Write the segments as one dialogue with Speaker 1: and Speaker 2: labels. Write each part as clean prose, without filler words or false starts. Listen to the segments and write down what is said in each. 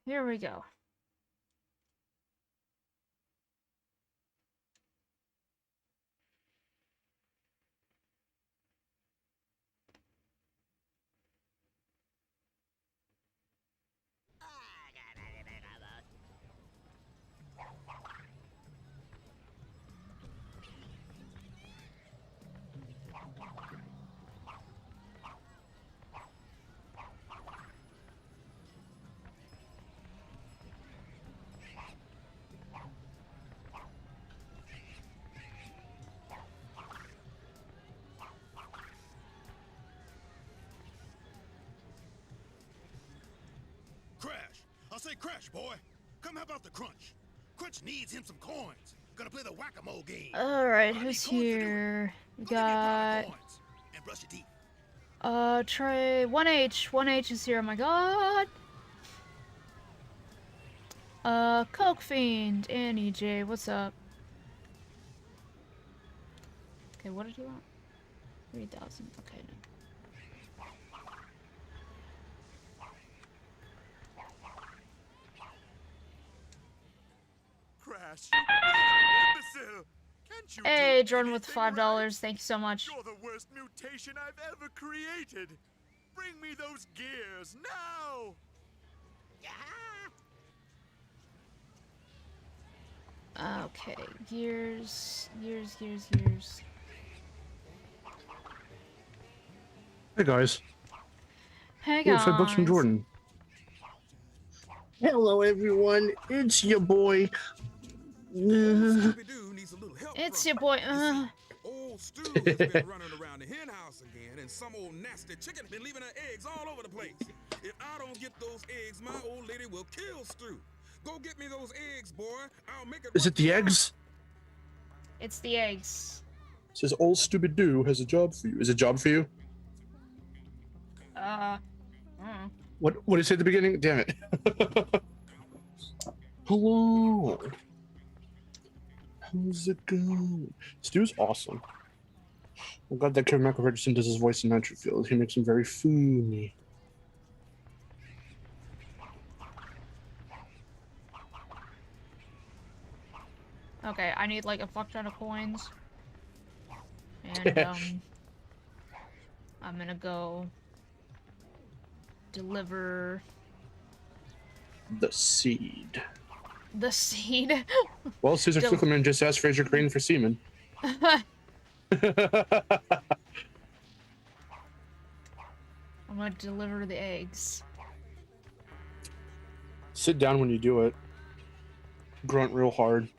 Speaker 1: Here we go.
Speaker 2: Crash! I say crash, boy! Come help out the Crunch. Crunch needs him some coins. Gonna play the whack-a-mole game.
Speaker 1: Alright, who's here? We got...
Speaker 2: And brush your teeth.
Speaker 1: Trey... 1H. 1H is here, oh my god! Coke Fiend, Annie J, what's up? Okay, what did you want? 3,000, okay, no.
Speaker 2: Crash, imbecile! Can't you
Speaker 1: Hey,
Speaker 2: do
Speaker 1: Jordan with
Speaker 2: anything
Speaker 1: $5,
Speaker 2: right?
Speaker 1: thank you so much.
Speaker 2: You're the worst mutation I've ever created. Bring me those gears now!
Speaker 1: Okay, gears.
Speaker 3: Hey guys.
Speaker 1: Hey
Speaker 3: Ooh, $5 from
Speaker 1: guys.
Speaker 3: Jordan.
Speaker 4: Hello everyone, it's your boy.
Speaker 1: It's your boy.
Speaker 5: Old Stu has been running around the hen house again, and some old nasty chicken been leaving her eggs all over the place. If I don't get those eggs, my old lady will kill Stu. Go get me those eggs, boy. I'll make it.
Speaker 3: Is it the eggs?
Speaker 1: It's the eggs.
Speaker 3: It says old stupid do has a job for you. Is it a job for you? What did it say at the beginning? Damn it. Hello. How's it going? Stu's awesome. I'm glad that Kevin Michael Richardson does his voice in Nitrofield. He makes him very funny.
Speaker 1: Okay, I need like a fuck ton of coins. And I'm gonna go deliver
Speaker 3: The seed.
Speaker 1: the seed.
Speaker 3: Well, Caesar Flickerman just asked Fraser Crane for semen.
Speaker 1: I'm gonna deliver the eggs.
Speaker 3: Sit down when you do it. Grunt real hard.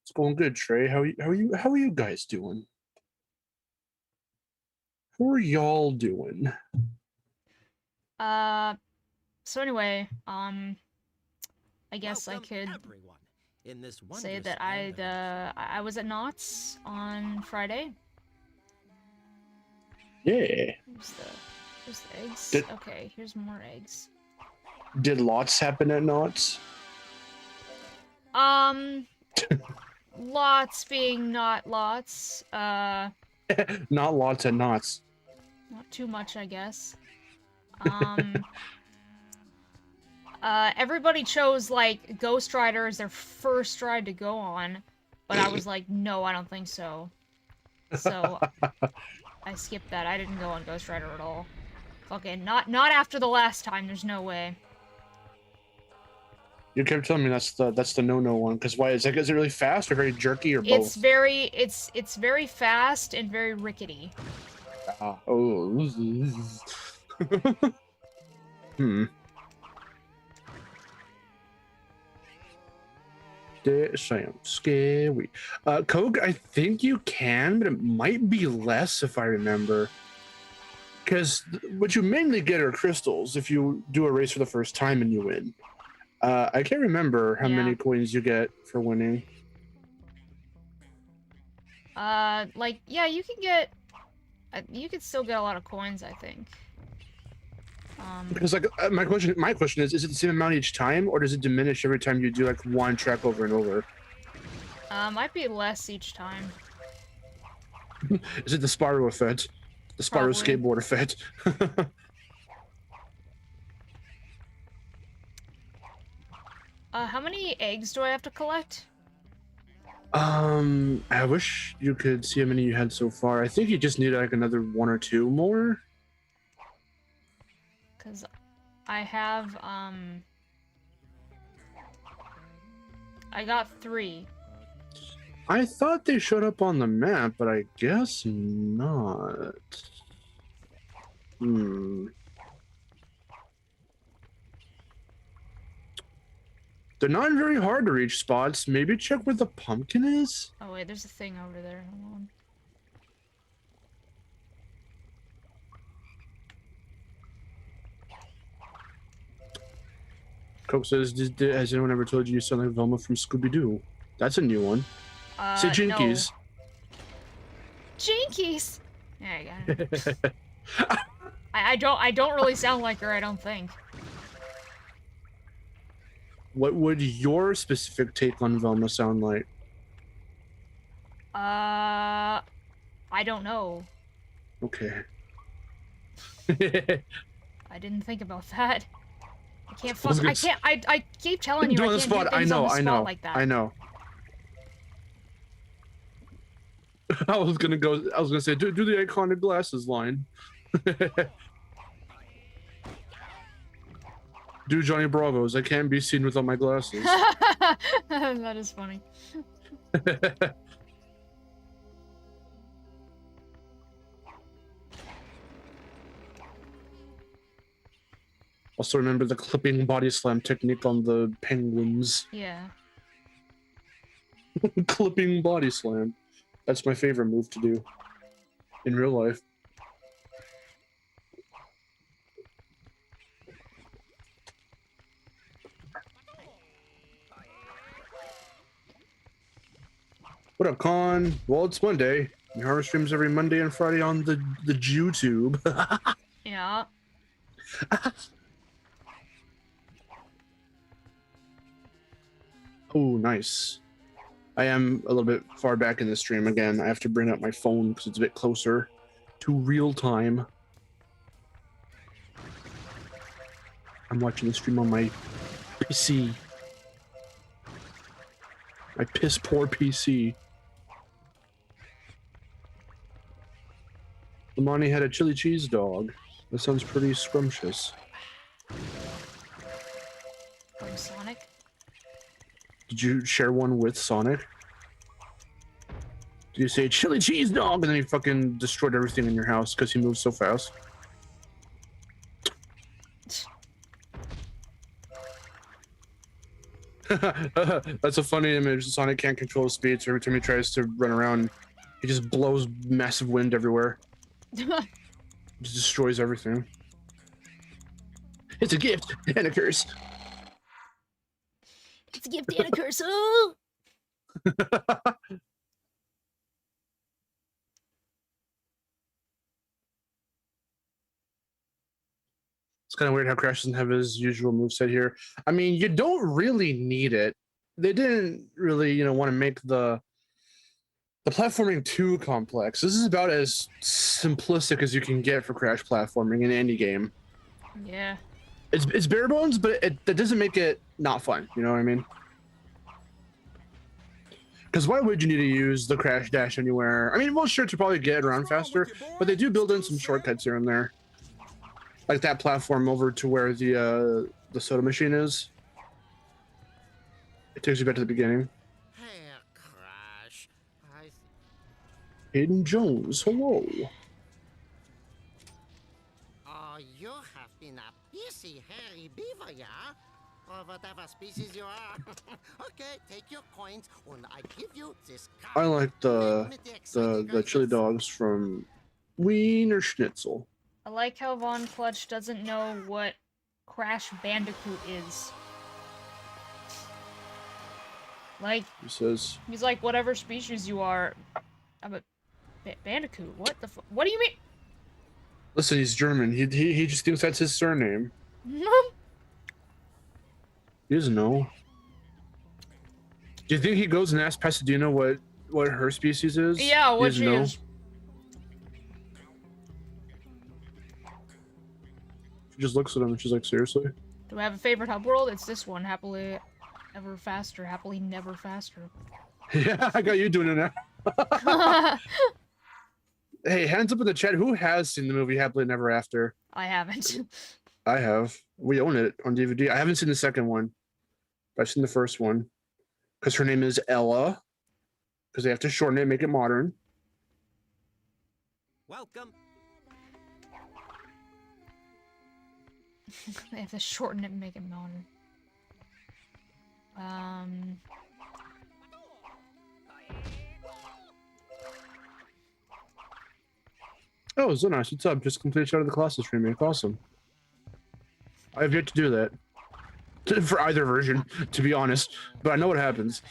Speaker 3: It's going good, Trey. How are you guys doing? How are y'all doing?
Speaker 1: So anyway, I guess I could say that I was at Knott's on Friday.
Speaker 3: Yeah.
Speaker 1: Here's the eggs. Okay, here's more eggs.
Speaker 3: Did lots happen at Knott's?
Speaker 1: Lots being not lots.
Speaker 3: Not lots at Knott's.
Speaker 1: Not too much, I guess. Everybody chose, like, Ghost Rider as their first ride to go on, but I was like, no, I don't think so. So, I skipped that. I didn't go on Ghost Rider at all. Fucking, not after the last time, there's no way.
Speaker 3: You kept telling me that's the no one, because why is it really fast or very jerky or both?
Speaker 1: It's very fast and very rickety.
Speaker 3: Oh. That sounds scary. Coke, I think you can, but it might be less if I remember. Because what you mainly get are crystals if you do a race for the first time and you win. I can't remember how many coins you get for winning.
Speaker 1: Like, yeah, you can get... you could still get a lot of coins, I think.
Speaker 3: Because, like, my question is it the same amount each time, or does it diminish every time you do, like, one track over and over?
Speaker 1: Might be less each time.
Speaker 3: Is it the Spyro effect? The Spyro
Speaker 1: Probably.
Speaker 3: skateboard effect?
Speaker 1: How many eggs do I have to collect?
Speaker 3: I wish you could see how many you had so far. I think you just need like another 1 or 2 more.
Speaker 1: Cause I have I got 3.
Speaker 3: I thought they showed up on the map, but I guess not. They're not very hard to reach spots. Maybe check where the pumpkin is?
Speaker 1: Oh wait, there's a thing over there. Hold on.
Speaker 3: Coke says, has anyone ever told you you sound like Velma from Scooby-Doo? That's a new one. Say Jinkies.
Speaker 1: No. Jinkies! Yeah, I got it. I don't really sound like her, I don't think.
Speaker 3: What would your specific take on Velma sound like?
Speaker 1: I don't know.
Speaker 3: Okay.
Speaker 1: I didn't think about that. I can't
Speaker 3: I was
Speaker 1: fuck.
Speaker 3: gonna
Speaker 1: I can't. I keep telling you
Speaker 3: Do
Speaker 1: I
Speaker 3: on the
Speaker 1: can't
Speaker 3: spot.
Speaker 1: do things on the spot like that.
Speaker 3: I know. I was gonna say, do the iconic glasses line. Do Johnny Bravo's. I can't be seen without my glasses.
Speaker 1: That is funny.
Speaker 3: Also remember the clipping body slam technique on the penguins.
Speaker 1: Yeah.
Speaker 3: Clipping body slam. That's my favorite move to do in real life. What up, Con? Well, it's Monday. Miharu streams every Monday and Friday on the YouTube.
Speaker 1: Yeah.
Speaker 3: Oh, nice. I am a little bit far back in the stream again. I have to bring up my phone because it's a bit closer to real time. I'm watching the stream on my PC. My piss poor PC. Lamani had a chili cheese dog. That sounds pretty scrumptious.
Speaker 1: From Sonic.
Speaker 3: Did you share one with Sonic? Did you say chili cheese dog and then he fucking destroyed everything in your house because he moves so fast? That's a funny image. Sonic can't control his speed, so every time he tries to run around, he just blows massive wind everywhere. Just destroys everything. It's a gift and a curse.
Speaker 1: It's a gift and a curse. Oh!
Speaker 3: It's kind of weird how Crash doesn't have his usual moveset here. I mean, you don't really need it. They didn't really, want to make the platforming too complex. This is about as simplistic as you can get for Crash platforming in any game.
Speaker 1: Yeah.
Speaker 3: It's bare bones, but that doesn't make it not fun. You know what I mean? Because why would you need to use the Crash Dash anywhere? I mean, well, sure, to probably get around faster, but they do build in some shortcuts here and there. Like that platform over to where the soda machine is. It takes you back to the beginning.
Speaker 4: Hey, Crash.
Speaker 3: Hayden Jones, hello.
Speaker 4: Oh, you have been a busy hairy beaver, yeah? Or whatever species you are. Okay, take your coins and I give you this card.
Speaker 3: I like the chili dogs from Wiener Schnitzel.
Speaker 1: I like how Von Clutch doesn't know what Crash Bandicoot is. Like,
Speaker 3: He says,
Speaker 1: he's like, whatever species you are. I'm a Bandicoot. What the what do you mean?
Speaker 3: listen, he's German. He just thinks that's his surname. He doesn't know. Do you think he goes and asks Pasadena what her species is?
Speaker 1: Yeah,
Speaker 3: He
Speaker 1: what
Speaker 3: doesn't
Speaker 1: she
Speaker 3: know?
Speaker 1: is.
Speaker 3: She just looks at him and she's like, seriously?
Speaker 1: Do I have a favorite hub world? It's this one, happily ever faster, happily never faster.
Speaker 3: Yeah, I got you doing it now. Hey, hands up in the chat. Who has seen the movie Happily Never After?
Speaker 1: I haven't.
Speaker 3: I have. We own it on DVD. I haven't seen the second one. But I've seen the first one. Because her name is Ella. Because they have to shorten it, make it modern.
Speaker 4: Welcome.
Speaker 1: They have to shorten it and make it modern.
Speaker 3: Oh, Zonas, what's up? Just completed Shadow of the Colossus remake. Awesome. I have yet to do that. For either version, to be honest. But I know what happens.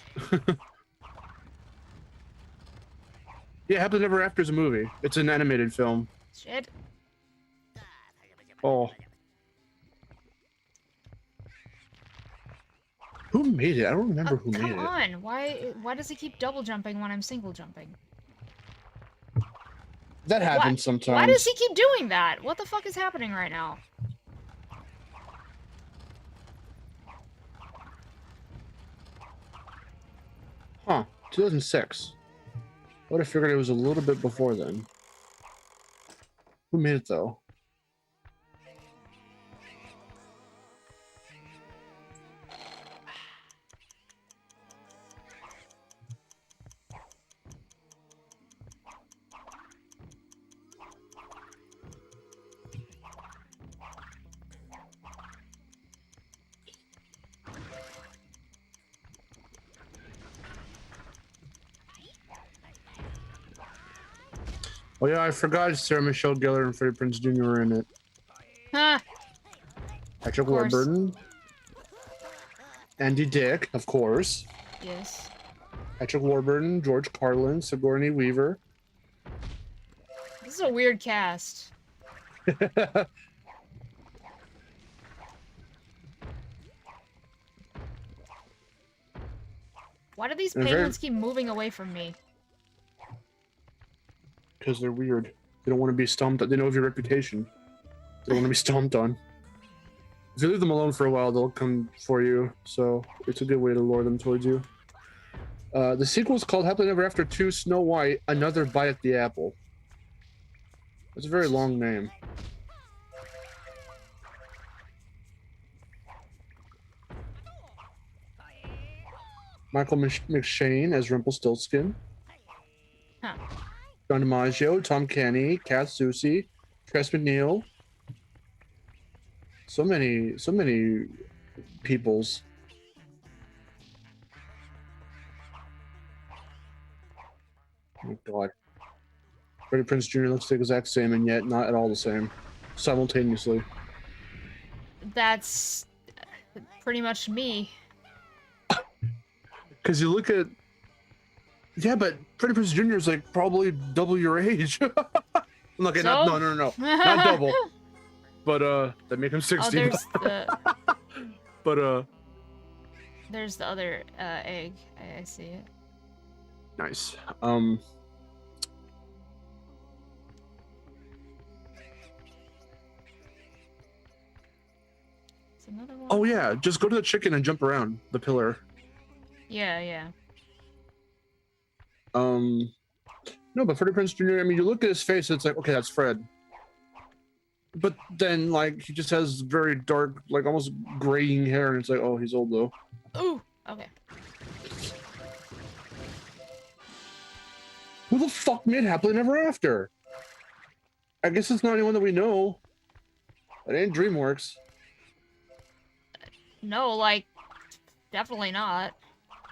Speaker 3: Yeah, Happily Never After is a movie. It's an animated film.
Speaker 1: Shit.
Speaker 3: Oh. Who made it? I don't remember who made it.
Speaker 1: Come on, why does he keep double jumping when I'm single jumping?
Speaker 3: That happens sometimes.
Speaker 1: Why does he keep doing that? What the fuck is happening right now?
Speaker 3: Huh. 2006. I would have figured it was a little bit before then. Who made it, though? Oh yeah, I forgot Sarah Michelle Gellar and Freddie Prinze Jr. were in it.
Speaker 1: Huh.
Speaker 3: Patrick
Speaker 1: Of course.
Speaker 3: Warburton. Andy Dick, of course.
Speaker 1: Yes.
Speaker 3: Patrick Warburton, George Carlin, Sigourney Weaver.
Speaker 1: This is a weird cast. Why do these
Speaker 3: And
Speaker 1: penguins keep moving away from me?
Speaker 3: Because they're weird. They don't want to be stomped on. They know of your reputation. They don't want to be stomped on. If you leave them alone for a while, they'll come for you. So it's a good way to lure them towards you. The sequel is called Happily Never After 2 Snow White, Another Bite at the Apple. It's a very long name. Michael McShane as Rumpelstiltskin.
Speaker 1: Huh.
Speaker 3: John DiMaggio, Tom Kenny, Kath Soucie, Tress McNeil. So many peoples. Oh god. Freddie Prinze Jr. looks the exact same and yet not at all the same. Simultaneously.
Speaker 1: That's pretty much me.
Speaker 3: Because you look at... Yeah, but Freddie Prinze Jr. is like probably double your age. Okay,
Speaker 1: So?
Speaker 3: no. Not double. But that make him 60.
Speaker 1: Oh, there's the
Speaker 3: But
Speaker 1: there's the other egg. I see it.
Speaker 3: nice.
Speaker 1: It's another one.
Speaker 3: Oh yeah, just go to the chicken and jump around the pillar.
Speaker 1: Yeah.
Speaker 3: No, but Freddie Prinze Jr., I mean, you look at his face, it's like, okay, that's Fred. But then, like, he just has very dark, like, almost graying hair, and it's like, oh, he's old, though.
Speaker 1: Ooh. Okay.
Speaker 3: Who the fuck made Happily Never After? I guess it's not anyone that we know. It ain't DreamWorks.
Speaker 1: No, like, definitely not.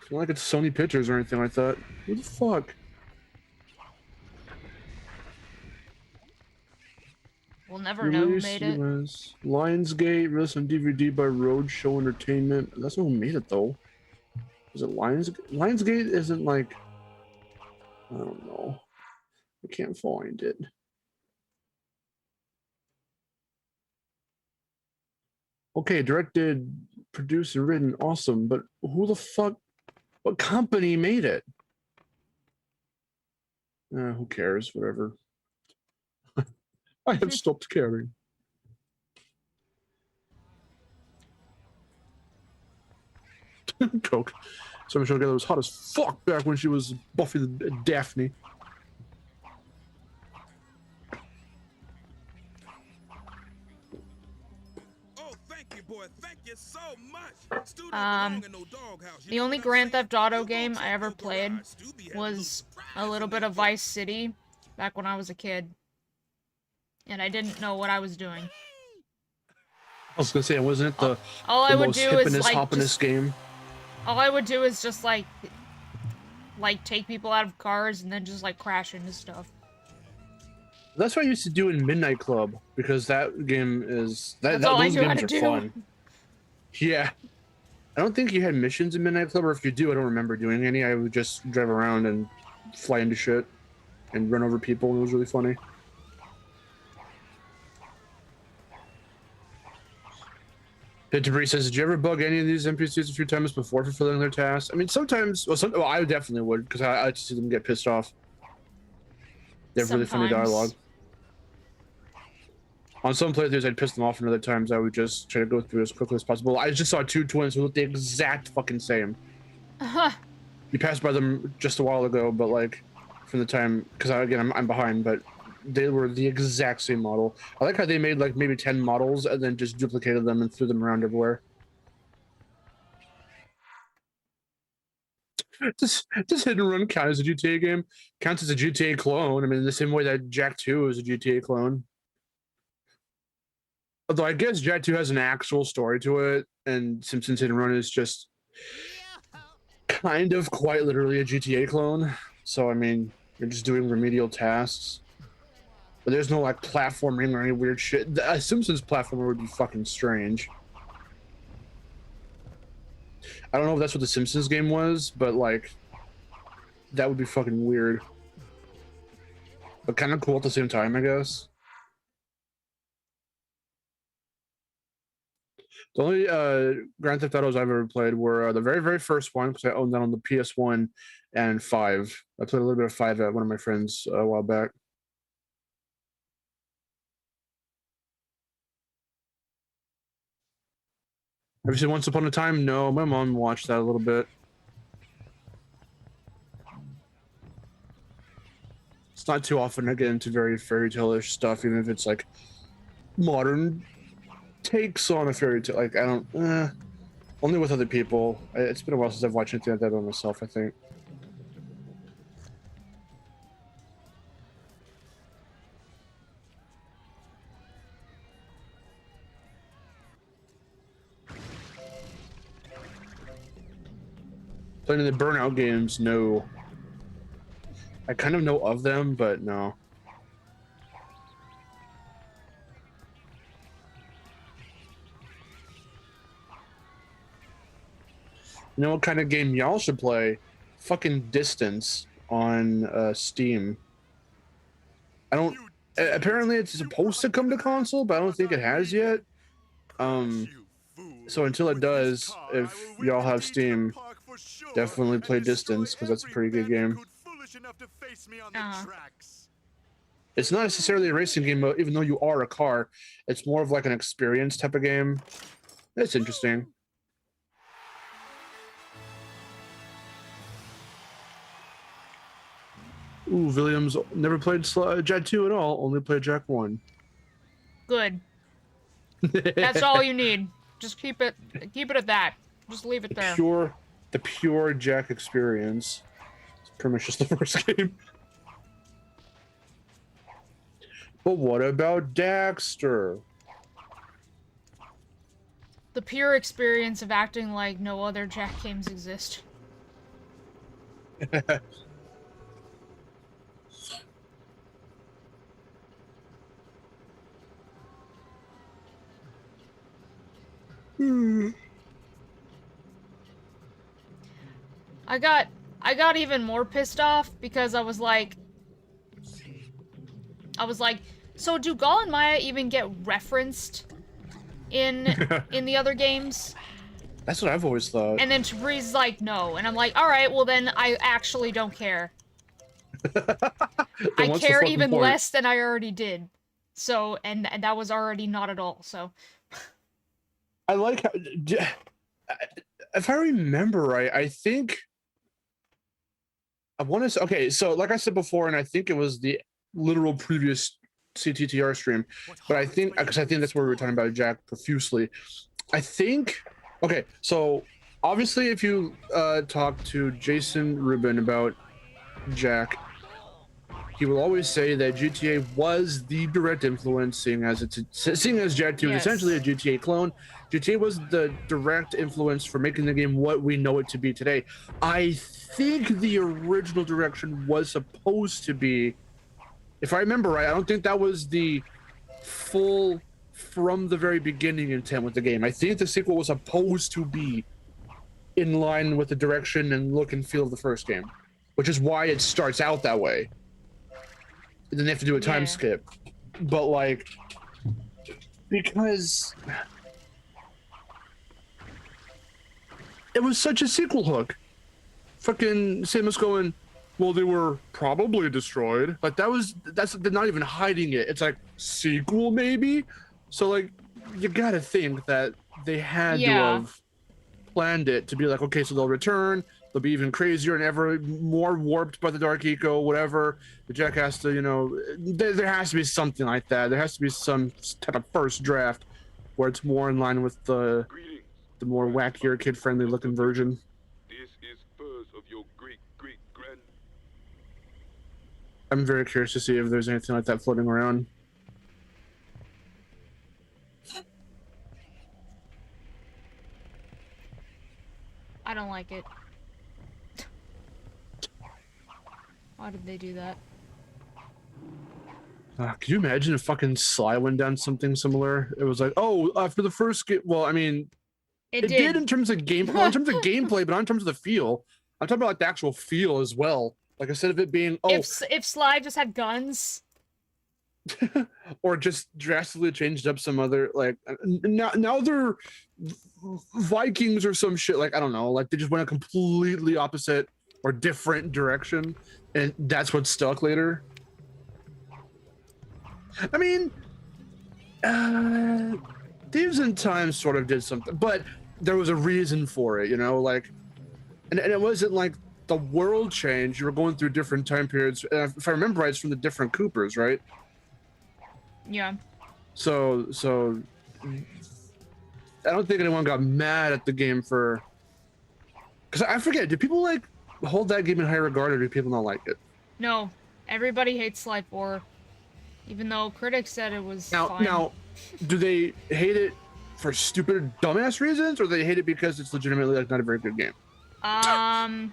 Speaker 3: It's not like it's Sony Pictures or anything like that. Who the fuck?
Speaker 1: We'll never know who
Speaker 3: Release
Speaker 1: made it.
Speaker 3: US. Lionsgate, released on DVD by Roadshow Entertainment. That's not who made it, though. Is it Lionsgate? Lionsgate isn't like... I don't know. I can't find it. Okay, directed, produced, and written. Awesome. But who the fuck... What company made it? Who cares? Whatever. I have stopped caring. Coke. So Michelle Gellar was hot as fuck back when she was Buffy the Daphne.
Speaker 5: Oh, thank you, boy. Thank you so much. Stu don't belong in no doghouse. You
Speaker 1: The
Speaker 5: know
Speaker 1: only
Speaker 5: what I'm
Speaker 1: Grand
Speaker 5: saying?
Speaker 1: Theft Auto
Speaker 5: You go
Speaker 1: game
Speaker 5: check
Speaker 1: I ever
Speaker 5: your
Speaker 1: played
Speaker 5: garage. Stu be having little
Speaker 1: was
Speaker 5: surprise
Speaker 1: a little
Speaker 5: in
Speaker 1: bit
Speaker 5: that
Speaker 1: of
Speaker 5: book.
Speaker 1: Vice City back when I was a kid. And I didn't know what I was doing.
Speaker 3: I was gonna say, wasn't it the
Speaker 1: All I would
Speaker 3: most
Speaker 1: do is
Speaker 3: hippiness,
Speaker 1: like
Speaker 3: hoppiness
Speaker 1: just,
Speaker 3: game?
Speaker 1: all I would do is just like take people out of cars and then just like crash into stuff.
Speaker 3: That's what I used to do in Midnight Club, because that game is
Speaker 1: That's all I
Speaker 3: those
Speaker 1: knew how
Speaker 3: games
Speaker 1: to
Speaker 3: are
Speaker 1: do.
Speaker 3: fun. Yeah, I don't think you had missions in Midnight Club, or if you do, I don't remember doing any. I would just drive around and fly into shit and run over people, and it was really funny. Pit Debris says, "Did you ever bug any of these NPCs a few times before fulfilling their tasks?" I mean, sometimes. Well, I definitely would, because I like to see them get pissed off. They have really funny
Speaker 1: Sometimes.
Speaker 3: dialogue. On some playthroughs, I'd piss them off, and other times I would just try to go through as quickly as possible. I just saw two twins who looked the exact fucking same. You passed by them just a while ago, but like, from the time, because I'm behind, but they were the exact same model. I like how they made like maybe 10 models and then just duplicated them and threw them around everywhere. Does Hit and Run count as a GTA game? Counts as a GTA clone. I mean, in the same way that Jack 2 is a GTA clone. Although I guess Jack 2 has an actual story to it, and Simpsons Hit and Run is just kind of quite literally a GTA clone. So, I mean, you're just doing remedial tasks. But there's no, like, platforming or any weird shit. A Simpsons platformer would be fucking strange. I don't know if that's what the Simpsons game was, but, like, that would be fucking weird. But kind of cool at the same time, I guess. The only Grand Theft Autos I've ever played were the very, very first one, because I owned that on the PS1, and 5. I played a little bit of 5 at one of my friends a while back. Have you seen Once Upon a Time? No, my mom watched that a little bit. It's not too often I get into very fairy tale-ish stuff, even if it's like modern takes on a fairy tale. Like, I don't, only with other people. It's been a while since I've watched anything like that by myself, I think. Playing the Burnout games, no. I kind of know of them, but no. You know what kind of game y'all should play? Fucking Distance on Steam. I don't. Apparently, it's supposed to come to console, but I don't think it has yet. So until it does, if y'all have Steam, definitely play Distance, because that's a pretty good game. It's not necessarily a racing game, even though you are a car. It's more of like an experience type of game. It's interesting. Ooh, Williams never played Jack 2 at all, only played Jack 1.
Speaker 1: Good. That's all you need. Just keep it at that. Just leave it there.
Speaker 3: The pure Jack experience. It's pretty much just the first game. But what about Daxter?
Speaker 1: The pure experience of acting like no other Jack games exist. I got even more pissed off because I was like, so do Gall and Maya even get referenced in the other games?
Speaker 3: That's what I've always thought.
Speaker 1: And then Breeze's like, no. And I'm like, alright, well then I actually don't care. I
Speaker 3: what's the
Speaker 1: care
Speaker 3: fucking
Speaker 1: even
Speaker 3: point?
Speaker 1: less than I already did. So, and that was already not at all, so.
Speaker 3: I like how, if I remember right, I think I want to say, okay, so like I said before, and I think it was the literal previous CTTR stream, but I think, because I think that's where we were talking about Jack profusely. I think, okay, so obviously if you talk to Jason Rubin about Jack, he will always say that GTA was the direct influence, seeing as Jack 2 is essentially a GTA clone. GTA was the direct influence for making the game what we know it to be today. I think the original direction was supposed to be, if I remember right, I don't think that was the full, from the very beginning intent with the game. I think the sequel was supposed to be in line with the direction and look and feel of the first game, which is why it starts out that way. And then they have to do a time skip. But like, because it was such a sequel hook. Fucking Samus going, well, they were probably destroyed. Like they're not even hiding it. It's like sequel maybe. So like, you gotta think that they had to have planned it to be like, okay, so they'll return. They'll be even crazier and ever more warped by the Dark Eco, whatever. The Jack has to, you know, there has to be something like that. There has to be some type of first draft where it's more in line with the more wackier, kid-friendly looking version.
Speaker 6: This is first of your great-great-grand.
Speaker 3: I'm very curious to see if there's anything like that floating around.
Speaker 1: I don't like it. Why did they do that?
Speaker 3: Could you imagine if fucking Sly went down something similar? It was like, oh, after the first game, well, I mean, it did in terms of game, well, in terms of gameplay, but not in terms of the feel. I'm talking about like the actual feel as well. Like instead of it being, oh,
Speaker 1: if Sly just had guns,
Speaker 3: or just drastically changed up some other, like now they're Vikings or some shit. Like I don't know, like they just went a completely opposite or different direction, and that's what stuck later. I mean, Thieves in Time sort of did something, but there was a reason for it, you know, like, and it wasn't like the world changed. You were going through different time periods. If I remember right, it's from the different Coopers, right?
Speaker 1: Yeah.
Speaker 3: So I don't think anyone got mad at the game for, because I forget, do people like hold that game in high regard, or do people not like it?
Speaker 1: No, everybody hates Sly 4. Even though critics said it was fine.
Speaker 3: Now, do they hate it for stupid, dumbass reasons, or do they hate it because it's legitimately like not a very good game?
Speaker 1: I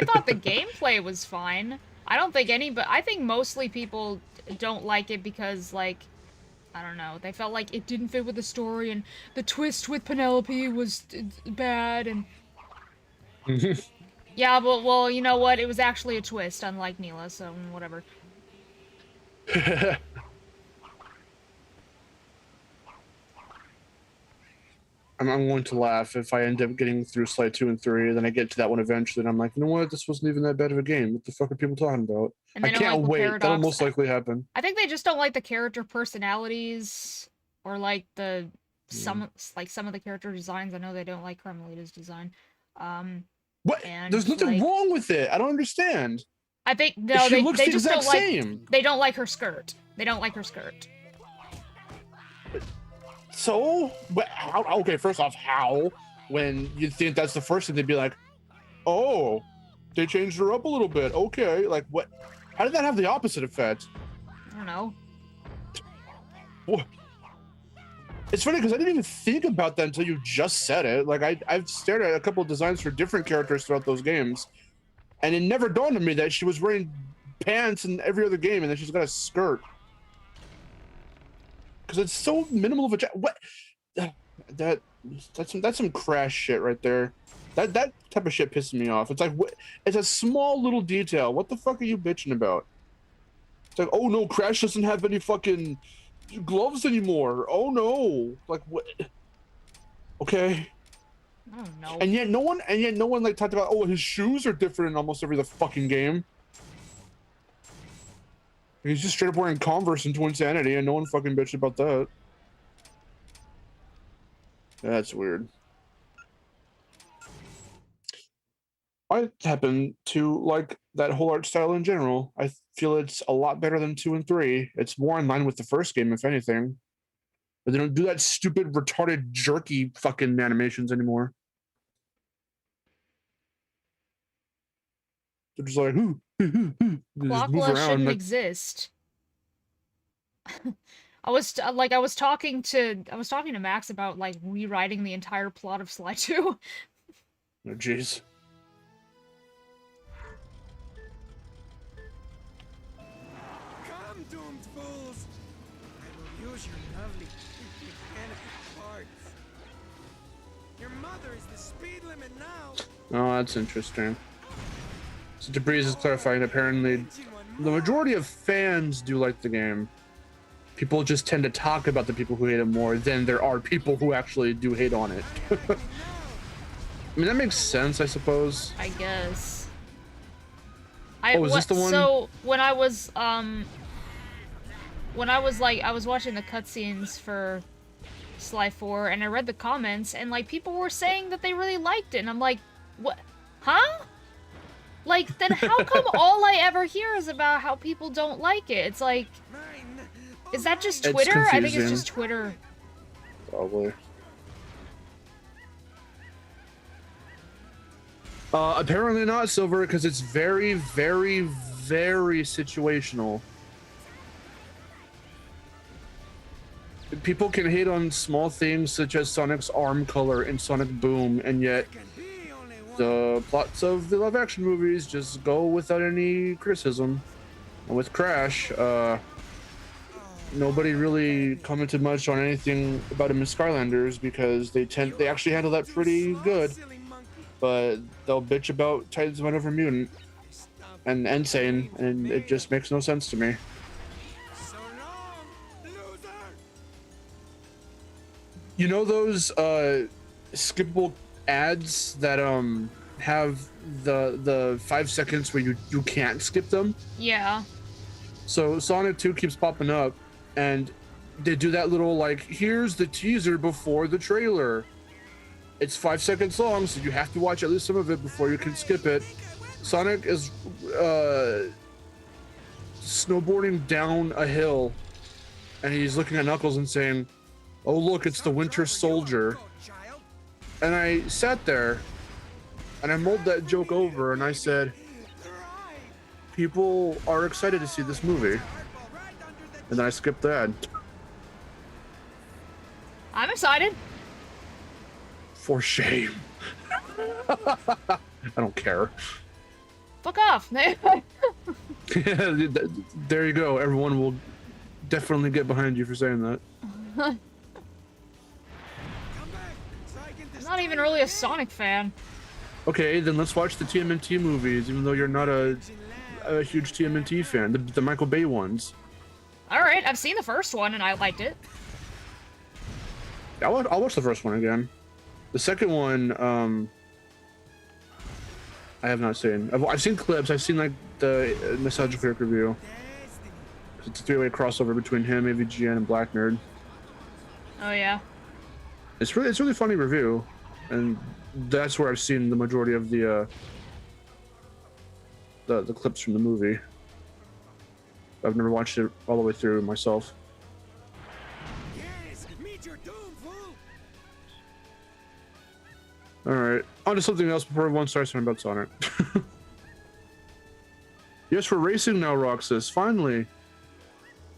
Speaker 1: thought the gameplay was fine. I don't think I think mostly people don't like it because, like, I don't know, they felt like it didn't fit with the story, and the twist with Penelope was bad, and... Yeah, but, well, you know what? It was actually a twist, unlike Neela, so whatever.
Speaker 3: I'm going to laugh if I end up getting through Sly 2 and 3, then I get to that one eventually, and I'm like, you know what? This wasn't even that bad of a game. What the fuck are people talking about? I can't wait. That'll most likely happen.
Speaker 1: I think they just don't like the character personalities, or like the some of the character designs. I know they don't like Carmelita's design.
Speaker 3: What? There's nothing wrong with it. I don't understand.
Speaker 1: I think no, they just don't like.
Speaker 3: Same.
Speaker 1: They don't like her skirt. They don't like her skirt.
Speaker 3: So, but how, okay, first off, how? When you think that's the first thing, they'd be like, oh, they changed her up a little bit. Okay, like what? How did that have the opposite effect?
Speaker 1: I don't know.
Speaker 3: What? It's funny because I didn't even think about that until you just said it. Like I've stared at a couple of designs for different characters throughout those games, and it never dawned on me that she was wearing pants in every other game, and then she's got a skirt. Because it's so minimal of a what? That's some crash shit right there. That type of shit pisses me off. It's like it's a small little detail. What the fuck are you bitching about? It's like, oh no, Crash doesn't have any fucking gloves anymore. Oh no, like what? Okay.
Speaker 1: I don't know.
Speaker 3: And yet no one like talked about, oh, his shoes are different in almost every the fucking game. He's just straight up wearing Converse into Insanity, and no one fucking bitched about that. That's weird. I happen to like that whole art style in general. I feel it's a lot better than 2 and 3. It's more in line with the first game, if anything. But they don't do that stupid, retarded, jerky fucking animations anymore. They're just like, they just move
Speaker 1: Clockla
Speaker 3: around.
Speaker 1: shouldn't
Speaker 3: Like,
Speaker 1: exist. I was talking to Max about like rewriting the entire plot of Sly 2.
Speaker 3: oh, jeez.
Speaker 7: Come, doomed fools! I will use your lovely mechanical parts. Your mother is the speed limit now.
Speaker 3: Oh, that's interesting. So Debris is clarifying. Apparently, the majority of fans do like the game. People just tend to talk about the people who hate it more than there are people who actually do hate on it. I mean, that makes sense, I suppose.
Speaker 1: I guess.
Speaker 3: Oh, is this the one?
Speaker 1: So when I was like I was watching the cutscenes for Sly 4 and I read the comments and like people were saying that they really liked it and I'm like, what? Huh? Like then how come all I ever hear is about how people don't like it? It's like, is that just Twitter? I think it's just Twitter.
Speaker 3: Probably. Apparently not, Silver, because it's very, very, very situational. People can hate on small things such as Sonic's arm color and Sonic Boom, and yet the plots of the live-action movies just go without any criticism. And with Crash, nobody really commented much on anything about him in Skylanders because they actually handle that pretty good. But they'll bitch about Titans of Over Mutant and Insane, and it just makes no sense to me. You know those skippable ads that have the 5 seconds where you can't skip them?
Speaker 1: Yeah.
Speaker 3: So Sonic 2 keeps popping up, and they do that little like, here's the teaser before the trailer. It's 5 seconds long, so you have to watch at least some of it before you can skip it. Sonic is snowboarding down a hill, and he's looking at Knuckles and saying, "Oh look, it's the Winter Soldier." And I sat there, and I mulled that joke over, and I said, people are excited to see this movie. And then I skipped that.
Speaker 1: I'm excited.
Speaker 3: For shame. I don't care.
Speaker 1: Fuck off.
Speaker 3: Yeah, there you go. Everyone will definitely get behind you for saying that.
Speaker 1: I'm not even really a Sonic fan.
Speaker 3: Okay, then let's watch the TMNT movies, even though you're not a huge TMNT fan. The Michael Bay ones.
Speaker 1: Alright, I've seen the first one and I liked it.
Speaker 3: I'll watch the first one again. The second one, I have not seen. I've seen clips. I've seen like the Nostalgia Critic review. It's a 3-way crossover between him, AVGN, and Black Nerd.
Speaker 1: Oh yeah.
Speaker 3: It's really funny review, and that's where I've seen the majority of the clips from the movie. I've never watched it all the way through myself.
Speaker 7: Yes, meet your doom, fool.
Speaker 3: All right, on to something else before everyone starts talking about Sonic. Yes, we're racing now, Roxas. Finally.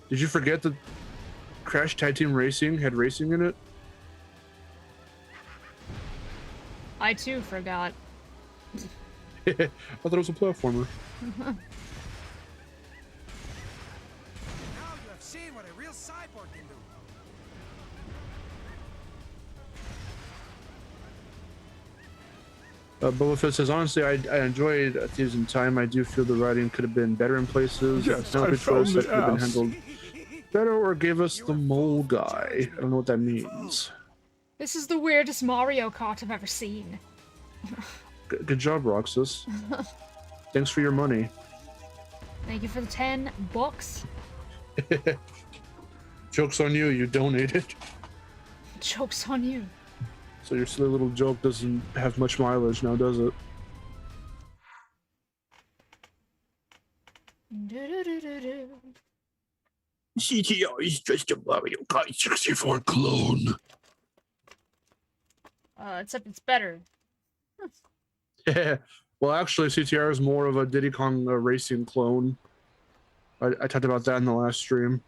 Speaker 3: Did you forget that Crash Tag Team Racing had racing in it?
Speaker 1: I too forgot.
Speaker 3: I thought it was a platformer.
Speaker 7: Now you have seen what a real cyborg can do.
Speaker 3: Boba Fett says, honestly, I enjoyed Thieves in Time. I do feel the writing could have been better in places.
Speaker 8: Yes,
Speaker 3: It's not
Speaker 8: I
Speaker 3: a choice
Speaker 8: found
Speaker 3: that
Speaker 8: the
Speaker 3: could have been
Speaker 8: ass.
Speaker 3: handled better or gave us the mole guy. I don't know what that means.
Speaker 1: This is the weirdest Mario Kart I've ever seen.
Speaker 3: Good job, Roxas. Thanks for your money.
Speaker 1: Thank you for the $10.
Speaker 3: Joke's on you, you donated.
Speaker 1: Joke's on you.
Speaker 3: So your silly little joke doesn't have much mileage now, does it?
Speaker 1: Do-do-do-do-do.
Speaker 3: CTR is just a Mario Kart 64 clone.
Speaker 1: Except it's better.
Speaker 3: Yeah. Well, actually, CTR is more of a Diddy Kong racing clone. I talked about that in the last stream.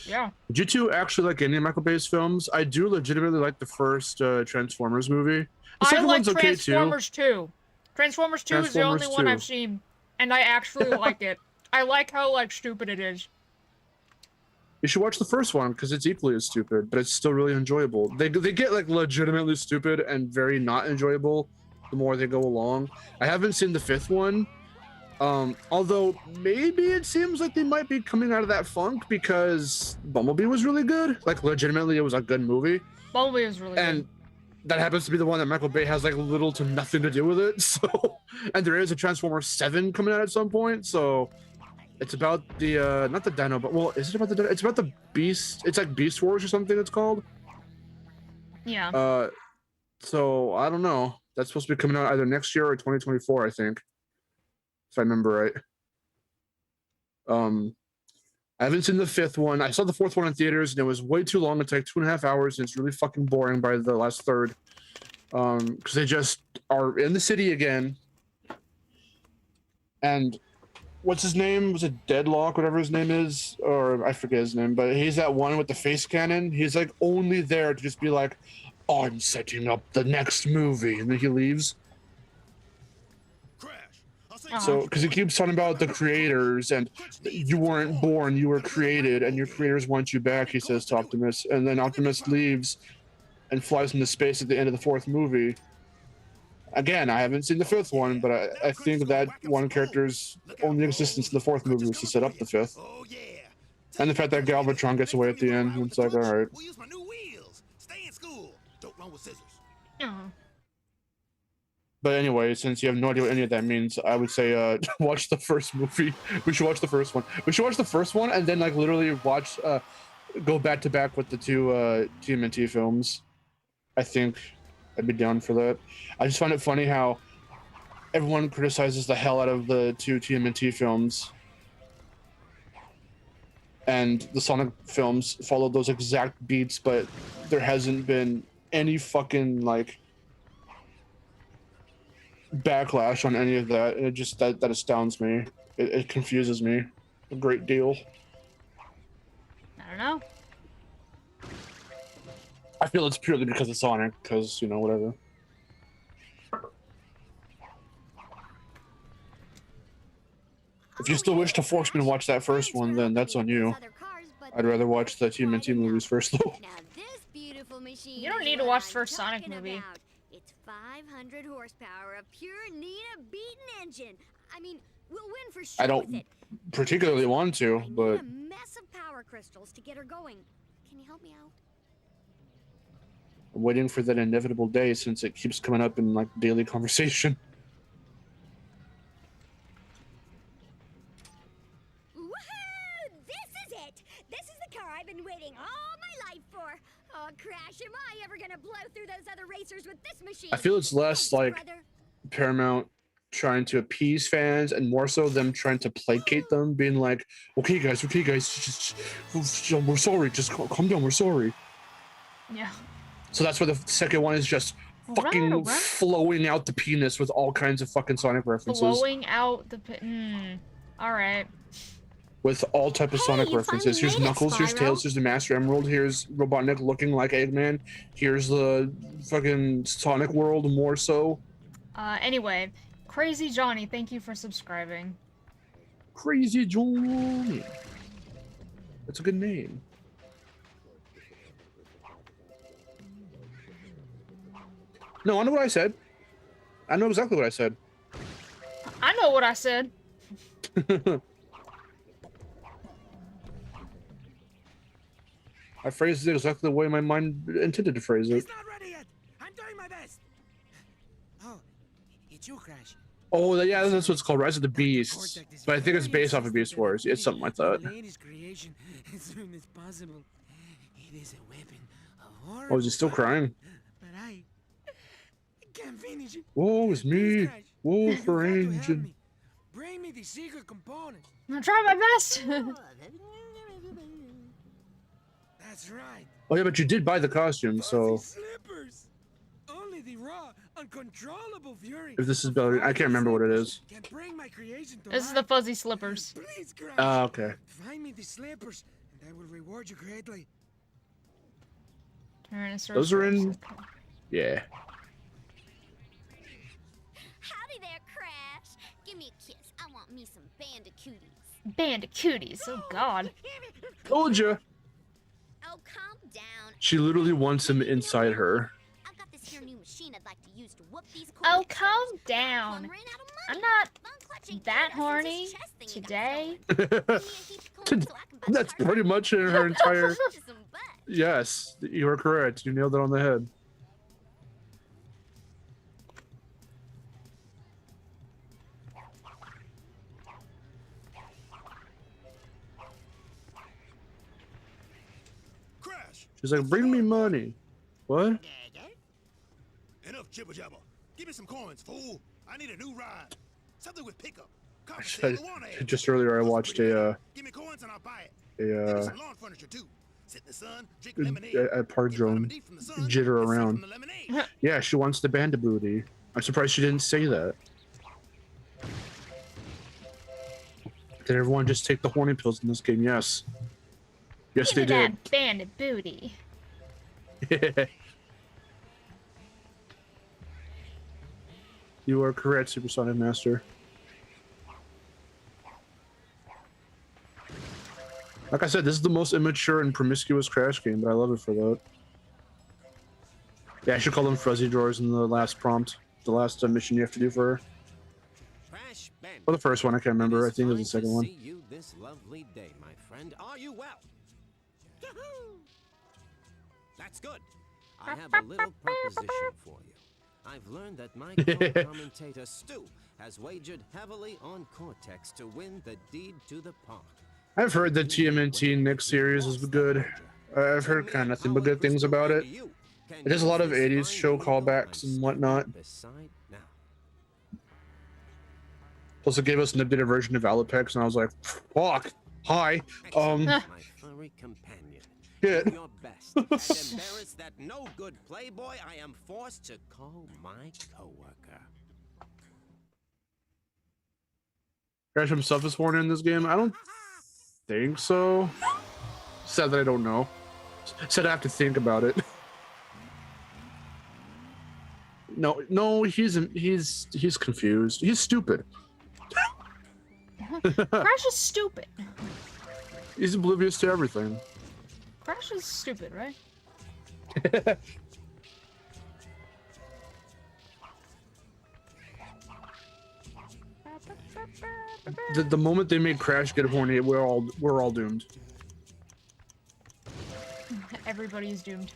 Speaker 1: Yeah.
Speaker 3: Did you two actually like any Michael Bay's films? I do legitimately like the first Transformers movie. The
Speaker 1: I
Speaker 3: second
Speaker 1: like
Speaker 3: one's okay too.
Speaker 1: Transformers 2. Transformers 2 is the only
Speaker 3: Transformers
Speaker 1: one
Speaker 3: 2.
Speaker 1: I've seen, and I actually like it. I like how, like, stupid it is.
Speaker 3: You should watch the first one because it's equally as stupid, but it's still really enjoyable. They get like legitimately stupid and very not enjoyable the more they go along. I haven't seen the fifth one, although maybe it seems like they might be coming out of that funk because Bumblebee was really good. Like legitimately, it was a good movie,
Speaker 1: Bumblebee is really
Speaker 3: and
Speaker 1: good.
Speaker 3: that happens to be the one that Michael Bay has like little to nothing to do with it. So, and there is a Transformers 7 coming out at some point. So, it's about the not the Dino, but well, is it about the Dino? It's about the Beast. It's like Beast Wars or something. It's called.
Speaker 1: Yeah.
Speaker 3: So I don't know. That's supposed to be coming out either next year or 2024, I think, if I remember right. I haven't seen the fifth one. I saw the fourth one in theaters, and it was way too long. It's like 2.5 hours, and it's really fucking boring by the last third. Because they just are in the city again, and what's his name? Was it Deadlock, whatever his name is? Or I forget his name, but he's that one with the face cannon. He's like only there to just be like, I'm setting up the next movie. And then he leaves.
Speaker 2: Crash. I'll say
Speaker 3: So, because he keeps talking about the creators and you weren't born, you were created, and your creators want you back, he says to Optimus. And then Optimus leaves and flies into space at the end of the fourth movie. Again, I haven't seen the fifth one, but I think that one character's only existence in the fourth movie was to set up the fifth.
Speaker 2: Oh yeah.
Speaker 3: And the fact that Galvatron gets away at the end, it's like, all right.
Speaker 2: We'll use my new wheels. Stay in school. Don't run with scissors.
Speaker 3: But anyway, since you have no idea what any of that means, I would say watch the first movie. We should watch the first one. We should watch the first one and then like literally watch, go back to back with the two TMNT films. I think I'd be down for that. I just find it funny how everyone criticizes the hell out of the two TMNT films, and the Sonic films follow those exact beats, but there hasn't been any fucking like backlash on any of that, and it just that astounds me. It confuses me a great deal.
Speaker 1: I don't know.
Speaker 3: I feel it's purely because of Sonic, because, you know, whatever. If you still wish to force me to watch that first one, then that's on you. I'd rather watch the TMNT movies first, though.
Speaker 1: You don't need to watch the first Sonic movie.
Speaker 8: It's 500 horsepower, a pure Nina-beaten engine. I mean, we'll win for sure.
Speaker 3: I don't particularly want to, but
Speaker 8: I need a mess of power crystals to get her going. Can you help me out?
Speaker 3: I'm waiting for that inevitable day since it keeps coming up in like daily conversation.
Speaker 8: Woohoo! This is it! This is the car I've been waiting all my life for. Oh, Crash, am I ever gonna blow through those other racers with this machine?
Speaker 3: I feel it's less
Speaker 8: Thanks,
Speaker 3: like
Speaker 8: brother.
Speaker 3: Paramount trying to appease fans and more so them trying to placate them, being like, okay guys, just we're sorry, just calm down, we're sorry.
Speaker 1: Yeah.
Speaker 3: So that's why the second one is just fucking flowing out the penis with all kinds of fucking Sonic references.
Speaker 1: Flowing out the all right.
Speaker 3: With all type of Sonic
Speaker 8: you
Speaker 3: references.
Speaker 8: finally
Speaker 3: Here's
Speaker 8: made it,
Speaker 3: Knuckles, here's
Speaker 8: Spyro.
Speaker 3: Tails, here's the Master Emerald, here's Robotnik looking like Eggman, here's the fucking Sonic world more so.
Speaker 1: Anyway, Crazy Johnny, thank you for subscribing.
Speaker 3: Crazy Johnny. That's a good name. No, I know what I said. I know exactly what I said.
Speaker 1: I know what I said.
Speaker 3: I phrased it exactly the way my mind intended to phrase it.
Speaker 7: He's not ready yet. I'm doing my best. Oh, it's you, Crash.
Speaker 3: Oh, yeah, that's what it's called, Rise of the Beasts. But I think it's based off of Beast Wars. It's something like that.
Speaker 7: The latest creation as soon as possible. It is a weapon of horror.
Speaker 3: Oh, is he still crying?
Speaker 7: But I can't finish it.
Speaker 3: Woe is me.
Speaker 7: Crash,
Speaker 3: Woe
Speaker 7: you
Speaker 3: for
Speaker 7: got to help
Speaker 3: engine.
Speaker 7: me. Bring me the secret component.
Speaker 1: I'm trying my best.
Speaker 7: That's right.
Speaker 3: Oh, yeah, but you did buy the costume, so
Speaker 7: Fuzzy slippers. Only the raw, uncontrollable fury.
Speaker 3: if this is better, I can't remember what it is.
Speaker 7: Can bring my creation to
Speaker 1: This is
Speaker 7: life.
Speaker 1: the fuzzy slippers.
Speaker 7: Please, Crash.
Speaker 3: Okay.
Speaker 7: Find me the slippers, and I will reward you greatly.
Speaker 1: Tyrannosaurus
Speaker 3: Those are in-
Speaker 1: Rex.
Speaker 3: Yeah.
Speaker 8: Howdy there, Crash. Give me a kiss. I want me some bandicooties.
Speaker 1: Bandicooties. Oh God.
Speaker 3: Told ya.
Speaker 8: Oh, calm down.
Speaker 3: She literally wants him inside her.
Speaker 8: I've got this here new machine I'd like to use to whoop these
Speaker 1: Oh,
Speaker 8: cortex
Speaker 1: calm
Speaker 8: hoes.
Speaker 1: down.
Speaker 8: Plum ran out of
Speaker 1: I'm
Speaker 8: money.
Speaker 1: not
Speaker 8: Von Clutch ain't
Speaker 1: that
Speaker 8: paid us since
Speaker 1: horny
Speaker 8: his chest thing he got
Speaker 1: today.
Speaker 8: stolen. Give me a heap of coins so I can buy
Speaker 3: That's
Speaker 8: the
Speaker 3: pretty much in her entire.
Speaker 8: car. Just some butt.
Speaker 3: Yes, you are correct. You nailed it on the head.
Speaker 2: Crash.
Speaker 3: She's like, bring me money. What?
Speaker 2: Enough jibber jabber. Give me some coins, fool. I need a new ride. Something with pickup.
Speaker 3: Just earlier, I watched a
Speaker 2: Give me coins and I'll buy it. Give me
Speaker 3: a
Speaker 2: some lawn furniture too. Sit in the sun, drink lemonade.
Speaker 3: a park
Speaker 2: Get
Speaker 3: drone
Speaker 2: vitamin D from the sun,
Speaker 3: jitter
Speaker 2: and sip
Speaker 3: around.
Speaker 2: from the lemonade.
Speaker 3: Yeah, she wants the bandit booty. I'm surprised she didn't say that. Did everyone just take the horny pills in this game? Yes. Yes,
Speaker 1: Give me
Speaker 3: they
Speaker 1: that bandit booty.
Speaker 3: did. You are correct, Supersonic Master. Like I said, this is the most immature and promiscuous Crash game, but I love it for that. Yeah, I should call them fuzzy drawers in the last prompt. The last mission you have to do for her.
Speaker 4: Crash Bandit.
Speaker 3: Or the first one, I can't remember. I
Speaker 4: It is
Speaker 3: think it was the
Speaker 4: fine to
Speaker 3: second one.
Speaker 4: See you this lovely day, my friend. Are you well? Yahoo! That's good. I have a little proposition for you. I've learned that my co-commentator Stu has wagered heavily on Cortex to win the deed to the park.
Speaker 3: I've heard the TMNT Nick series is good. I've heard kind of nothing but good things about it. It has a lot of 80s show callbacks and whatnot. Plus, it gave us an updated version of Alapex, and I was like, fuck. Hi.
Speaker 4: My furry companion.
Speaker 3: Shit.
Speaker 4: Do your best and embarrass that no good playboy I am forced to call my coworker.
Speaker 3: Crash himself is horny in this game? I don't think so. Said that I don't know. Said I have to think about it. No, he's confused. He's stupid.
Speaker 1: Crash is stupid.
Speaker 3: He's oblivious to everything.
Speaker 1: Crash is stupid, right?
Speaker 3: The moment they made Crash get horny, we're all doomed.
Speaker 1: Everybody's doomed.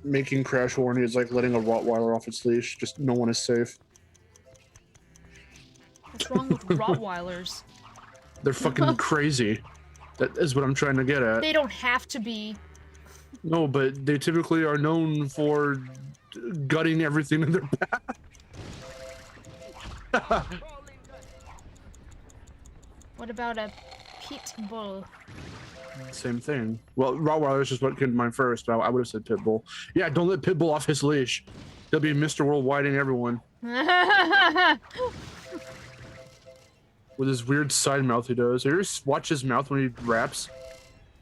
Speaker 3: Making Crash horny is like letting a Rottweiler off its leash. Just no one is safe.
Speaker 1: What's wrong with Rottweilers?
Speaker 3: They're fucking crazy. That is what I'm trying to get at.
Speaker 1: They don't have to be.
Speaker 3: No, but they typically are known for gutting everything in their path.
Speaker 1: What about a pit bull?
Speaker 3: Same thing. Well, Rottweiler is just what came to mind first, but I would have said Pitbull. Yeah, don't let Pitbull off his leash. He'll be Mr. Worldwide everyone. With his weird side mouth he does. Have you ever watched his mouth when he raps?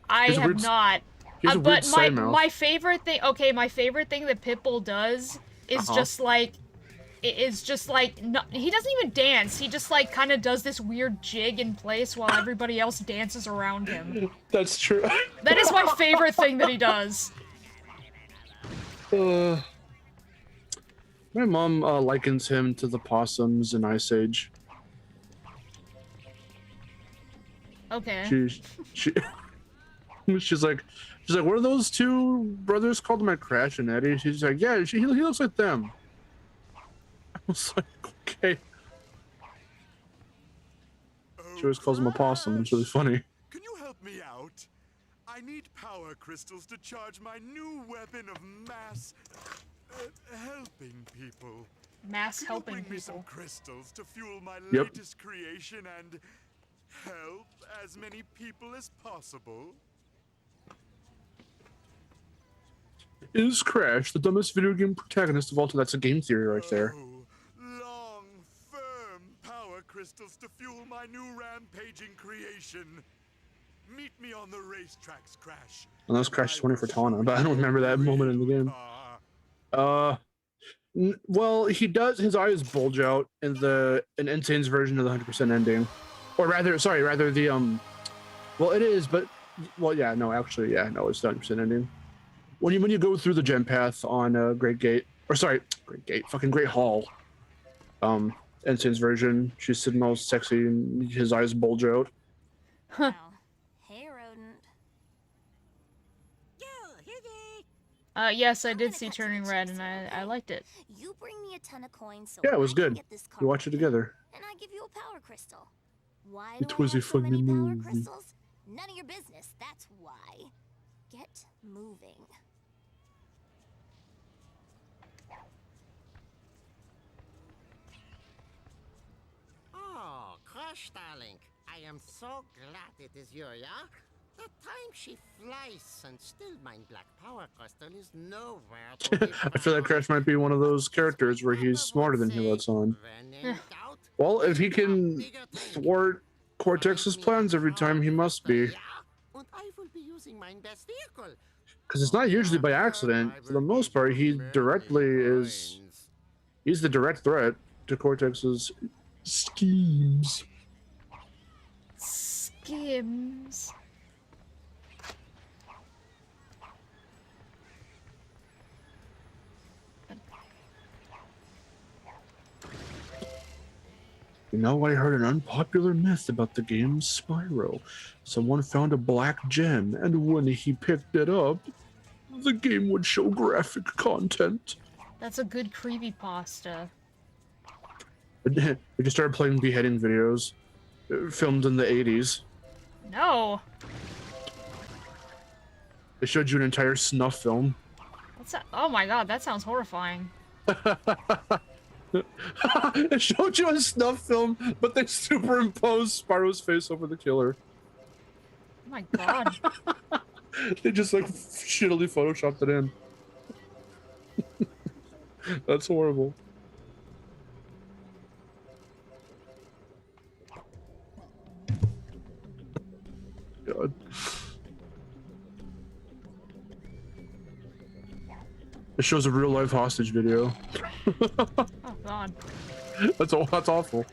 Speaker 1: I
Speaker 3: He has a
Speaker 1: have
Speaker 3: weird-
Speaker 1: not.
Speaker 3: He has a weird
Speaker 1: But
Speaker 3: side mouth.
Speaker 1: my favorite thing. Okay, my favorite thing that Pitbull does is just like. Is just like no, he doesn't even dance. He just like kind of does this weird jig in place while everybody else dances around him.
Speaker 3: That's true.
Speaker 1: That is my favorite thing that he does.
Speaker 3: My mom likens him to the possums in Ice Age.
Speaker 1: Okay.
Speaker 3: She she's like, what are those two brothers called? My Crash and Eddie. She's like, yeah, he looks like them. I was like, okay. She always calls him a possum. It's really funny.
Speaker 9: Can you help me out? I need power crystals to charge my new weapon of mass helping people.
Speaker 1: Mass
Speaker 9: Can
Speaker 1: helping
Speaker 9: you bring me some
Speaker 1: people.
Speaker 9: crystals to fuel my
Speaker 3: Yep.
Speaker 9: latest creation and help as many people as possible?
Speaker 3: Is Crash the dumbest video game protagonist of all time? That's a game theory right there.
Speaker 9: Oh, long, firm power crystals to fuel my new rampaging creation. Meet me on the racetracks, Crash.
Speaker 3: Unless Crash is 20 for Tana, but I don't remember that moment in the game. Well, he does. His eyes bulge out in Insane's version of the 100% ending, or rather the Well, it is, but yeah, no, actually, yeah, no, it's the 100% ending. When you go through the gem path on Great Hall, Insane's version, she's sitting all sexy and his eyes bulge out.
Speaker 1: Huh.
Speaker 8: Hey, rodent.
Speaker 1: Yes, I did see Turning Red, and I liked it.
Speaker 8: You bring me a ton of coins, so
Speaker 3: Yeah, it was
Speaker 8: I can
Speaker 3: good.
Speaker 8: get this car
Speaker 3: We watched it together.
Speaker 8: and I give you a power crystal. Why
Speaker 3: It
Speaker 8: do
Speaker 3: was
Speaker 8: I
Speaker 3: a
Speaker 8: have so many
Speaker 3: funny
Speaker 8: power
Speaker 3: movie.
Speaker 8: crystals? None of your business. That's why. Get moving.
Speaker 4: Oh, Crush, darling. I am so glad it is you, yeah? The time she flies and still mine black power crystal is nowhere to be
Speaker 3: I feel like Crash might be one of those characters where he's smarter than he lets on.
Speaker 4: When in doubt,
Speaker 3: Well, if he can thwart Cortex's plans every time, he must be.
Speaker 4: yeah? And I will be using my best vehicle.
Speaker 3: Because it's not usually by accident. For the most part, he's the direct threat to Cortex's schemes.
Speaker 1: Skims.
Speaker 3: You know, I heard an unpopular myth about the game Spyro. Someone found a black gem, and when he picked it up, the game would show graphic content.
Speaker 1: That's a good creepypasta.
Speaker 3: They just started playing beheading videos, filmed in the 80s.
Speaker 1: No.
Speaker 3: They showed you an entire snuff film.
Speaker 1: Oh my god, that sounds horrifying.
Speaker 3: It showed you a snuff film, but they superimposed Spyro's face over the killer.
Speaker 1: Oh my god.
Speaker 3: They just like shittily photoshopped it in. That's horrible. God. It shows a real life hostage video.
Speaker 1: Oh god.
Speaker 3: That's awful.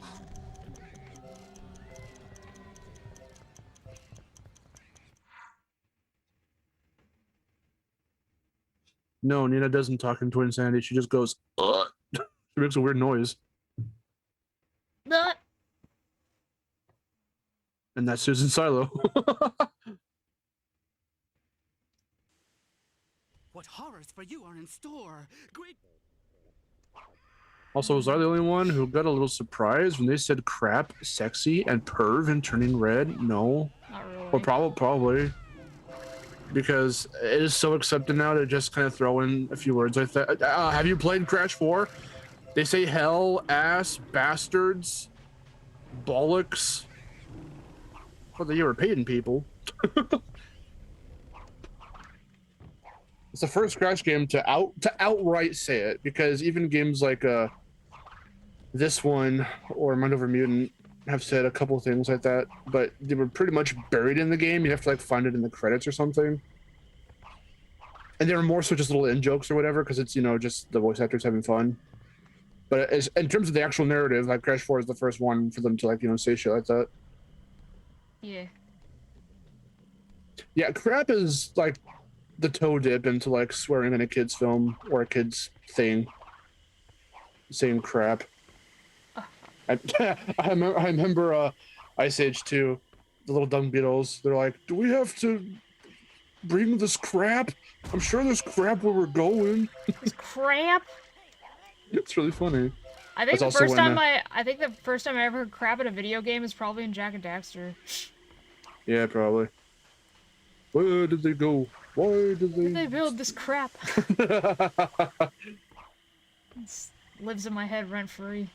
Speaker 3: No, Nina doesn't talk into insanity. She just goes, ugh. She makes a weird noise. And that's Susan Silo.
Speaker 10: What horrors for you are in store? Great.
Speaker 3: Also, was I the only one who got a little surprised when they said crap, sexy, and perv in Turning Red? No.
Speaker 1: Not really.
Speaker 3: Or probably. Because it is so accepted now to just kind of throw in a few words like that. Have you played Crash 4? They say hell, ass, bastards, bollocks. Well, they were paying people. It's the first Crash game to outright say it, because even games like this one or Mind Over Mutant have said a couple things like that, but they were pretty much buried in the game. You have to like find it in the credits or something. And they were more so just little in jokes or whatever, because it's, you know, just the voice actors having fun. But in terms of the actual narrative, like Crash 4 is the first one for them to like, you know, say shit like that.
Speaker 1: Yeah.
Speaker 3: Yeah, crap is like the toe dip into like swearing in a kid's film or a kid's thing. Saying crap. I remember Ice Age 2, the little dung beetles. They're like, do we have to bring this crap? I'm sure there's crap where we're going.
Speaker 1: This crap.
Speaker 3: It's really funny.
Speaker 1: I think
Speaker 3: That's
Speaker 1: the
Speaker 3: also
Speaker 1: first
Speaker 3: when,
Speaker 1: time I think the first time I ever heard crap in a video game is probably in Jak and Daxter.
Speaker 3: Yeah, probably. Where did they go? Why did
Speaker 1: They build this crap. It lives in my head rent free.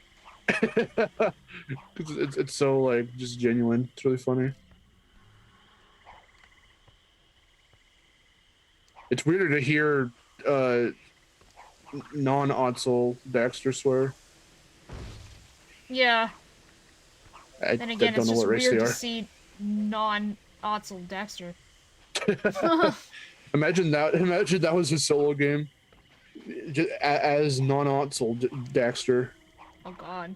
Speaker 3: it's so like just genuine. It's really funny. It's weirder to hear non-Otzel Daxter swear.
Speaker 1: Yeah.
Speaker 3: I
Speaker 1: Then again,
Speaker 3: don't
Speaker 1: it's
Speaker 3: know
Speaker 1: just
Speaker 3: what race
Speaker 1: weird
Speaker 3: they
Speaker 1: to
Speaker 3: are.
Speaker 1: see non-Otzel Daxter.
Speaker 3: Imagine that was his solo game, just as non-Otzel Daxter.
Speaker 1: Oh god.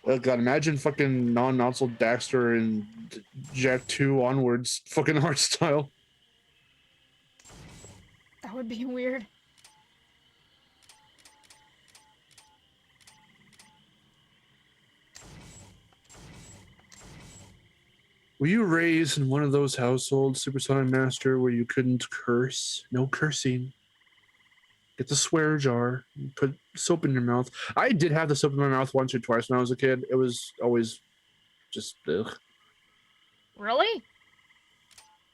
Speaker 3: Oh god, imagine fucking non-Otzel Daxter and Jak 2 onwards, fucking art style.
Speaker 1: That would be weird.
Speaker 3: Were you raised in one of those households, Supersonic Master, where you couldn't curse? No cursing. Get the swear jar. Put soap in your mouth. I did have the soap in my mouth once or twice when I was a kid. It was always just ugh.
Speaker 1: Really?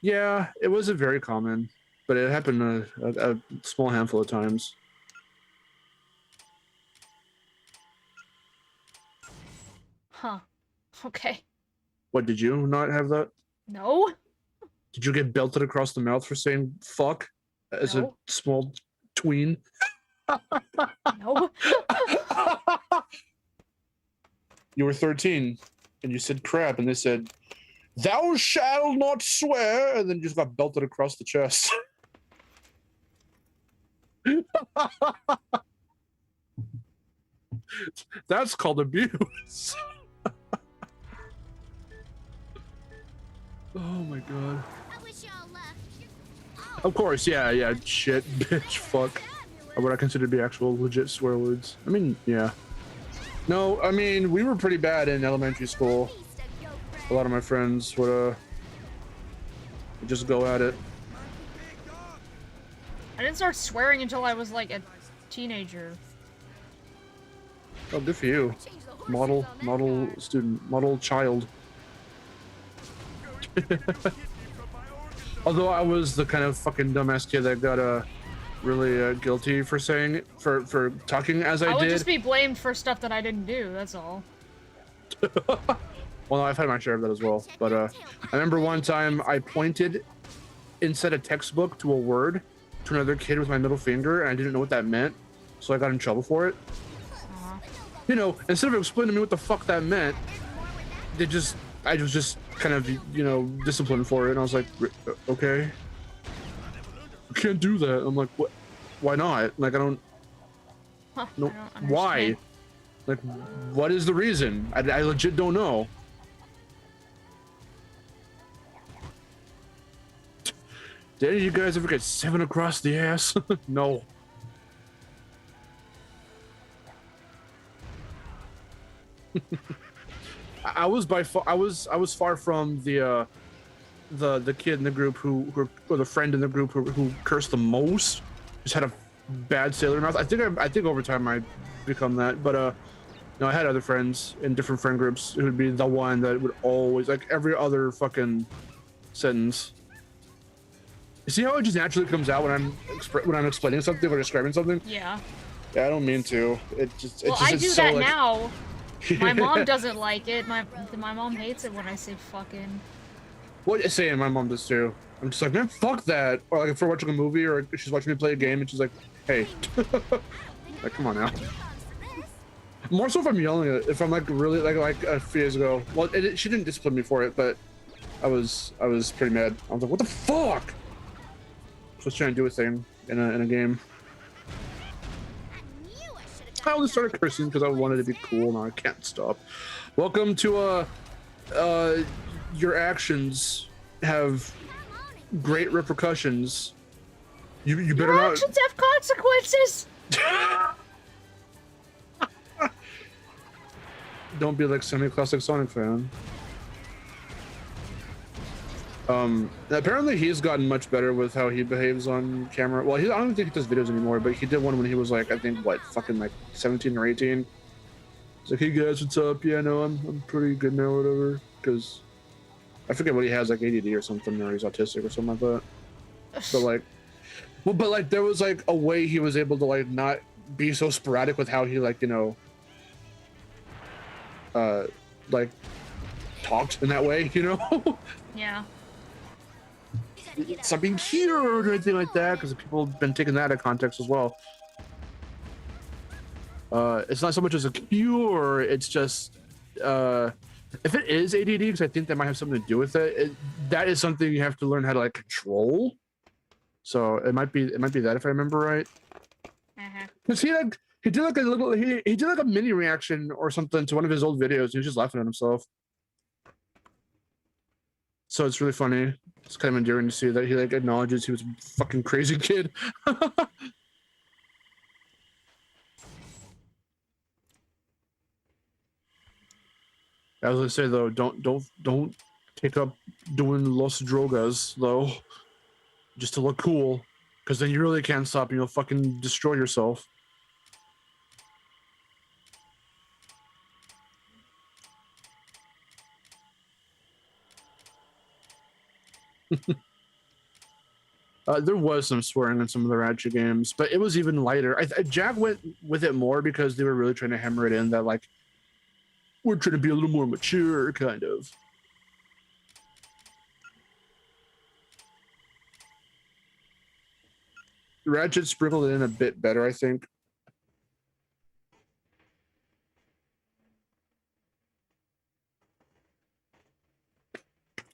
Speaker 3: Yeah, it wasn't very common, but it happened a small handful of times.
Speaker 1: Huh. Okay.
Speaker 3: What, did you not have that?
Speaker 1: No?
Speaker 3: Did you get belted across the mouth for saying fuck as
Speaker 1: No.
Speaker 3: a small tween?
Speaker 1: No.
Speaker 3: You were 13 and you said crap and they said, "Thou shalt not swear," and then you just got belted across the chest. That's called abuse. Oh my god.
Speaker 8: I wish y'all luck.
Speaker 3: Of course, yeah, shit, bitch, fuck. Or what I consider to be actual legit swear words. I mean, yeah. No, I mean, we were pretty bad in elementary school. A lot of my friends would just go at it.
Speaker 1: I didn't start swearing until I was like a teenager.
Speaker 3: Oh, good for you. Model student, model child. Although I was the kind of fucking dumbass kid that got really guilty for saying for talking as I
Speaker 1: would
Speaker 3: did.
Speaker 1: just be blamed for stuff that I didn't do, that's all.
Speaker 3: Well, no, I've had my share of that as well. But I remember one time I pointed inside a textbook to a word to another kid with my middle finger, and I didn't know what that meant, so I got in trouble for it. You know, instead of explaining to me what the fuck that meant, I was just kind of, you know, disciplined for it, and I was like, okay, I can't do that. I'm like, what? Why not? Like, I don't.
Speaker 1: Huh,
Speaker 3: No,
Speaker 1: I don't understand.
Speaker 3: why? Like, what is the reason? I legit don't know. Did any of you guys ever get 7 across the ass? No. I was far from the kid in the group or the friend in the group who cursed the most. Just had a bad sailor mouth. I think over time I become that, but no, I had other friends in different friend groups who would be the one that would always, like, every other fucking sentence. You see how it just naturally comes out when I'm explaining something or describing something?
Speaker 1: Yeah.
Speaker 3: Yeah, I don't mean to.
Speaker 1: Well, I do that now. My mom doesn't like it. My mom hates it when I say fucking.
Speaker 3: What is saying? My mom does too. I'm just like, man, fuck that. Or like if we're watching a movie or she's watching me play a game and she's like, hey, like, come on now. More so if I'm yelling at it. If I'm like really like a few years ago. Well, she didn't discipline me for it, but I was pretty mad. I was like, what the fuck? So I was trying to do a thing in a game. I only started cursing because I wanted to be cool. Now I can't stop. Welcome to your actions have great repercussions. You better
Speaker 1: Your
Speaker 3: not.
Speaker 1: actions have consequences.
Speaker 3: Don't be like semi-classic Sonic fan. Apparently he's gotten much better with how he behaves on camera. Well, I don't think he does videos anymore, but he did one when he was like, I think what, fucking like 17 or 18. He's like, hey guys, what's up? Yeah, no, I'm pretty good now, whatever. Because I forget what he has, like ADD or something, or he's autistic or something like that. But like, well, but like there was like a way he was able to like not be so sporadic with how he like, you know, like talked in that way, you know.
Speaker 1: Yeah.
Speaker 3: Stop being cute or anything like that, because people have been taking that out of context as well. It's not so much as a cure, it's just if it is ADD, because I think that might have something to do with it, that is something you have to learn how to like control. So it might be that, if I remember right. Because he did like a little he did like a mini reaction or something to one of his old videos. He was just laughing at himself. So it's really funny. It's kind of endearing to see that he like acknowledges he was a fucking crazy kid. I was gonna say though, don't take up doing Los Drogas though, just to look cool, because then you really can't stop and you'll fucking destroy yourself. There was some swearing in some of the Ratchet games, but it was even lighter. Jack went with it more because they were really trying to hammer it in that like we're trying to be a little more mature, kind of. Ratchet sprinkled it in a bit better, I think.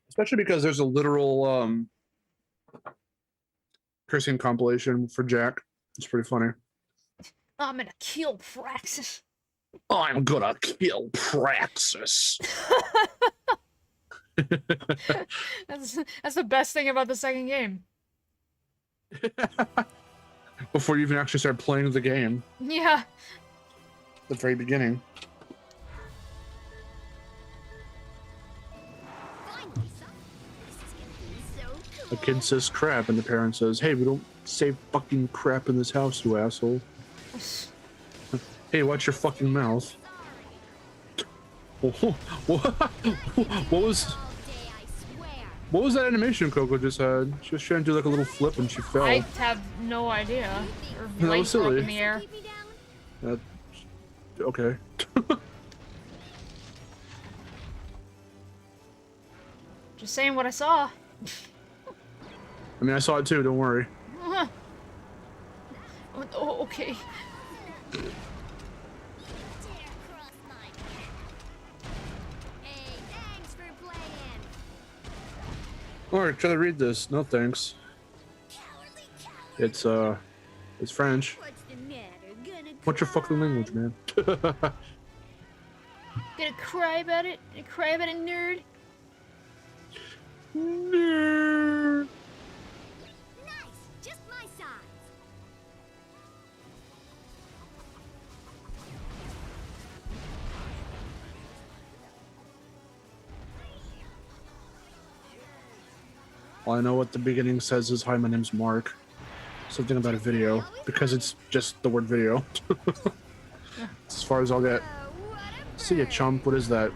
Speaker 3: Especially because there's a literal cursing compilation for Jack. It's pretty funny.
Speaker 1: I'm gonna kill Praxis.
Speaker 3: I'm gonna kill Praxis.
Speaker 1: That's the best thing about the second game.
Speaker 3: Before you even actually start playing the game.
Speaker 1: Yeah.
Speaker 3: The very beginning. A kid says crap and the parent says, hey, we don't say fucking crap in this house, you asshole. Hey, watch your fucking mouth. What was that animation Coco just had? She was trying to do like a little flip and she fell.
Speaker 1: I have no idea. Her legs were up in the air.
Speaker 3: Okay.
Speaker 1: Just saying what I saw.
Speaker 3: I mean, I saw it too, don't worry.
Speaker 1: Oh, okay.
Speaker 3: Alright, try to read this. No thanks. It's French. What's your fucking language, man?
Speaker 1: Gonna cry about it? Gonna cry about it, nerd?
Speaker 3: Nerd.
Speaker 8: Nice, just my size.
Speaker 3: All I know what the beginning says is, hi, my name's Mark. Something about a video, because it's just the word video. As far as I'll get. See ya, chump. What is that?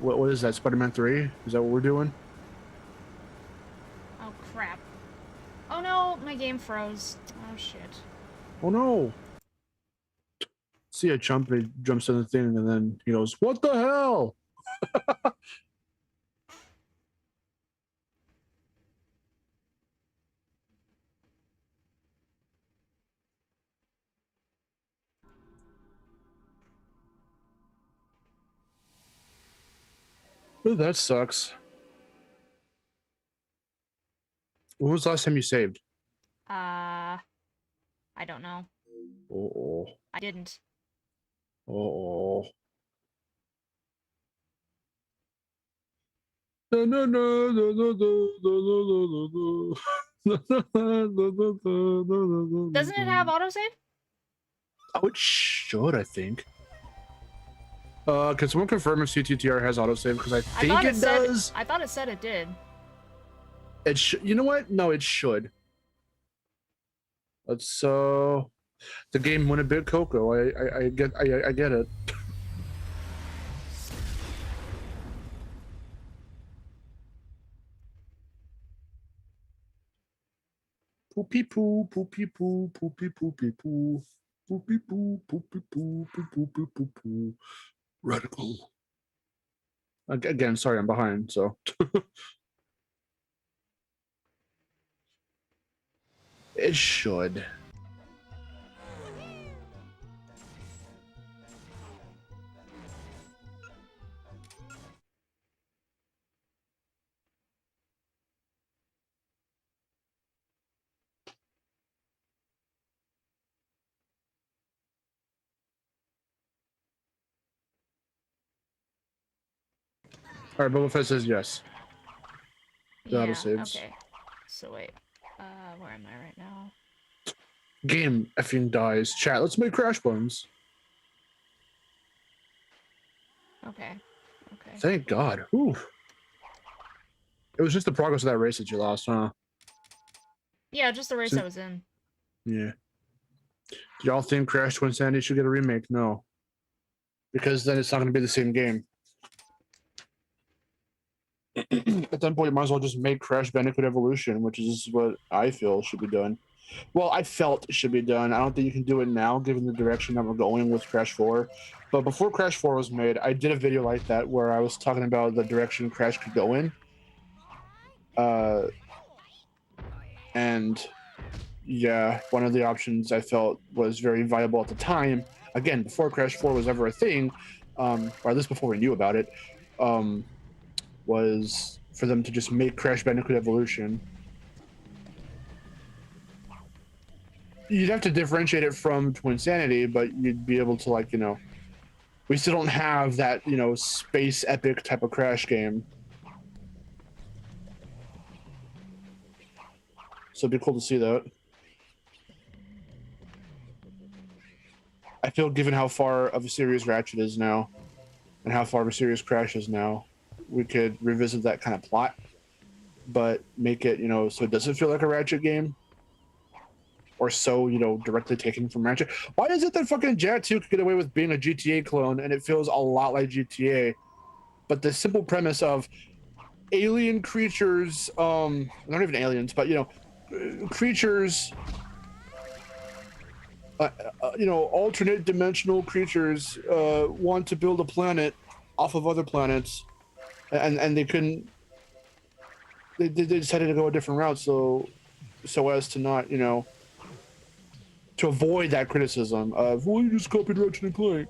Speaker 3: What is that? Spider-Man 3? Is that what we're doing?
Speaker 1: Oh, crap. Oh no, my game froze. Oh, shit.
Speaker 3: Oh no! See ya, chump. He jumps in the thing and then he goes, what the hell? Oh, that sucks. When was the last time you saved?
Speaker 1: I don't know.
Speaker 3: Oh.
Speaker 1: I didn't.
Speaker 3: Oh. No, no, no, no, no, no, no, no, no.
Speaker 1: Doesn't it have autosave?
Speaker 3: Oh, it should, I think. Can someone confirm if CTTR has autosave? Because I think it does.
Speaker 1: I thought it said it did.
Speaker 3: It should. You know what? No, it should. Let's the game went a bit Coco. I get it. Poopy poo, poopy poo, poopy poopy poo, poopy poo, poopy poo, poopy poo poo. Radical. Again, sorry, I'm behind. So it should. All right, Boba Fett says yes. The auto
Speaker 1: Yeah,
Speaker 3: saves.
Speaker 1: okay. So wait, where am I right now?
Speaker 3: Game effing dies. Chat, let's make Crash Bones.
Speaker 1: Okay. Okay.
Speaker 3: Thank God. Ooh. It was just the progress of that race that you lost, huh?
Speaker 1: Yeah, just the race
Speaker 3: So-
Speaker 1: I was in.
Speaker 3: Yeah. Do y'all think Crash Twinsanity should get a remake? No. Because then it's not going to be the same game. At that point, you might as well just make Crash Bandicoot Evolution, which is what I feel should be done. Well, I felt it should be done. I don't think you can do it now, given the direction that we're going with Crash 4. But before Crash 4 was made, I did a video like that where I was talking about the direction Crash could go in. And yeah, one of the options I felt was very viable at the time, again, before Crash 4 was ever a thing, or at least before we knew about it, was for them to just make Crash Bandicoot Evolution. You'd have to differentiate it from Twinsanity, but you'd be able to, like, you know, we still don't have that, you know, space epic type of Crash game. So it'd be cool to see that. I feel given how far of a series Ratchet is now, and how far of a series Crash is now, we could revisit that kind of plot, but make it, you know, so it doesn't feel like a Ratchet game, or so, you know, directly taken from Ratchet. Why is it that fucking Jet 2 could get away with being a GTA clone and it feels a lot like GTA, but the simple premise of alien creatures, not even aliens, but, you know, creatures, you know, alternate dimensional creatures want to build a planet off of other planets, and they couldn't. They decided to go a different route, so as to not, you know, to avoid that criticism of, well, you just copied Ratchet and Clank,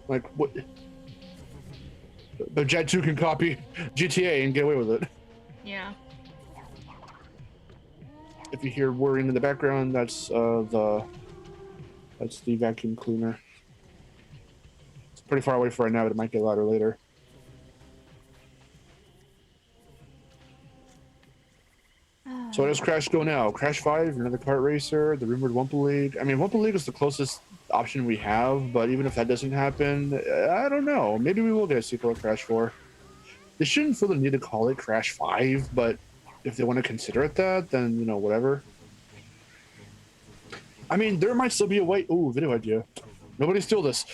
Speaker 3: like what? But Jet 2 can copy GTA and get away with it.
Speaker 1: Yeah.
Speaker 3: If you hear whirring in the background, that's the vacuum cleaner. It's pretty far away for right now, but it might get louder later. So where does Crash go now? Crash 5, another kart racer, the rumored WUMP League. I mean, WUMP League is the closest option we have, but even if that doesn't happen, I don't know. Maybe we will get a sequel to Crash 4. They shouldn't feel the need to call it Crash 5, but if they want to consider it that, then, you know, whatever. I mean, there might still be a way. Ooh, video idea. Nobody steal this.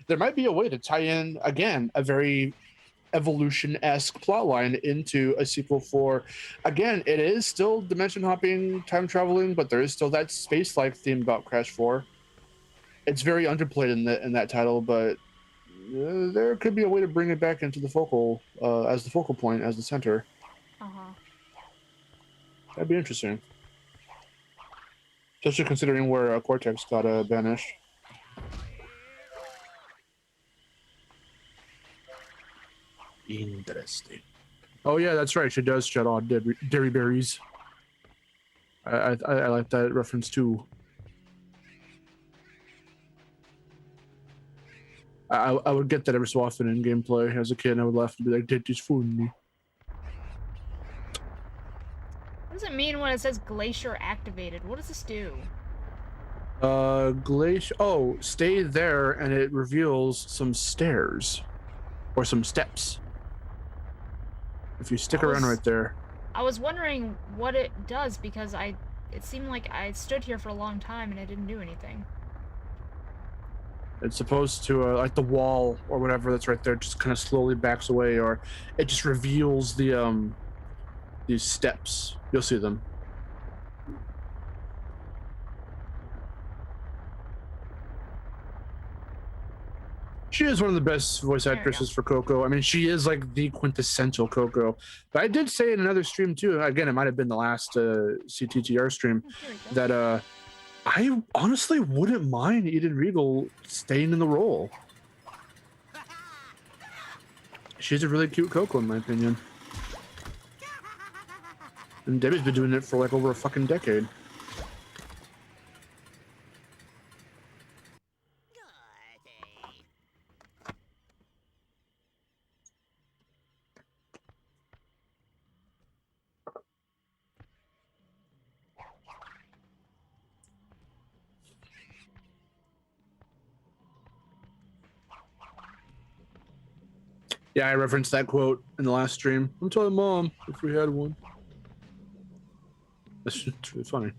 Speaker 3: There might be a way to tie in, again, a very evolution-esque plotline into a sequel for, again, it is still dimension hopping, time traveling, but there is still that space-like theme about Crash 4. It's very underplayed in that title, but there could be a way to bring it back into the focal, as the focal point, as the center. That'd be interesting. Especially considering where Cortex got banished. Interesting. Oh yeah, that's right. She does shut on dairy berries. I like that reference too. I would get that every so often in gameplay as a kid. And I would laugh and be like, "Did this fool me?"
Speaker 1: What does it mean when it says glacier activated? What does this do?
Speaker 3: Glacier. Oh, stay there, and it reveals some stairs or some steps. If you stick around right there.
Speaker 1: I was wondering what it does because it seemed like I stood here for a long time and it didn't do anything.
Speaker 3: It's supposed to, like the wall or whatever that's right there, just kind of slowly backs away, or it just reveals the these steps. You'll see them. She is one of the best voice actresses for Coco. I mean, she is like the quintessential Coco. But I did say in another stream too, again, it might have been the last CTTR stream, that I honestly wouldn't mind Eden Regal staying in the role. She's a really cute Coco, in my opinion. And Debbie's been doing it for like over a fucking decade. Yeah, I referenced that quote in the last stream. I'm telling Mom if we had one. That's really funny.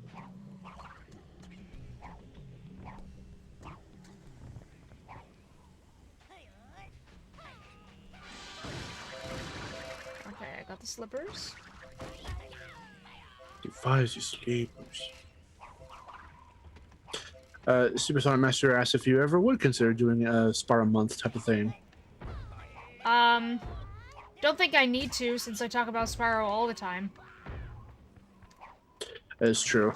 Speaker 1: Okay, I got the slippers.
Speaker 3: Defies you sleepers. Supersonic Master asked if you ever would consider doing a spar a month type of thing.
Speaker 1: Don't think I need to since I talk about Spyro all the time.
Speaker 3: That is true.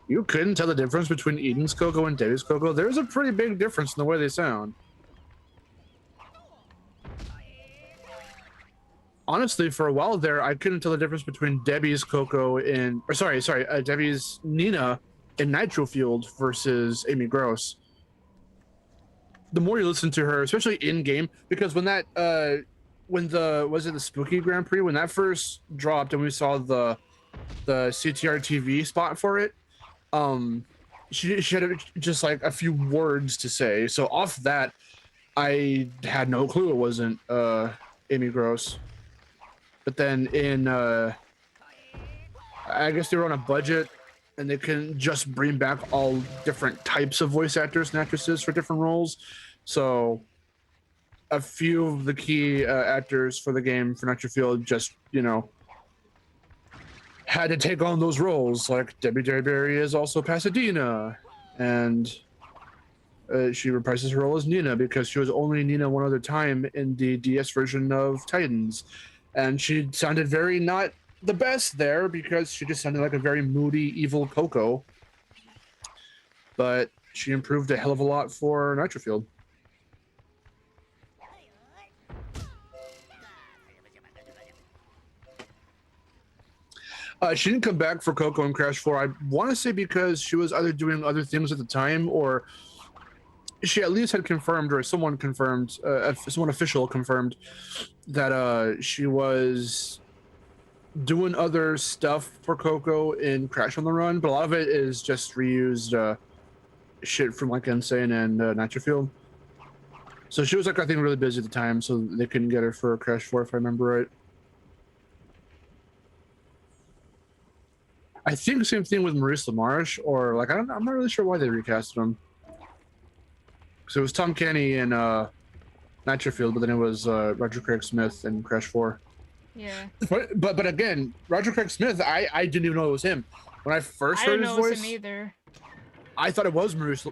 Speaker 3: You couldn't tell the difference between Eden's Coco and Debbie's Coco. There's a pretty big difference in the way they sound. Honestly, for a while there, I couldn't tell the difference between Debbie's Coco and, or sorry, Debbie's Nina in Nitro Fueled versus Amy Gross. The more you listen to her, especially in game, because when that, was it the Spooky Grand Prix, when that first dropped and we saw the CTR TV spot for it, she had just like a few words to say. So off that, I had no clue it wasn't Amy Gross. But then in I guess they were on a budget and they couldn't just bring back all different types of voice actors and actresses for different roles. So a few of the key actors for the game for Nitro Field just, you know, had to take on those roles. Like Debbie Derryberry is also Pasadena, and she reprises her role as Nina because she was only Nina one other time in the DS version of Titans, and she sounded very not the best there because she just sounded like a very moody, evil Coco. But she improved a hell of a lot for Nitro Field. She didn't come back for Coco and Crash 4. I want to say because she was either doing other things at the time, or she at least had confirmed, or someone confirmed, someone official confirmed that she was doing other stuff for Coco in Crash on the Run, but a lot of it is just reused shit from like Insane and Nitro Field. So she was like, I think, really busy at the time, so they couldn't get her for Crash 4, if I remember right. I think the same thing with Maurice LaMarche, or like I'm not really sure why they recasted him. So it was Tom Kenny in Nitro Field, but then it was Roger Craig Smith in Crash 4.
Speaker 1: Yeah.
Speaker 3: But again, Roger Craig Smith, I didn't even know it was him when I first heard his voice. I didn't know it was him
Speaker 1: either.
Speaker 3: I thought it was Maurice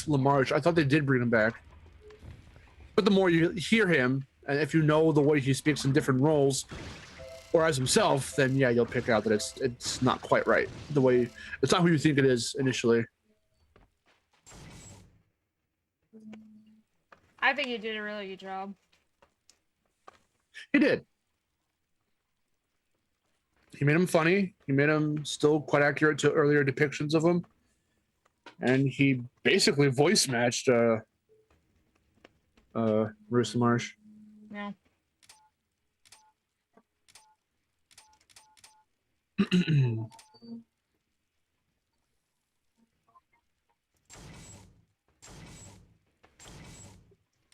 Speaker 3: LaMarche. I thought they did bring him back. But the more you hear him, and if you know the way he speaks in different roles, or as himself, then yeah, you'll pick out that it's not quite right. The way it's not who you think it is initially.
Speaker 1: I think he did a really good job.
Speaker 3: He did. He made him funny. He made him still quite accurate to earlier depictions of him, and he basically voice matched Maurice LaMarche.
Speaker 1: Yeah.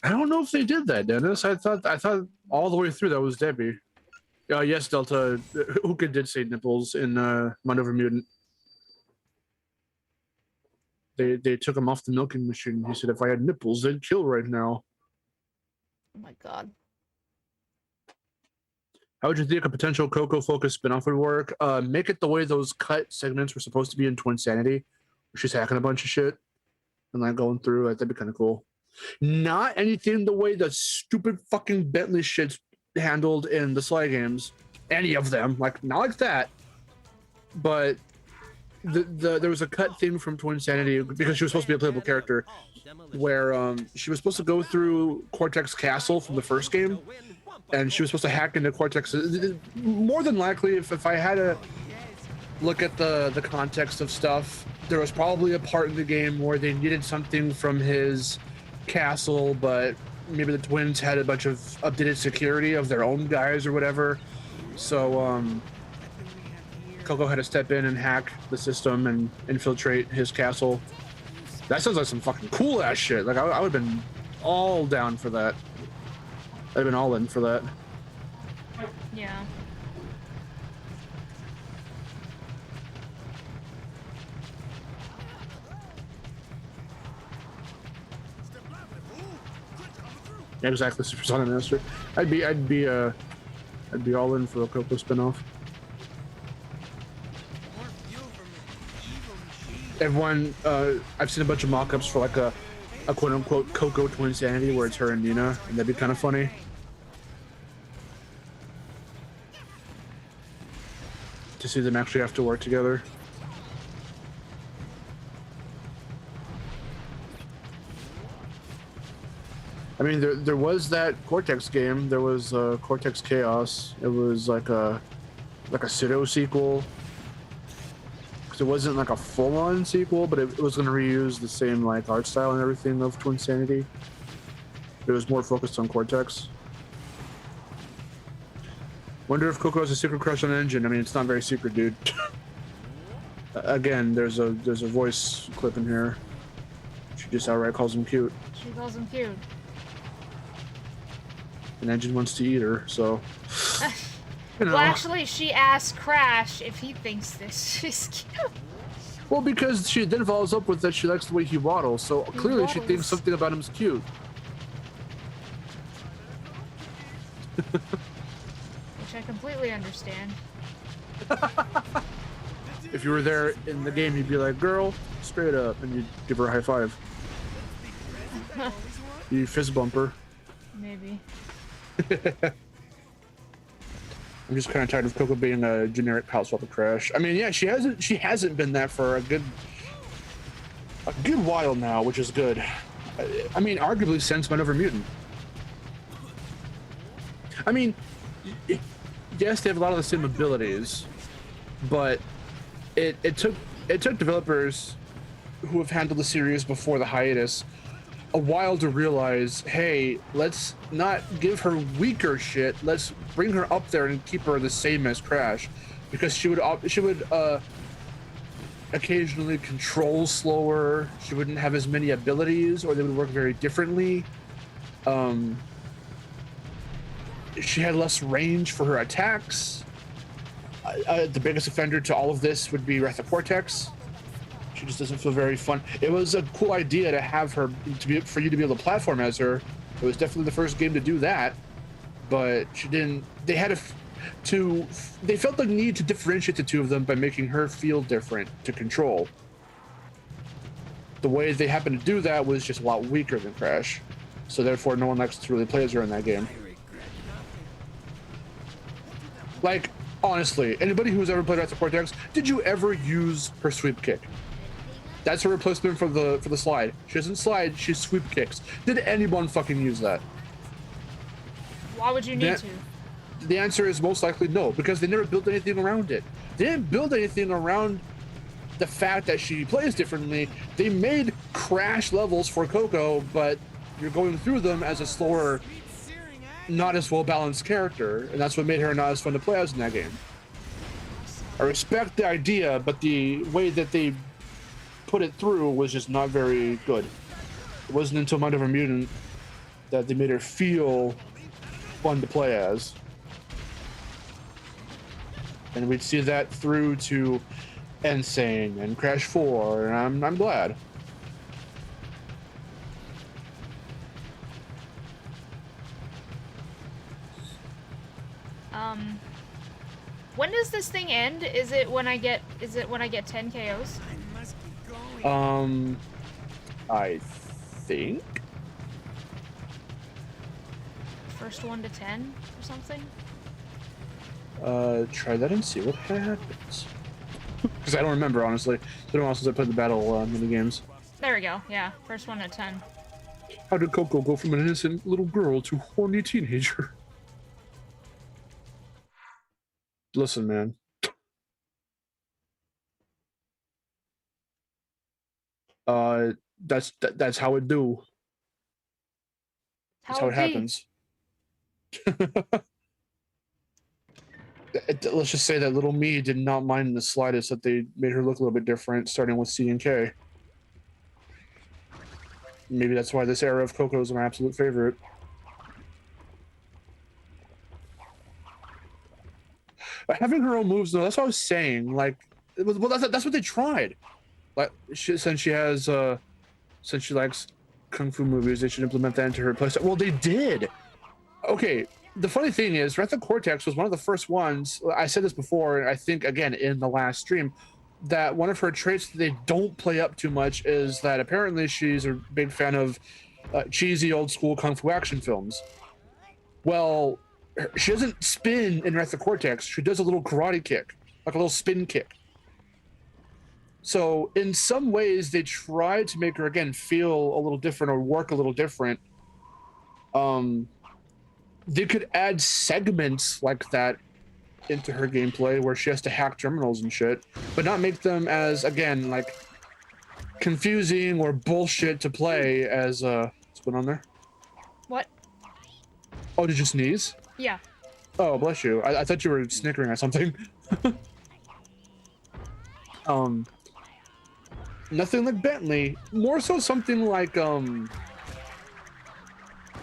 Speaker 3: I don't know if they did that, Dennis. I thought all the way through that was Debbie. Yes, Delta. Uka did say nipples in Mind Over Mutant. They took him off the milking machine. He said, if I had nipples, they'd kill right now.
Speaker 1: Oh my god.
Speaker 3: How would you think a potential Coco focus spinoff would work? Make it the way those cut segments were supposed to be in Twin Sanity, where she's hacking a bunch of shit and like going through it. That'd be kind of cool. Not anything the way the stupid fucking Bentley shit's handled in the Sly games. Any of them, like not like that. But there was a cut thing from Twin Sanity because she was supposed to be a playable character, where she was supposed to go through Cortex Castle from the first game, and she was supposed to hack into Cortex. More than likely, if I had to look at the context of stuff, there was probably a part in the game where they needed something from his castle, but maybe the twins had a bunch of updated security of their own guys or whatever. So Coco had to step in and hack the system and infiltrate his castle. That sounds like some fucking cool ass shit. Like I would have been all down for that. I'd have been all in for that.
Speaker 1: Yeah.
Speaker 3: Yeah, exactly. Super Sonic Master. I'd be all in for a Coco spinoff. Everyone, I've seen a bunch of mock-ups for like a quote-unquote Coco Twin Sanity where it's her and Nina, and that'd be kind of funny. To see them actually have to work together. I mean, there was that Cortex game. There was Cortex Chaos. It was like a pseudo sequel. It wasn't like a full-on sequel, but it was going to reuse the same like art style and everything of Twin Sanity. It was more focused on Cortex. Wonder if Coco has a secret crush on Engine. I mean, it's not very secret, dude. Again, there's a voice clip in here. She just outright calls him cute.
Speaker 1: She calls him cute.
Speaker 3: And Engine wants to eat her, so. You know.
Speaker 1: Well, actually, she asked Crash if he thinks this is cute.
Speaker 3: Well, because she then follows up with that she likes the way he waddles, so clearly she thinks something about him is cute.
Speaker 1: Which I completely understand.
Speaker 3: If you were there in the game, you'd be like, girl, straight up, and you'd give her a high five. You fist bump her.
Speaker 1: Maybe.
Speaker 3: I'm just kind of tired of Coco being a generic house swap of Crash. I mean, yeah, she hasn't been that for a good while now, which is good. I mean, arguably since Mind Over Mutant. I mean, yes, they have a lot of the same abilities, but it took developers who have handled the series before the hiatus a while to realize, hey, let's not give her weaker shit. Let's bring her up there and keep her the same as Crash, because she would occasionally control slower. She wouldn't have as many abilities, or they would work very differently. She had less range for her attacks. The biggest offender to all of this would be Wrath of Cortex. She just doesn't feel very fun. It was a cool idea to have her for you to be able to platform as her. It was definitely the first game to do that, but she didn't. They had they felt the need to differentiate the two of them by making her feel different to control. The way they happened to do that was just a lot weaker than Crash, so therefore no one likes to really play as her in that game. Like, honestly, anybody who's ever played Wrath of Cortex, did you ever use her sweep kick? That's her replacement for the slide. She doesn't slide, she sweep kicks. Did anyone fucking use that?
Speaker 1: Why would you need to?
Speaker 3: The answer is most likely no, because they never built anything around it. They didn't build anything around the fact that she plays differently. They made Crash levels for Coco, but you're going through them as a slower, not as well-balanced character, and that's what made her not as fun to play as in that game. I respect the idea, but the way that they put it through was just not very good. It wasn't until Mind Over Mutant that they made her feel fun to play as. And we'd see that through to Insane and Crash 4, and I'm glad.
Speaker 1: When does this thing end? Is it when I get 10 KOs?
Speaker 7: I must be going.
Speaker 3: I think
Speaker 1: First 1 to 10 or something?
Speaker 3: try that and see what happens. Because I don't remember, honestly. It's been a while since I played the battle mini games.
Speaker 1: There we go. Yeah, first 1 to 10.
Speaker 3: How did Coco go from an innocent little girl to horny teenager? Listen, man. That's how it do. That's how it happens. Let's just say that little me did not mind in the slightest that they made her look a little bit different, starting with C and K. Maybe that's why this era of Coco is my absolute favorite. But having her own moves, though, that's what I was saying. Like, well, that's what they tried. Like, since she likes kung fu movies, they should implement that into her playstyle. Well, they did. Okay, the funny thing is, Wrath of Cortex was one of the first ones. I said this before, I think again in the last stream, that one of her traits that they don't play up too much is that apparently she's a big fan of cheesy old school kung fu action films. Well, she doesn't spin in Wrath of Cortex. She does a little karate kick, like a little spin kick. So in some ways, they tried to make her again feel a little different or work a little different. They could add segments like that into her gameplay where she has to hack terminals and shit, but not make them as, again, like confusing or bullshit to play as what's going on there?
Speaker 1: What?
Speaker 3: Oh, did you sneeze?
Speaker 1: Yeah.
Speaker 3: Oh, bless you. I thought you were snickering at something. Nothing like Bentley. More so something like I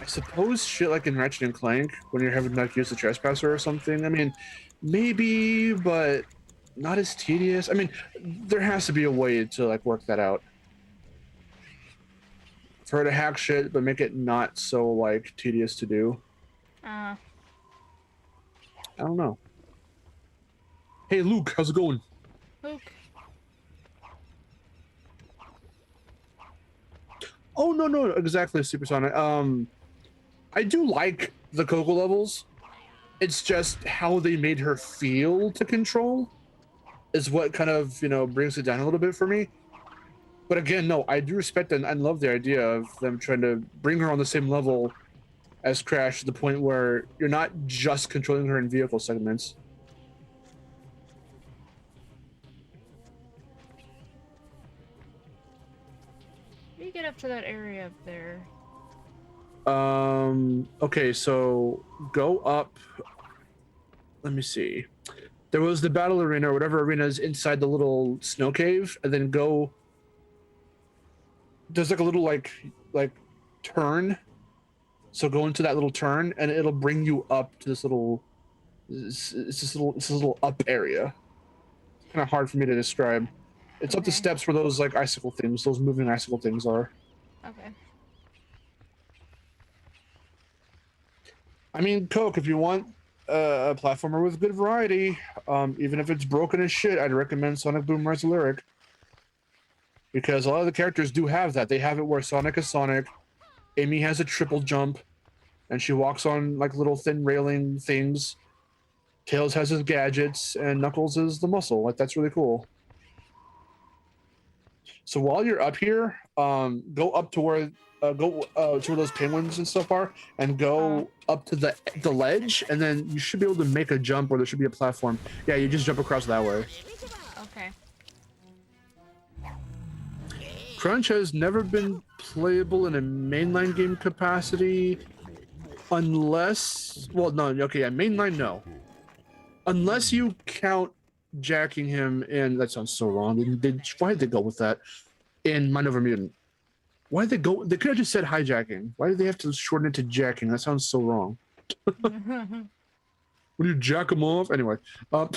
Speaker 3: suppose shit like in Ratchet and Clank when you're having to like use the trespasser or something. I mean, maybe, but not as tedious. I mean, there has to be a way to like work that out. For her to hack shit, but make it not so like tedious to do. I don't know. Hey Luke, how's it going?
Speaker 1: Luke.
Speaker 3: Oh no, exactly, Supersonic. I do like the Coco levels. It's just how they made her feel to control is what kind of, you know, brings it down a little bit for me. But again, no, I do respect and love the idea of them trying to bring her on the same level as Crash to the point where you're not just controlling her in vehicle segments.
Speaker 1: How do you get up to that area up there?
Speaker 3: Okay, so go up. Let me see. There was the battle arena or whatever arena is inside the little snow cave, and then go. There's like a little like turn. So go into that little turn, and it'll bring you up to this little. It's this little up area. Kind of hard for me to describe. It's up the steps where those like icicle things, those moving icicle things are.
Speaker 1: Okay.
Speaker 3: I mean, Coke, if you want a platformer with good variety, even if it's broken as shit, I'd recommend Sonic Boom Rise Lyric. Because a lot of the characters do have that. They have it where Sonic is Sonic, Amy has a triple jump, and she walks on like little thin railing things. Tails has his gadgets, and Knuckles is the muscle. Like, that's really cool. So while you're up here, go up to where to where those penguins and stuff are, and go up to the ledge, and then you should be able to make a jump, or there should be a platform. Yeah, you just jump across that way.
Speaker 1: Okay.
Speaker 3: Crunch has never been playable in a mainline game capacity, unless, well, no, okay, yeah, mainline, no. Unless you count jacking him in, that sounds so wrong. Why did they go with that? In Mind Over Mutant. Why did they go? They could have just said hijacking. Why did they have to shorten it to jacking? That sounds so wrong. When you jack them off? Anyway, when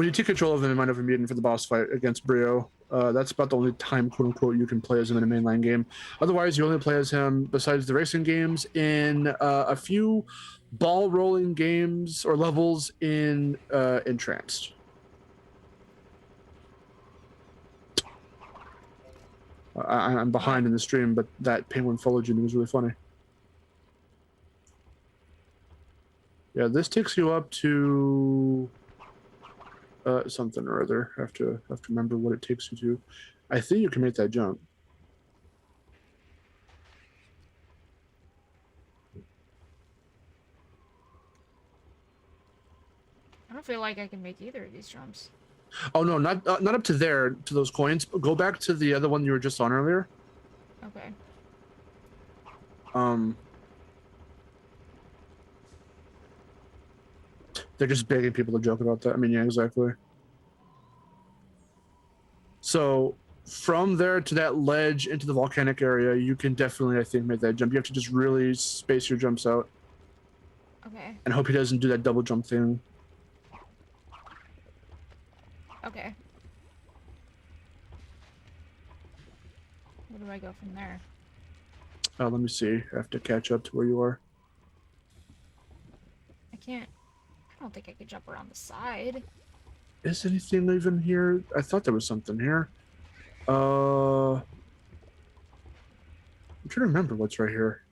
Speaker 3: you take control of them in Mind Over Mutant for the boss fight against Brio, that's about the only time, quote unquote, you can play as him in a mainline game. Otherwise, you only play as him, besides the racing games, in a few ball rolling games or levels in Entranced. I'm behind in the stream, but that penguin followed you and it was really funny. Yeah, this takes you up to something or other. I have to remember what it takes you to. I think you can make that jump.
Speaker 1: I don't feel like I can make either of these jumps.
Speaker 3: Oh no, not up to there, to those coins. Go back to the other one you were just on earlier.
Speaker 1: Okay.
Speaker 3: They're just begging people to joke about that. I mean, yeah, exactly. So from there to that ledge into the volcanic area, you can definitely, I think, make that jump. You have to just really space your jumps out.
Speaker 1: Okay.
Speaker 3: And hope he doesn't do that double jump thing.
Speaker 1: Okay. Where do I go from there?
Speaker 3: Let me see. I have to catch up to where you are.
Speaker 1: I can't. I don't think I could jump around the side.
Speaker 3: Is anything even here? I thought there was something here. I'm trying to remember what's right here.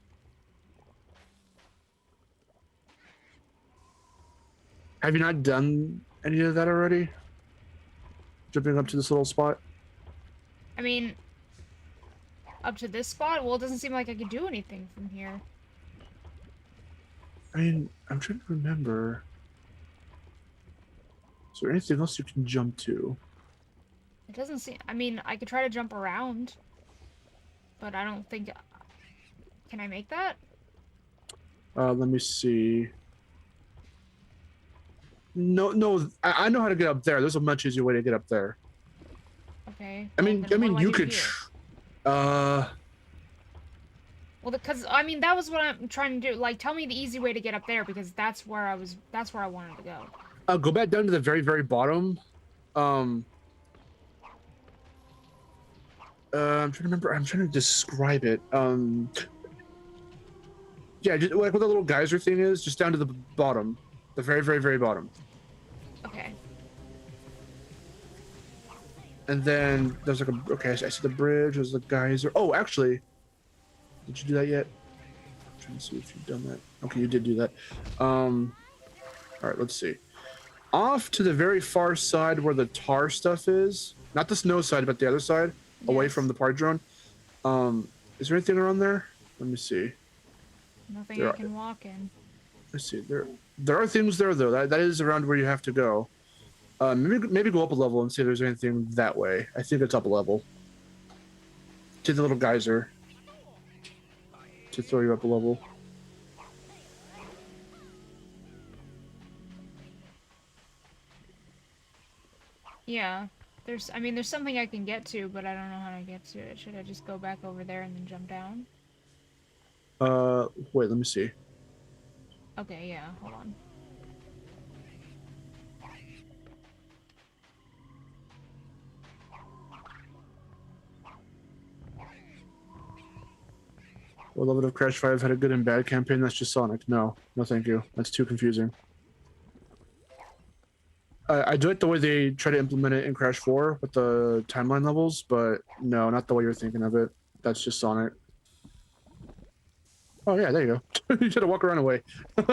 Speaker 3: Have you not done any of that already? Jumping up to this little spot?
Speaker 1: I mean, up to this spot? Well, it doesn't seem like I could do anything from here.
Speaker 3: I mean, I'm trying to remember. Is there anything else you can jump to?
Speaker 1: It doesn't seem... I mean, I could try to jump around. But I don't think... Can I make that?
Speaker 3: Let me see. No, I know how to get up there. There's a much easier way to get up there.
Speaker 1: Okay.
Speaker 3: I mean, you could...
Speaker 1: Well, because, I mean, that was what I'm trying to do. Like, tell me the easy way to get up there, because that's where I wanted to go.
Speaker 3: Go back down to the very, very bottom. I'm trying to remember. I'm trying to describe it. Yeah, just like what the little geyser thing is, just down to the bottom, the very, very, very bottom.
Speaker 1: Okay.
Speaker 3: And then there's like a okay. I see the bridge. There's the geyser. Oh, actually, did you do that yet? I'm trying to see if you've done that. Okay, you did do that. All right, let's see. Off to the very far side where the tar stuff is, not the snow side, but the other side, away from the part drone. Is there anything around there? Let me see.
Speaker 1: Nothing I can walk in.
Speaker 3: Let's see. There are things there though. That is around where you have to go. Maybe go up a level and see if there's anything that way. I think it's up a level. To the little geyser. To throw you up a level.
Speaker 1: Yeah. There's something I can get to, but I don't know how to get to it. Should I just go back over there and then jump down?
Speaker 3: Wait, let me see.
Speaker 1: Okay, yeah, hold on.
Speaker 3: Well, Love It of Crash 5 had a good and bad campaign. That's just Sonic. No, thank you. That's too confusing. I do like the way they try to implement it in Crash 4 with the timeline levels, but no, not the way you're thinking of it. That's just Sonic. Oh yeah, there you go. You should have walked around away.
Speaker 1: Oh,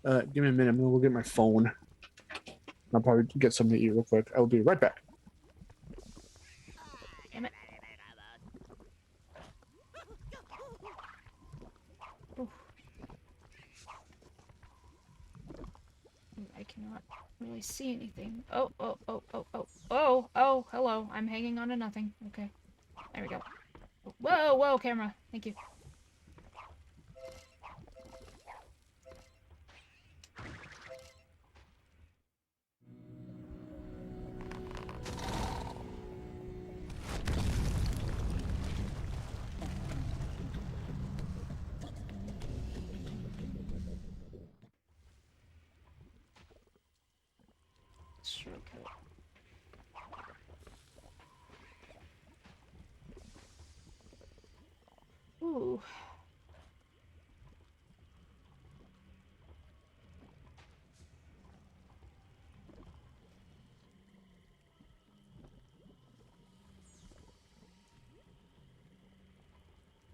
Speaker 1: fuck.
Speaker 3: Give me a minute. I'm gonna go get my phone. I'll probably get something to eat real quick. I will be right back.
Speaker 1: Damn it. Oof. I cannot really see anything. Oh, hello. I'm hanging on to nothing. Okay. There we go. Whoa, camera. Thank you. Shortcut. Ooh.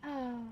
Speaker 1: Oh.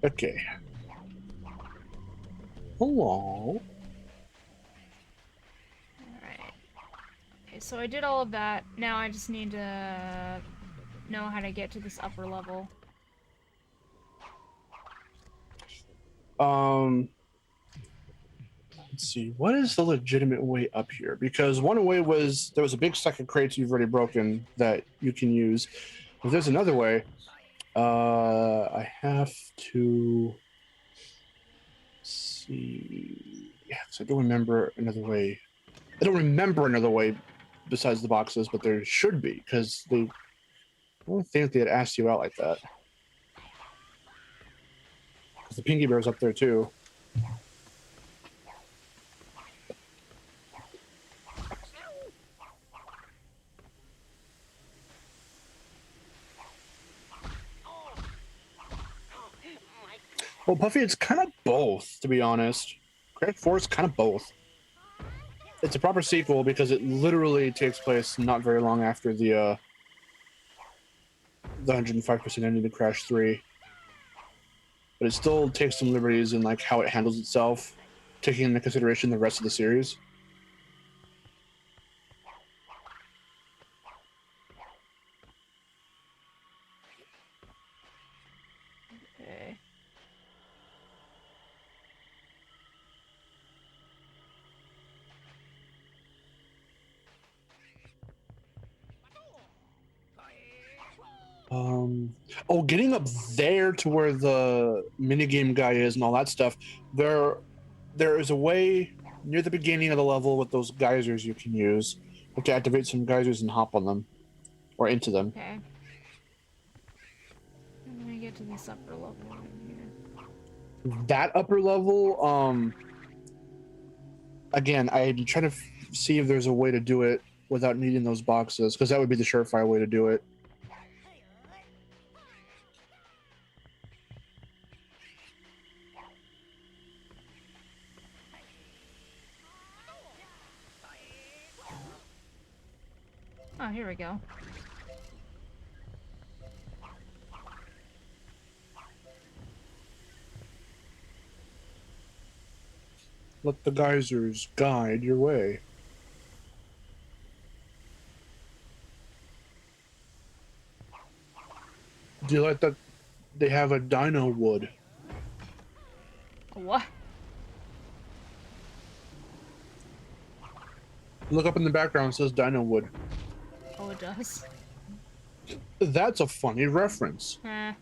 Speaker 3: Okay. Hello.
Speaker 1: Alright. Okay, so I did all of that. Now I just need to know how to get to this upper level.
Speaker 3: Let's see. What is the legitimate way up here? Because one way was there was a big stack of crates you've already broken that you can use. If there's another way, I have to see. Yeah, so I don't remember another way. I don't remember another way besides the boxes, but there should be because they. I don't think they had asked you out like that. Because the Pinky Bear's up there too. Well, Puffy, it's kind of both, to be honest. Crash 4 is kind of both. It's a proper sequel because it literally takes place not very long after the 105% ending to Crash 3. But it still takes some liberties in like how it handles itself, taking into consideration the rest of the series.
Speaker 1: Okay.
Speaker 3: Oh, getting up there to where the minigame guy is and all that stuff, there is a way near the beginning of the level with those geysers you can use. You have to activate some geysers and hop on them. Or into them.
Speaker 1: Okay. I'm gonna get to this upper level in here.
Speaker 3: That upper level, again, I'm trying to see if there's a way to do it without needing those boxes, because that would be the surefire way to do it.
Speaker 1: Oh, here we go.
Speaker 3: Let the geysers guide your way. Do you like that they have a dino wood?
Speaker 1: What?
Speaker 3: Look up in the background, it says dino wood.
Speaker 1: Oh, it does.
Speaker 3: That's a funny reference.
Speaker 1: Eh.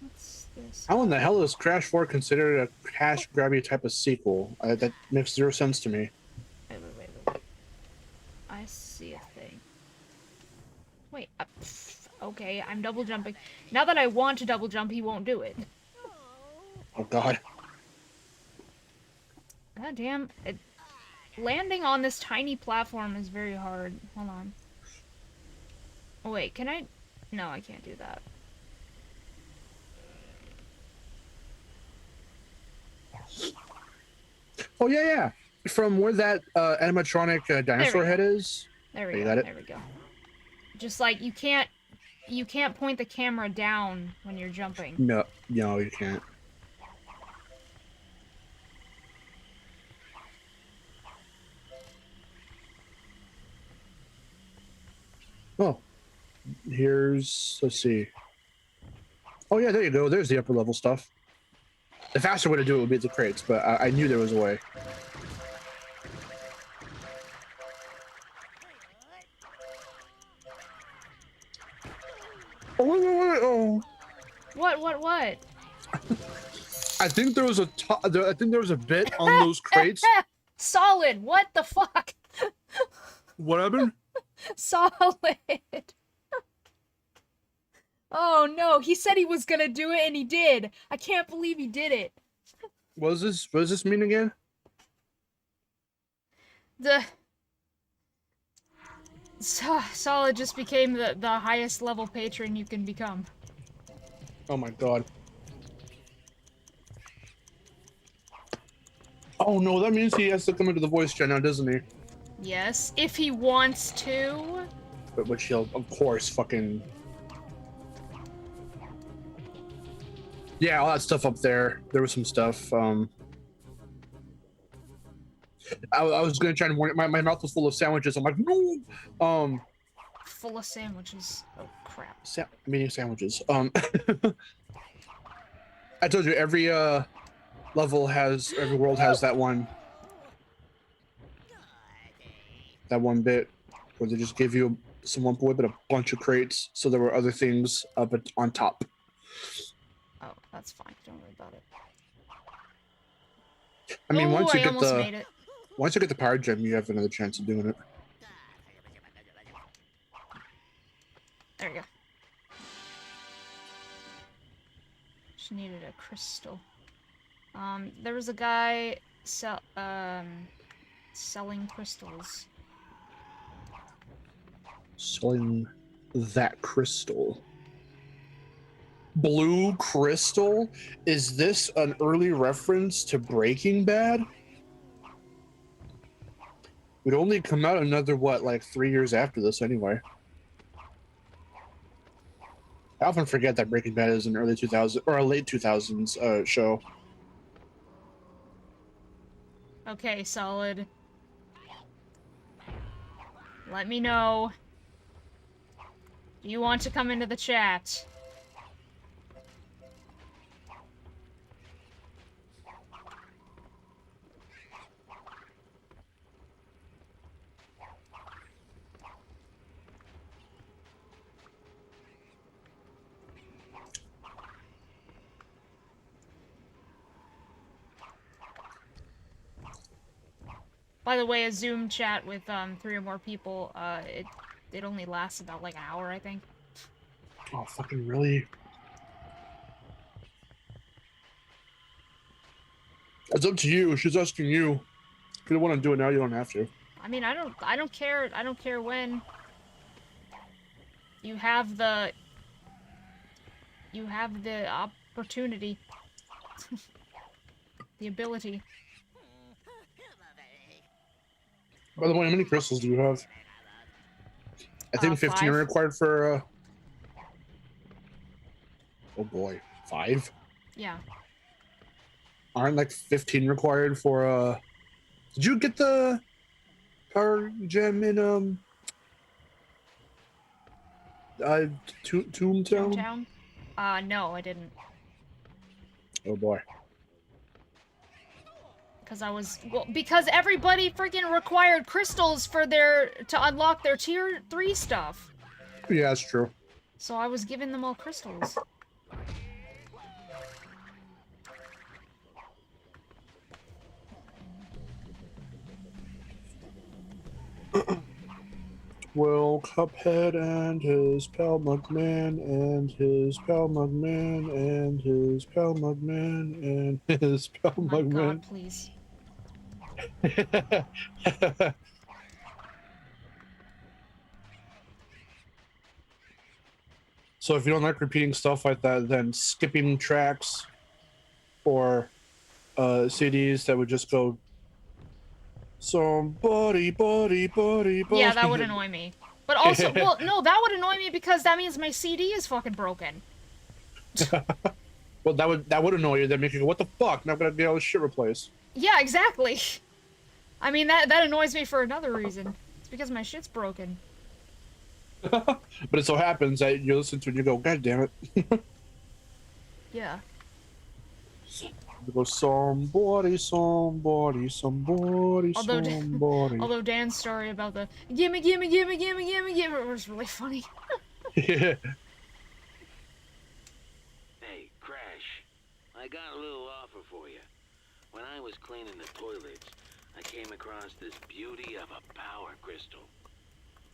Speaker 1: What's this?
Speaker 3: How in the hell is Crash 4 considered a cash grabby type of sequel? That makes zero sense to me.
Speaker 1: Wait. I see a thing. Wait. Okay. Okay, I'm double jumping. Now that I want to double jump, he won't do it.
Speaker 3: Oh god.
Speaker 1: God damn. Landing on this tiny platform is very hard. Hold on. Oh wait, can I? No, I can't do that.
Speaker 3: Oh yeah, yeah. From where that animatronic dinosaur head is.
Speaker 1: There we
Speaker 3: You
Speaker 1: go.
Speaker 3: got it?
Speaker 1: There we go. Just like you can't point the camera down when you're jumping.
Speaker 3: No, no, you can't. Oh, let's see. Oh yeah, there you go. There's the upper level stuff. The faster way to do it would be the crates, but I knew there was a way. Oh, wait. Oh.
Speaker 1: What?
Speaker 3: I think there was a bit on those crates.
Speaker 1: Solid. What the fuck?
Speaker 3: What happened?
Speaker 1: Solid. Oh no, he said he was gonna do it and he did. I can't believe he did it.
Speaker 3: What does this mean again?
Speaker 1: Solid just became the highest level patron you can become.
Speaker 3: Oh my god. Oh no, that means he has to come into the voice chat now, doesn't he?
Speaker 1: Yes, if he wants to.
Speaker 3: But which he'll, of course, fucking... Yeah, all that stuff up there. There was some stuff. I was gonna try and warn it. My mouth was full of sandwiches. I'm like, no.
Speaker 1: Full of sandwiches. Oh crap.
Speaker 3: Meaning sandwiches. I told you every world has that one bit where they just give you some WUMP whip and a bunch of crates, so there were other things up on top.
Speaker 1: Oh, that's fine. Don't worry about it.
Speaker 3: I mean, once you get the power gem, you have another chance of doing it.
Speaker 1: There we go. She needed a crystal. There was a guy selling crystals.
Speaker 3: Selling that crystal. Blue crystal? Is this an early reference to Breaking Bad? Would only come out another, what, like 3 years after this anyway. I often forget that Breaking Bad is an early 2000s or a late 2000s show.
Speaker 1: Okay, Solid. Let me know. Do you want to come into the chat? By the way, a Zoom chat with 3 or more people, it only lasts about like an hour, I think.
Speaker 3: Oh, fucking really? It's up to you. She's asking you. If you don't want to do it now, you don't have to.
Speaker 1: I mean, I don't care. I don't care when. You have the opportunity. The ability.
Speaker 3: By the way, how many crystals do you have? I think 15
Speaker 1: 5.
Speaker 3: are required for, oh boy, 5?
Speaker 1: Yeah.
Speaker 3: Aren't like 15 required for, did you get the power gem in, Toontown?
Speaker 1: No, I didn't.
Speaker 3: Oh boy.
Speaker 1: Because everybody freaking required crystals for to unlock their tier 3 stuff.
Speaker 3: Yeah, that's true.
Speaker 1: So I was giving them all crystals.
Speaker 3: Well, Cuphead and his pal Mugman and his pal Mugman and his pal Mugman and his pal
Speaker 1: Oh my god,
Speaker 3: Mugman.
Speaker 1: please.
Speaker 3: So if you don't like repeating stuff like that, then skipping tracks or CDs that would just go somebody, buddy.
Speaker 1: Yeah, that would annoy me. But also, well, no, that would annoy me because that means my CD is fucking broken.
Speaker 3: Well, that would annoy you. Then make you go, what the fuck? Now I'm gonna get all this shit replaced.
Speaker 1: Yeah, exactly. I mean, that annoys me for another reason. It's because my shit's broken.
Speaker 3: But it so happens that you listen to it and you go, God damn it.
Speaker 1: Yeah.
Speaker 3: You go, somebody.
Speaker 1: Although Dan's story about the gimme was really funny.
Speaker 3: Yeah.
Speaker 11: Hey, Crash. I got a little offer for you. When I was cleaning the toilets, I came across this beauty of a power crystal.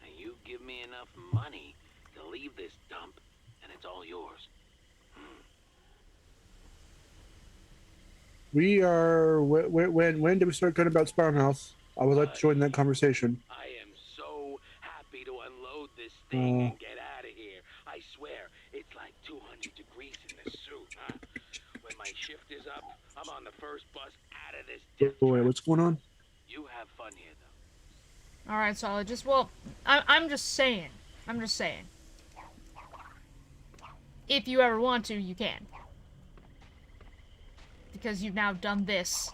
Speaker 11: And you give me enough money to leave this dump, and it's all yours.
Speaker 3: We are. When did we start talking about Sparmouth? I would like to join that conversation.
Speaker 11: I am so happy to unload this thing and get out of here. I swear, it's like 200 degrees in this suit, huh? When my shift is up, I'm on the first bus out of this death
Speaker 3: Wait,
Speaker 11: trap.
Speaker 3: what's going on?
Speaker 11: You have fun here, though.
Speaker 1: Alright, Solid, well, I'm just saying. If you ever want to, you can. Because you've now done this.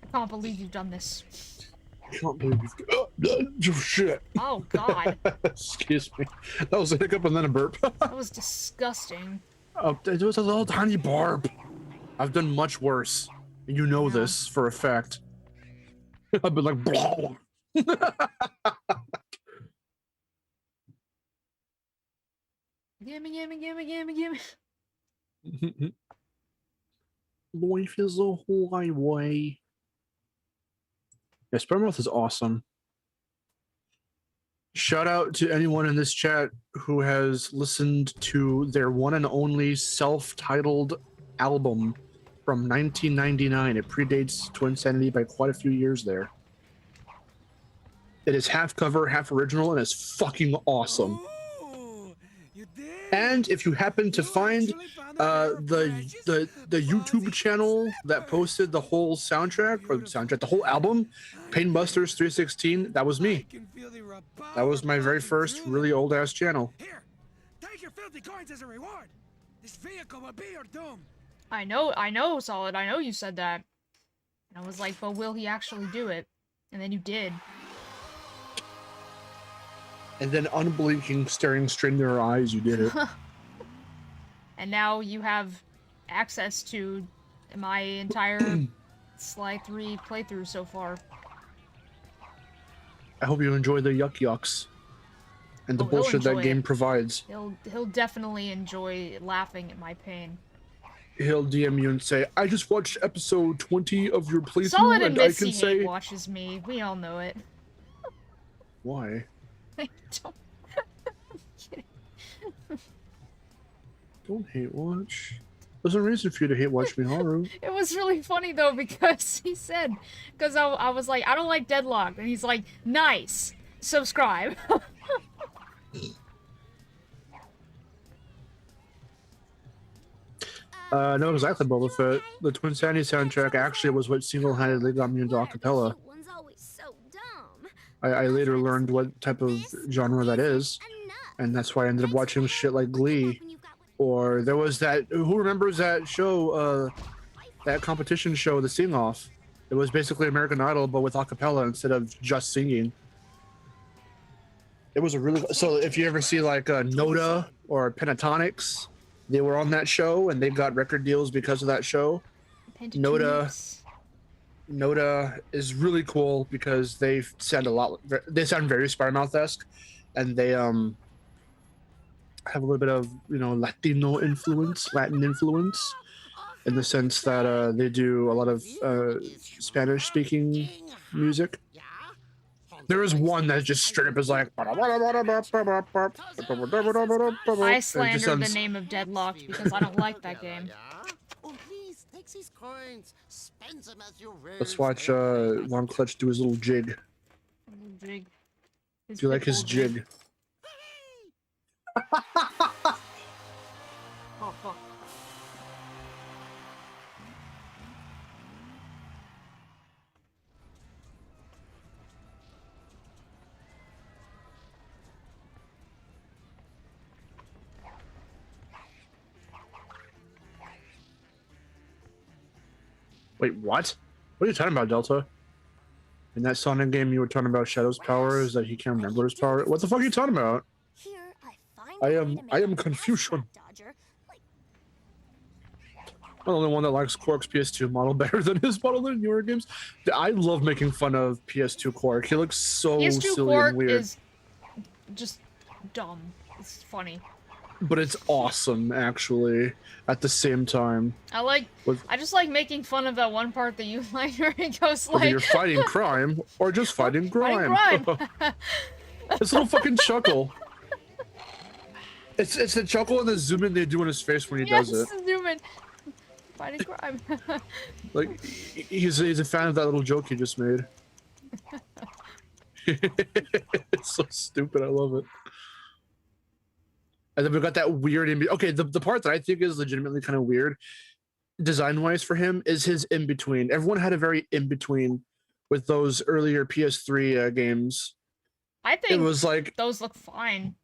Speaker 1: I can't believe you've done this.
Speaker 3: I can't believe you've... shit.
Speaker 1: Oh, God.
Speaker 3: Excuse me. That was a hiccup and then a burp.
Speaker 1: That was disgusting.
Speaker 3: Oh, it was a little tiny burp. I've done much worse. You know this for a fact. I've been like, blah.
Speaker 1: Gimme.
Speaker 3: Life is a highway. Yeah, Sparmouth is awesome. Shout out to anyone in this chat who has listened to their one and only self-titled album from 1999. It predates Twinsanity by quite a few years there. It is half cover, half original, and it's fucking awesome. And if you happen to find the YouTube channel that posted the whole the whole album, Painbusters 316, that was me. That was my very first really old ass channel.
Speaker 7: Here, take your filthy coins as a reward. This vehicle will be your doom.
Speaker 1: I know, Solid, I know you said that. And I was like, but will he actually do it? And then you did.
Speaker 3: And then unblinking, staring straight into her eyes, you did it.
Speaker 1: And now you have access to my entire Sly 3 playthrough so far.
Speaker 3: I hope you enjoy the yucks and the bullshit that game provides.
Speaker 1: He'll definitely enjoy laughing at my pain.
Speaker 3: He'll DM you and say, I just watched episode 20 of your playthrough,
Speaker 1: Solid
Speaker 3: and I
Speaker 1: admits
Speaker 3: can
Speaker 1: he
Speaker 3: say...
Speaker 1: hate watches me. We all know it.
Speaker 3: Why?
Speaker 1: I don't...
Speaker 3: Don't hate watch. There's no reason for you to hate watch Miharu.
Speaker 1: It was really funny though because he said, because I was like, I don't like Deadlocked, and he's like, nice, subscribe.
Speaker 3: No, exactly, Boba Fett. The Twinsanity soundtrack actually was what single-handedly got me into acapella. I later learned what type of genre that is, and that's why I ended up watching shit like Glee. Or there was that, who remembers that show, that competition show, The Sing-Off? It was basically American Idol, but with acapella instead of just singing. It was a really, so if you ever see like Noda or Pentatonics, they were on that show and they got record deals because of that show. Noda is really cool because they sound very Sparmouth-esque, and they have a little bit of, you know, Latin influence, in the sense that they do a lot of Spanish-speaking music. There is one that just straight up is like.
Speaker 1: I slander the name of Deadlocked because I don't like that game.
Speaker 4: Oh, please, take these coins. Spend them as you will.
Speaker 3: Let's watch Long Clutch do his little jig.
Speaker 1: Jig.
Speaker 3: Do you like his jig?
Speaker 1: Oh, fuck.
Speaker 3: Wait, what? What are you talking about, Delta? In that Sonic game, you were talking about Shadow's power. Is that he can't remember his power? What the fuck are you talking about?
Speaker 8: Here,
Speaker 3: I am Confucian. I'm the only one that likes Quark's PS2 model better than his model in newer games. I love making fun of PS2 Quark. He looks so
Speaker 1: PS2
Speaker 3: silly
Speaker 1: Quark
Speaker 3: and weird.
Speaker 1: is just dumb. It's funny.
Speaker 3: But it's awesome, actually, at the same time.
Speaker 1: I just like making fun of that one part that you like where it goes
Speaker 3: Whether
Speaker 1: like...
Speaker 3: you're fighting crime or just fighting grime. This little fucking chuckle. It's a chuckle and the zoom in they do in his face when he does it.
Speaker 1: Zoom in. Fighting crime.
Speaker 3: Like, he's a fan of that little joke he just made. It's so stupid, I love it. And then we've got that weird okay, the part that I think is legitimately kind of weird, design-wise for him, is his in-between. Everyone had a very in-between with those earlier PS3 games.
Speaker 1: I think
Speaker 3: it was like
Speaker 1: those look fine.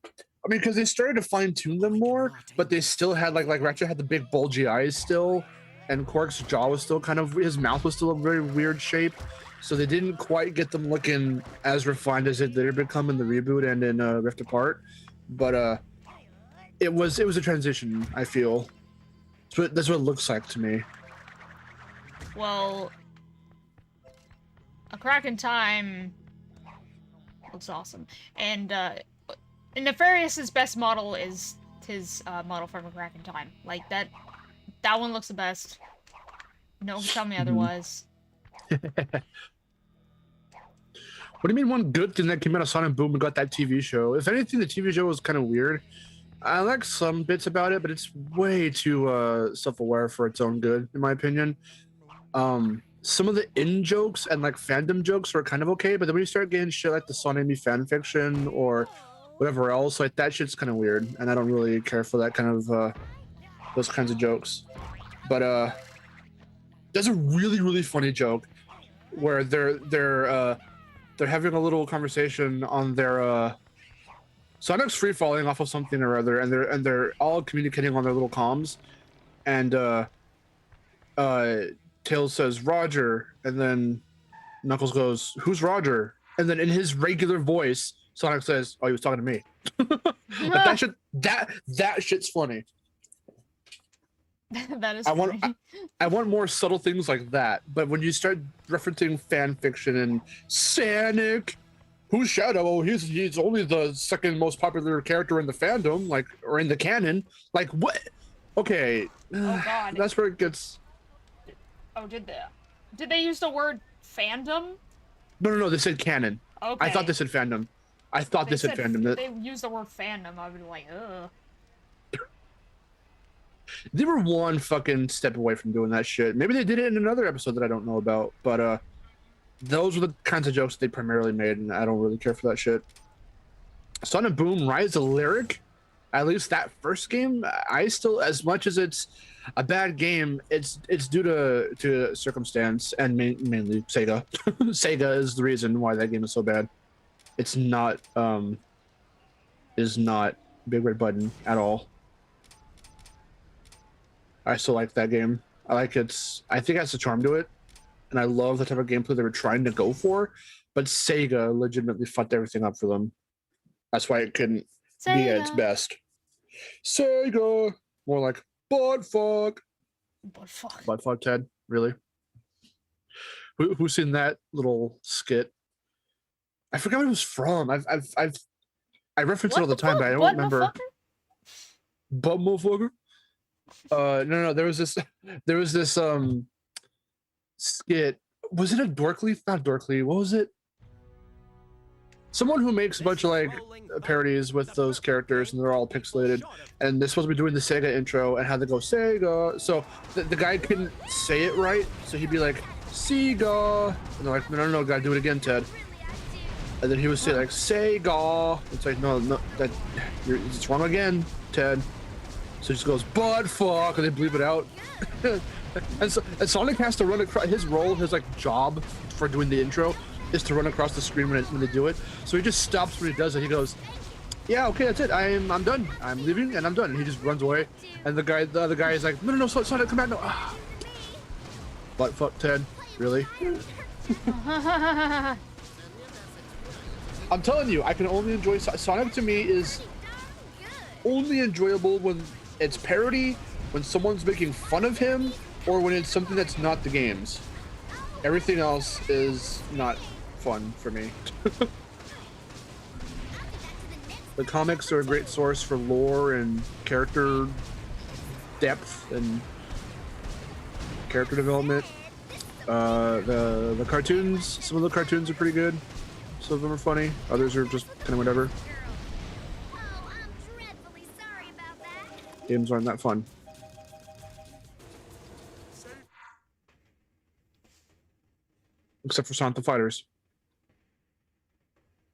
Speaker 3: I mean, because they started to fine-tune them more, but they still had like Ratchet had the big bulgy eyes still, and Quark's jaw was still kind of, his mouth was still a very weird shape, so they didn't quite get them looking as refined as it did become in the reboot and in Rift Apart. But it was a transition, I feel. That's what it looks like to me.
Speaker 1: Well, A Crack in Time looks awesome, and Nefarious's best model is his model from A Crack in Time. Like that one looks the best. No one can tell me otherwise.
Speaker 3: What do you mean one good thing that came out of Sonic Boom and got that TV show? If anything, the TV show was kind of weird. I like some bits about it, but it's way too self-aware for its own good, in my opinion. Some of the in-jokes and like fandom jokes were kind of okay, but then when you start getting shit like the Sonic Me fan fiction or whatever else, like that shit's kind of weird, and I don't really care for that kind of those kinds of jokes. But there's a really funny joke where they're having a little conversation on their Sonic's free falling off of something or other, and they're all communicating on their little comms, and Tails says Roger, and then Knuckles goes, "Who's Roger?" And then in his regular voice, Sonic says, "Oh, he was talking to me." Like that shit's funny.
Speaker 1: That is funny.
Speaker 3: I want more subtle things like that, but when you start referencing fan fiction and Sonic, who's Shadow? Oh, he's only the second most popular character in the fandom, like, or in the canon. Like, what? Okay.
Speaker 1: Oh God.
Speaker 3: That's where it gets.
Speaker 1: Oh, did they use the word fandom?
Speaker 3: No, they said canon.
Speaker 1: Okay.
Speaker 3: I thought they said fandom. They said fandom.
Speaker 1: They used the word fandom. I would be like, ugh.
Speaker 3: They were one fucking step away from doing that shit. Maybe they did it in another episode that I don't know about, but those were the kinds of jokes they primarily made, and I don't really care for that shit. Sonic Boom Rise of Lyric, at least that first game, I still, as much as it's a bad game, it's due to circumstance and mainly Sega. Sega is the reason why that game is so bad. It's not Big Red Button at all. I still like that game. I think it has a charm to it, and I love the type of gameplay they were trying to go for, but Sega legitimately fucked everything up for them. That's why it couldn't be at its best. Sega! More like butt fuck. Butt fuck, Ted. Really? Who's seen that little skit? I forgot what it was from. I reference it all the time, but I don't remember. Butt motherfucker? No, there was this skit. Was it a Dorkly? Not Dorkly. What was it? someone who makes a bunch of like parodies with those characters, and they're all pixelated, and they're supposed to be doing the Sega intro and how they go Sega. So the guy couldn't say it right, so he'd be like Sega, and they're like, no, gotta do it again, Ted. And then he would say like Sega. It's like no, it's wrong again, Ted. So he just goes butt fuck, and they bleep it out. and Sonic has to run across his role, his like job for doing the intro is to run across the screen when they do it. So he just stops when he does it. He goes, "Yeah, okay, that's it. I'm done. I'm leaving, and I'm done." And he just runs away. And the other guy is like, "No, Sonic, come back, no." Ah. Butt fuck, Ted. Really? I'm telling you, I can only enjoy Sonic. To me, is only enjoyable when it's parody, when someone's making fun of him, or when it's something that's not the games. Everything else is not fun for me. The comics are a great source for lore and character depth and character development. The cartoons, some of the cartoons are pretty good. Some of them are funny, others are just kind of whatever. Games aren't that fun. Except for Sonic the Fighters.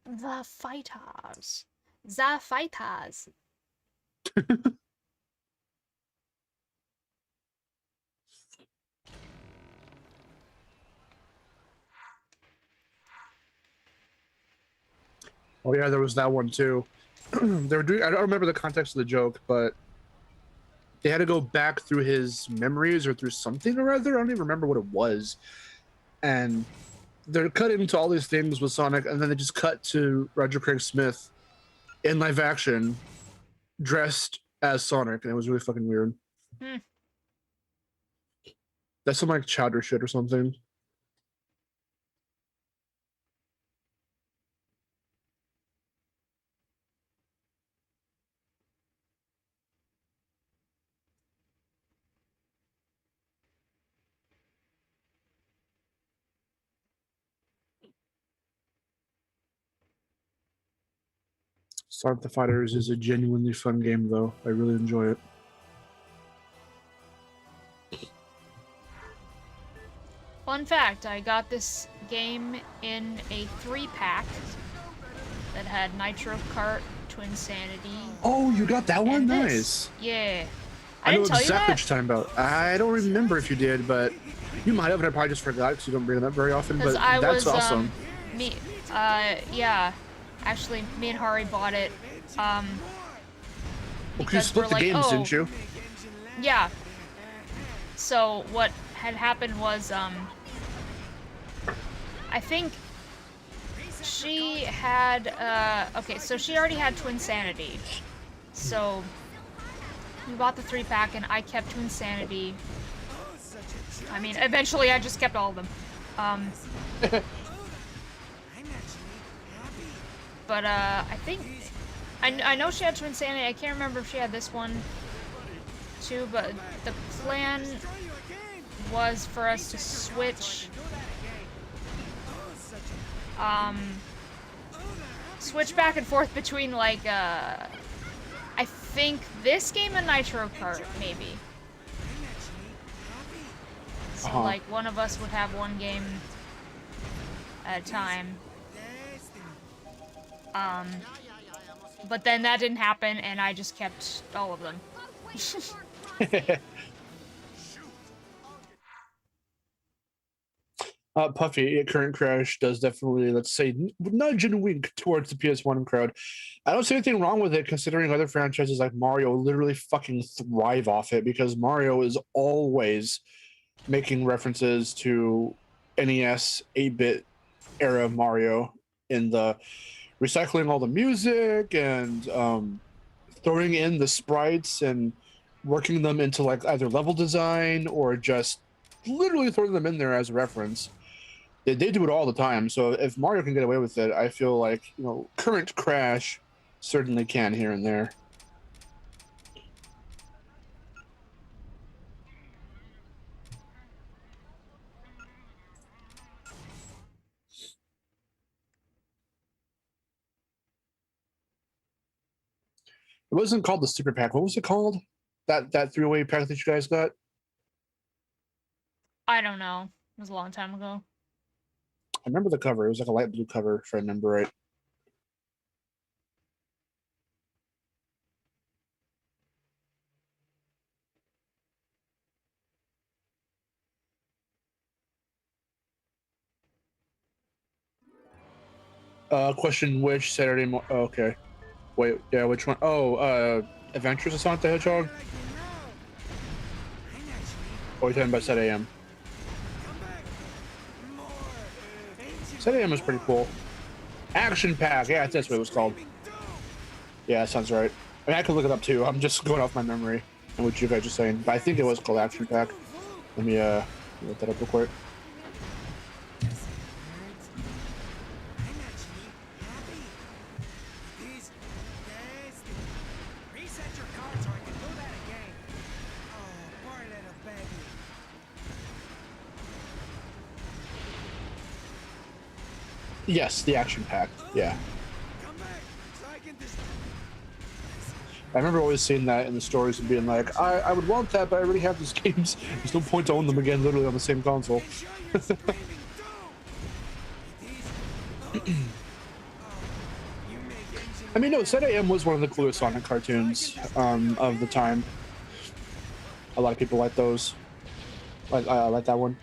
Speaker 1: The fighters. The fighters.
Speaker 3: Oh yeah, there was that one too. They were doing, I don't remember the context of the joke, but they had to go back through his memories or through something or other. I don't even remember what it was. And they're cut into all these things with Sonic, and then they just cut to Roger Craig Smith in live action, dressed as Sonic, and it was really fucking weird. That's some like chowder shit or something. Sonic the Fighters is a genuinely fun game, though. I really enjoy it.
Speaker 1: Fun fact, I got this game in a 3-pack that had Nitro Kart, Twinsanity.
Speaker 3: Oh, you got that one? Nice.
Speaker 1: Yeah.
Speaker 3: I know
Speaker 1: didn't tell you
Speaker 3: exactly
Speaker 1: that?
Speaker 3: what you're talking about. I don't remember if you did, but you might have, and I probably just forgot because you don't bring it up very often, but that's awesome.
Speaker 1: Yeah. Actually, me and Hari bought it.
Speaker 3: Well, you split the games, didn't you?
Speaker 1: Yeah. So what had happened was, I think she had, okay, so she already had Twinsanity. So we bought the 3-pack and I kept Twinsanity. I mean, eventually I just kept all of them. But I think I know she had Twinsanity. I can't remember if she had this one too, but the plan was for us to switch switch back and forth between like I think this game and Nitro Kart maybe. So like one of us would have one game at a time. But then that didn't happen, and I just kept all of them.
Speaker 3: Puffy, Current Crash does definitely, let's say, nudge and wink towards the PS1 crowd. I don't see anything wrong with it, considering other franchises like Mario literally fucking thrive off it, because Mario is always making references to NES 8-bit era Mario in the recycling all the music and throwing in the sprites and working them into like either level design or just literally throwing them in there as a reference. They do it all the time. So if Mario can get away with it, I feel like, you know, Current Crash certainly can here and there. It wasn't called the Super Pack. What was it called? That three-way pack that you guys got?
Speaker 1: I don't know. It was a long time ago.
Speaker 3: I remember the cover. It was like a light blue cover, if I remember right. Question: which Saturday? Oh, okay. Wait, yeah, which one? Oh, Adventures of Sonic the Hedgehog. Or are you talking about Set AM? Set AM was pretty cool. Action Pack, yeah, that's what it was called. Yeah, that sounds right. I mean, I could look it up too. I'm just going off my memory and what you guys are saying, but I think it was called Action Pack. Let me look that up real quick. Yes, the Action Pack. Yeah. I remember always seeing that in the stories and being like, I would want that, but I already have these games. There's no point to own them again, literally on the same console. I mean, no, Set AM was one of the coolest Sonic cartoons of the time. A lot of people like those. I like that one.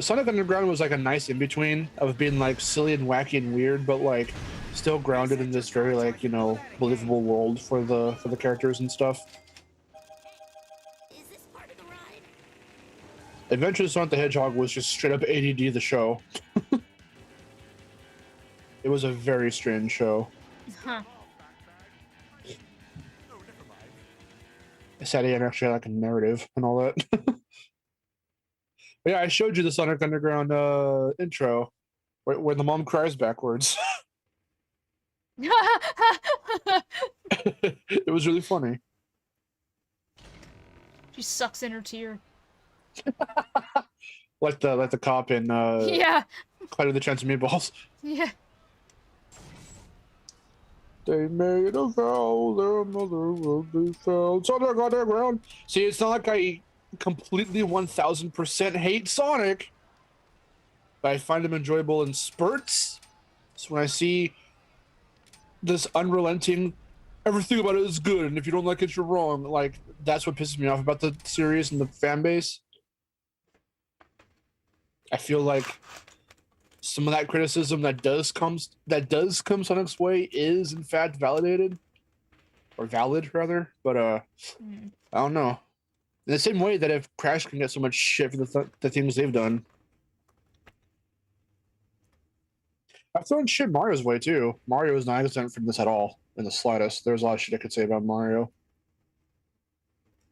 Speaker 3: Sonic Underground was like a nice in-between of being like silly and wacky and weird, but like still grounded in this very like, you know, believable world for the characters and stuff.
Speaker 8: Is this part of the ride?
Speaker 3: Adventures of Sonic the Hedgehog was just straight up ADD the show. It was a very strange show.
Speaker 1: Huh.
Speaker 3: Sadly, I actually had like a narrative and all that. Yeah, I showed you the Sonic Underground intro where the mom cries backwards. It was really funny.
Speaker 1: She sucks in her tear.
Speaker 3: like the cop in
Speaker 1: Yeah.
Speaker 3: Clyde of the Chance of Meatballs.
Speaker 1: Yeah.
Speaker 3: They made a vow, their mother will be found. Sonic Underground. See, it's not like I completely 1000% hate Sonic, but I find him enjoyable in spurts. So when I see this unrelenting, everything about it is good, and if you don't like it, you're wrong. Like, that's what pisses me off about the series and the fan base. I feel like some of that criticism that does come Sonic's way is in fact validated, or valid rather. But I don't know. In the same way that if Crash can get so much shit for the things they've done, I've thrown shit Mario's way too. Mario is not exempt from this at all, in the slightest. There's a lot of shit I could say about Mario.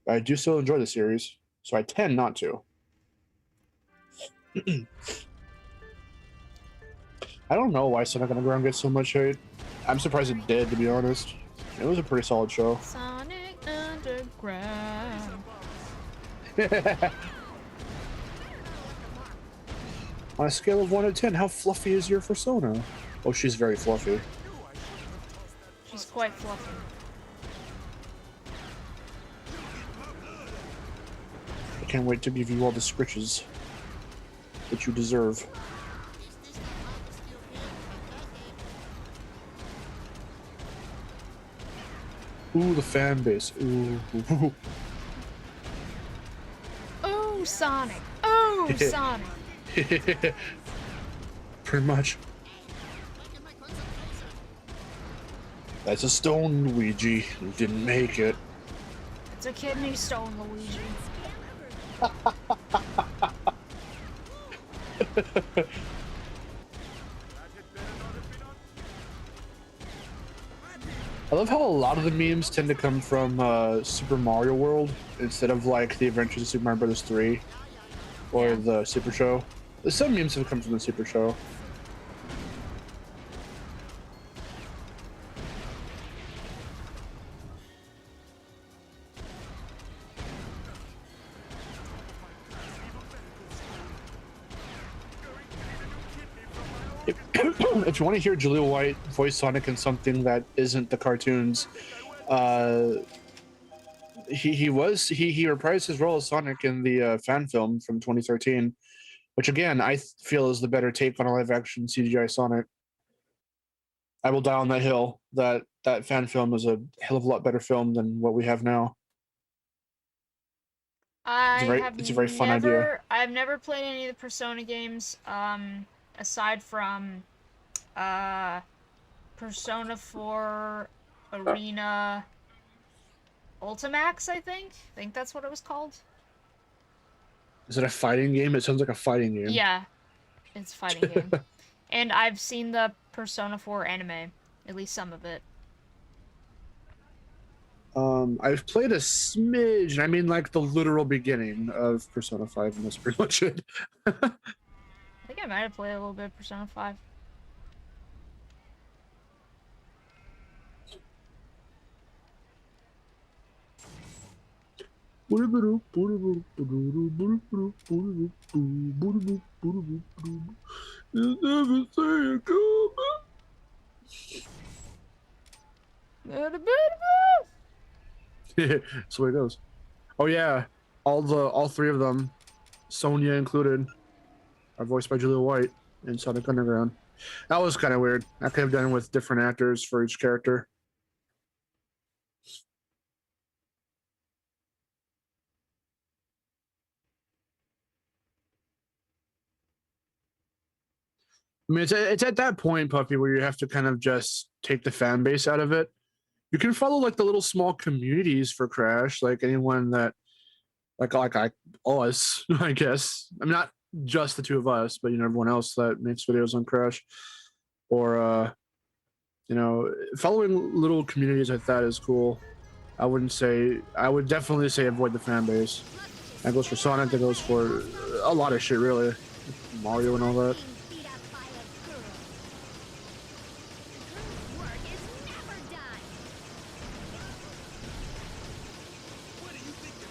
Speaker 3: But I do still enjoy the series, so I tend not to. I don't know why Sonic Underground gets so much hate. I'm surprised it did, to be honest. It was a pretty solid show.
Speaker 1: Sonic Underground.
Speaker 3: On a scale of 1 to 10, how fluffy is your persona? Oh, she's very fluffy.
Speaker 1: She's quite fluffy.
Speaker 3: I can't wait to give you all the scritches that you deserve. Ooh, the fan base. Ooh.
Speaker 1: Oh, Sonic. Oh, Sonic.
Speaker 3: Pretty much. That's a stone, Luigi. You didn't make it.
Speaker 1: It's a kidney stone, Luigi.
Speaker 3: I love how a lot of the memes tend to come from Super Mario World instead of like the Adventures of Super Mario Bros. 3 or the Super Show. Some memes have come from the Super Show. If you want to hear Jaleel White voice Sonic in something that isn't the cartoons, He reprised his role as Sonic in the fan film from 2013, which again I feel is the better take on a live action CGI Sonic. I will die on that hill. That fan film is a hell of a lot better film than what we have now. It's a very fun idea.
Speaker 1: I've never played any of the Persona games, aside from Persona 4 Arena Ultimax, I think that's what it was called.
Speaker 3: Is it a fighting game? It sounds like a fighting game.
Speaker 1: Yeah, it's a fighting game. And I've seen the Persona 4 anime, at least some of it.
Speaker 3: I've played a smidge, and I mean like the literal beginning of Persona 5, and that's pretty much it.
Speaker 1: I think I might have played a little bit of Persona 5.
Speaker 3: That's the way it goes. Oh yeah, all three of them, Sonya included, are voiced by Julia White in Sonic Underground. That was kind of weird. I could have done with different actors for each character. I mean, it's at that point, Puffy, where you have to kind of just take the fan base out of it. You can follow like the little small communities for Crash, like anyone that, like us, I guess. I'm not just the two of us, but everyone else that makes videos on Crash, or following little communities like that is cool. I would definitely say avoid the fan base. That goes for Sonic. That goes for a lot of shit, really, Mario and all that.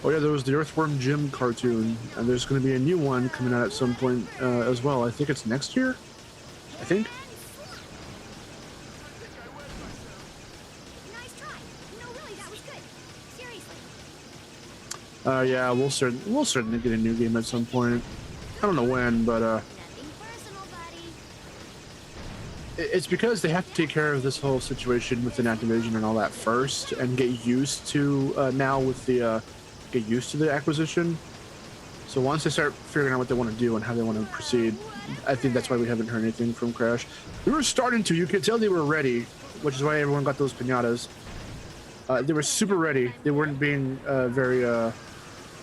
Speaker 3: Oh yeah, there was the Earthworm Jim cartoon, and there's going to be a new one coming out at some point as well. I think it's next year. I think.
Speaker 8: Nice try. No, really, that was good. Seriously.
Speaker 3: Yeah, we'll certainly get a new game at some point. I don't know when, but
Speaker 8: Nothing personal, buddy.
Speaker 3: it's because they have to take care of this whole situation within Activision and all that first, and get used to now with the. Get used to the acquisition. So once they start figuring out what they want to do and how they want to proceed, I think that's why we haven't heard anything from Crash. We were starting to. You could tell they were ready, which is why everyone got those piñatas. They were super ready. They weren't being very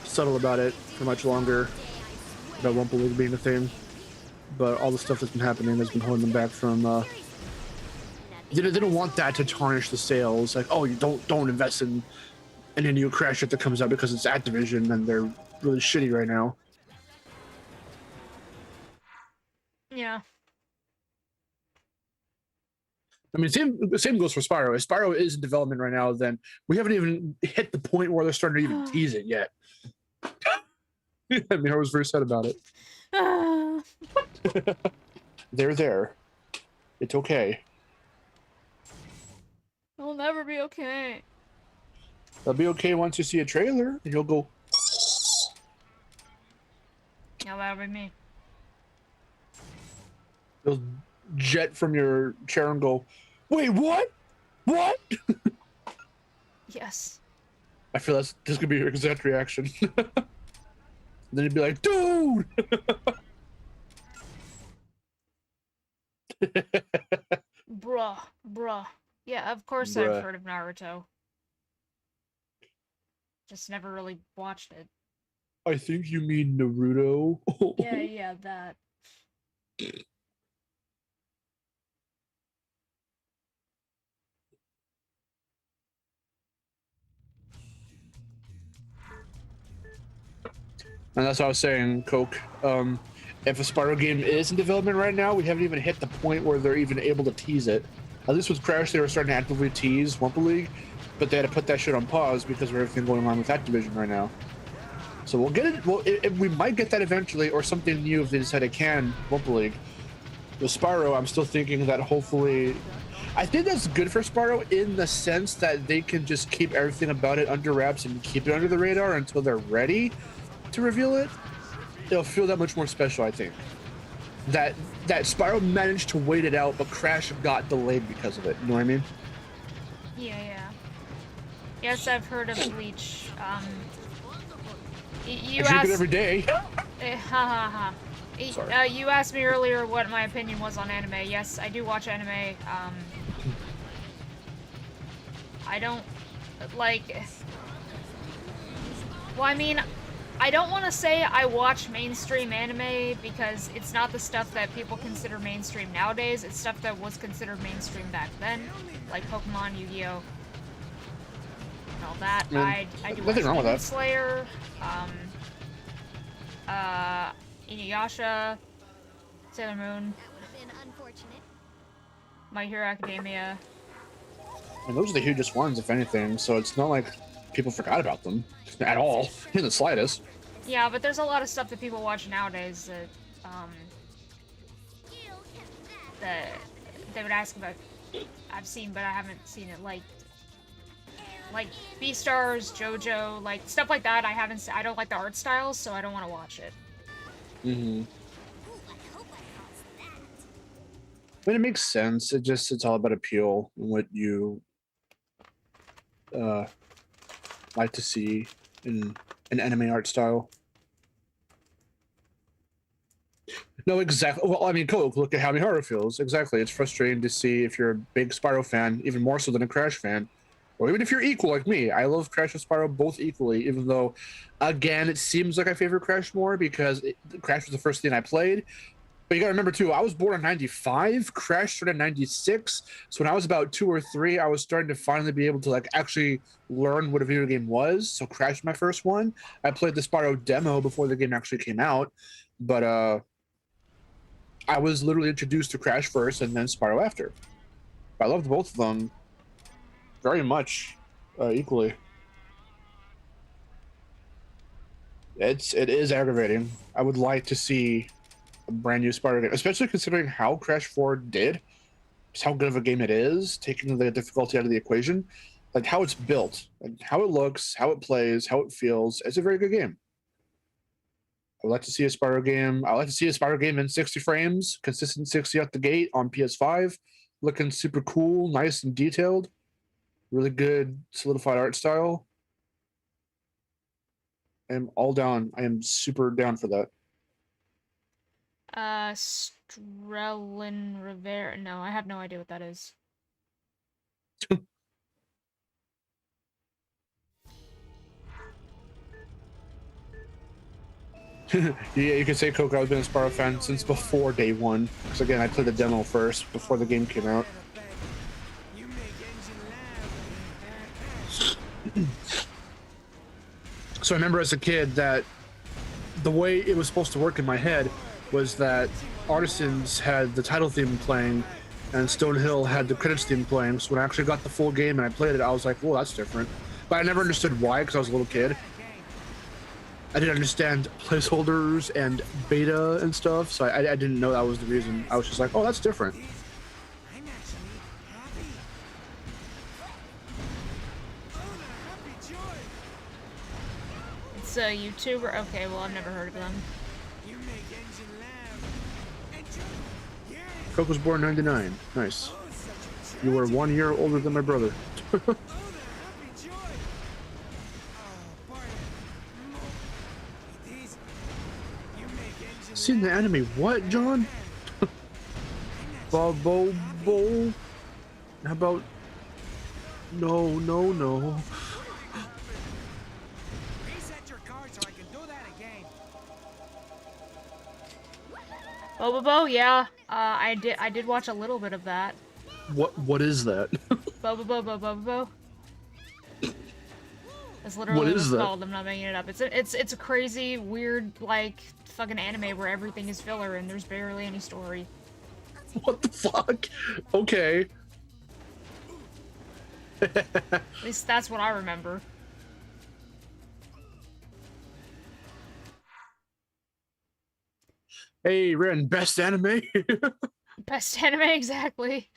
Speaker 3: subtle about it for much longer, about WUMP League being a thing. But all the stuff that's been happening has been holding them back from... They don't want that to tarnish the sales. Like, oh, you don't invest in any new Crash that comes out because it's Activision and they're really shitty right now.
Speaker 1: Yeah.
Speaker 3: I mean, same goes for Spyro. If Spyro is in development right now, then we haven't even hit the point where they're starting to even tease it yet. I mean, I was very sad about it. They're there. It's okay.
Speaker 1: It'll never be okay.
Speaker 3: It'll be okay once you see a trailer, and you'll go...
Speaker 1: Yeah, that'll be me.
Speaker 3: You'll jet from your chair and go, wait, what? What?
Speaker 1: Yes.
Speaker 3: I feel this could be your exact reaction. Then you'd be like, dude!
Speaker 1: Bruh. Yeah, of course
Speaker 3: Bruh.
Speaker 1: I've heard of Naruto. Just never really watched it.
Speaker 3: I think you mean Naruto.
Speaker 1: Yeah, that.
Speaker 3: And that's what I was saying, Coke. If a Spyro game is in development right now, we haven't even hit the point where they're even able to tease it. At least with Crash, they were starting to actively tease WUMP League, but they had to put that shit on pause because of everything going on with Activision right now. So we'll get it. Well, we might get that eventually, or something new if they decide it can. WUMP League. With Spyro, I'm still thinking that hopefully, I think that's good for Spyro in the sense that they can just keep everything about it under wraps and keep it under the radar until they're ready to reveal it. It'll feel that much more special, I think. That Spyro managed to wait it out, but Crash got delayed because of it. You know what I mean?
Speaker 1: Yeah. Yes, I've heard of Bleach. You
Speaker 3: I drink
Speaker 1: asked...
Speaker 3: it every day.
Speaker 1: Sorry. You asked me earlier what my opinion was on anime. Yes, I do watch anime. I don't, like... Well, I mean, I don't want to say I watch mainstream anime because it's not the stuff that people consider mainstream nowadays. It's stuff that was considered mainstream back then, like Pokemon, Yu-Gi-Oh, and all that. I do watch Demon Slayer, Inuyasha, Sailor Moon, My Hero Academia.
Speaker 3: And those are the hugest ones, if anything, so it's not like people forgot about them at all, in the slightest.
Speaker 1: Yeah, but there's a lot of stuff that people watch nowadays that, that they would ask about. I've seen, but I haven't seen it, like Beastars, JoJo, like, stuff like that. I don't like the art styles, so I don't want to watch it.
Speaker 3: Mm-hmm. I mean, it makes sense. It's all about appeal and what you like to see in an anime art style. No, exactly. Well, I mean, cool. Look at how Miharu feels. Exactly. It's frustrating to see if you're a big Spyro fan, even more so than a Crash fan, or even if you're equal like me. I love Crash and Spyro both equally, even though, again, it seems like I favor Crash more because Crash was the first thing I played. But you gotta remember too, I was born in '95, Crash started in '96. So when I was about 2 or 3, I was starting to finally be able to like actually learn what a video game was. So Crash was my first one. I played the Spyro demo before the game actually came out, but I was literally introduced to Crash first and then Spyro after. I loved both of them very much, equally. It is aggravating. I would like to see a brand new Spyro game, especially considering how Crash 4 did, just how good of a game it is, taking the difficulty out of the equation, like how it's built, and how it looks, how it plays, how it feels. It's a very good game. I would like to see a Spyro game. I would like to see a Spyro game in 60 frames, consistent 60 out the gate on PS5, looking super cool, nice and detailed, really good solidified art style. I am all down. I am super down for that.
Speaker 1: Strelin Rivera. No, I have no idea what that is.
Speaker 3: Yeah, you can say, Coco, I've been a Spyro fan since before day one. Because again, I played the demo first before the game came out. So I remember as a kid that the way it was supposed to work in my head was that Artisans had the title theme playing and Stonehill had the credits theme playing. So when I actually got the full game and I played it, I was like, well, that's different. But I never understood why because I was a little kid. I didn't understand placeholders and beta and stuff, so I didn't know that was the reason. I was just like, oh, that's different.
Speaker 1: It's a YouTuber? Okay, well, I've never heard of them.
Speaker 3: Coke was born in '99. Nice. You were 1 year older than my brother. Seen the anime? What, John? Bobo Bowl? How about? No.
Speaker 7: Reset your card so I can do that again.
Speaker 1: Bobo, yeah. I did watch a little bit of that.
Speaker 3: What is that?
Speaker 1: Bobo. That's literally what it's called. I'm not making it up. It's a crazy, weird, like, fucking anime where everything is filler and there's barely any story.
Speaker 3: What the fuck? Okay.
Speaker 1: At least that's what I remember.
Speaker 3: Hey, Ren, best anime?
Speaker 1: Best anime, exactly.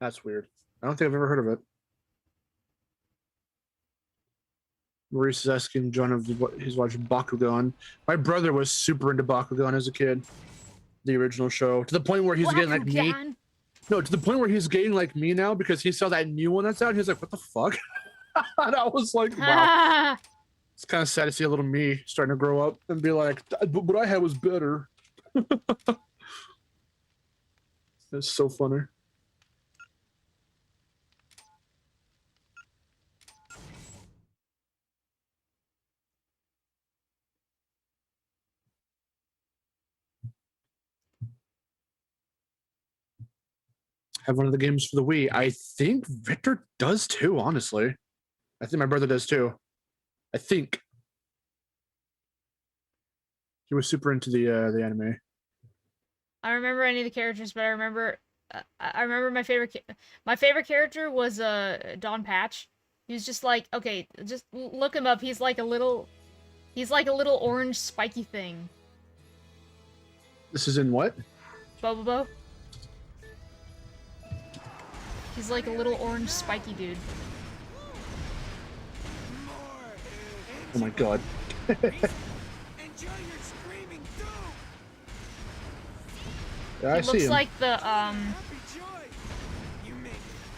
Speaker 3: That's weird. I don't think I've ever heard of it. Maurice is asking John if he's watching Bakugan. My brother was super into Bakugan as a kid. The original show. To the point where he's getting like me.
Speaker 1: Bakugan.
Speaker 3: No, to the point where he's getting like me now because he saw that new one that's out. He's like, what the fuck? And I was like, wow. It's kind of sad to see a little me starting to grow up and be like, what I had was better. That's so funny. Have one of the games for the Wii. I think Victor does too, honestly. I think my brother does too. I think. He was super into the anime.
Speaker 1: I don't remember any of the characters, but I remember my favorite character was Don Patch. He was just like, okay, just look him up. He's like a little orange spiky thing.
Speaker 3: This is in what?
Speaker 1: Bobobo. He's like a little orange spiky dude.
Speaker 3: Oh my god. Yeah, I see him.
Speaker 1: Like the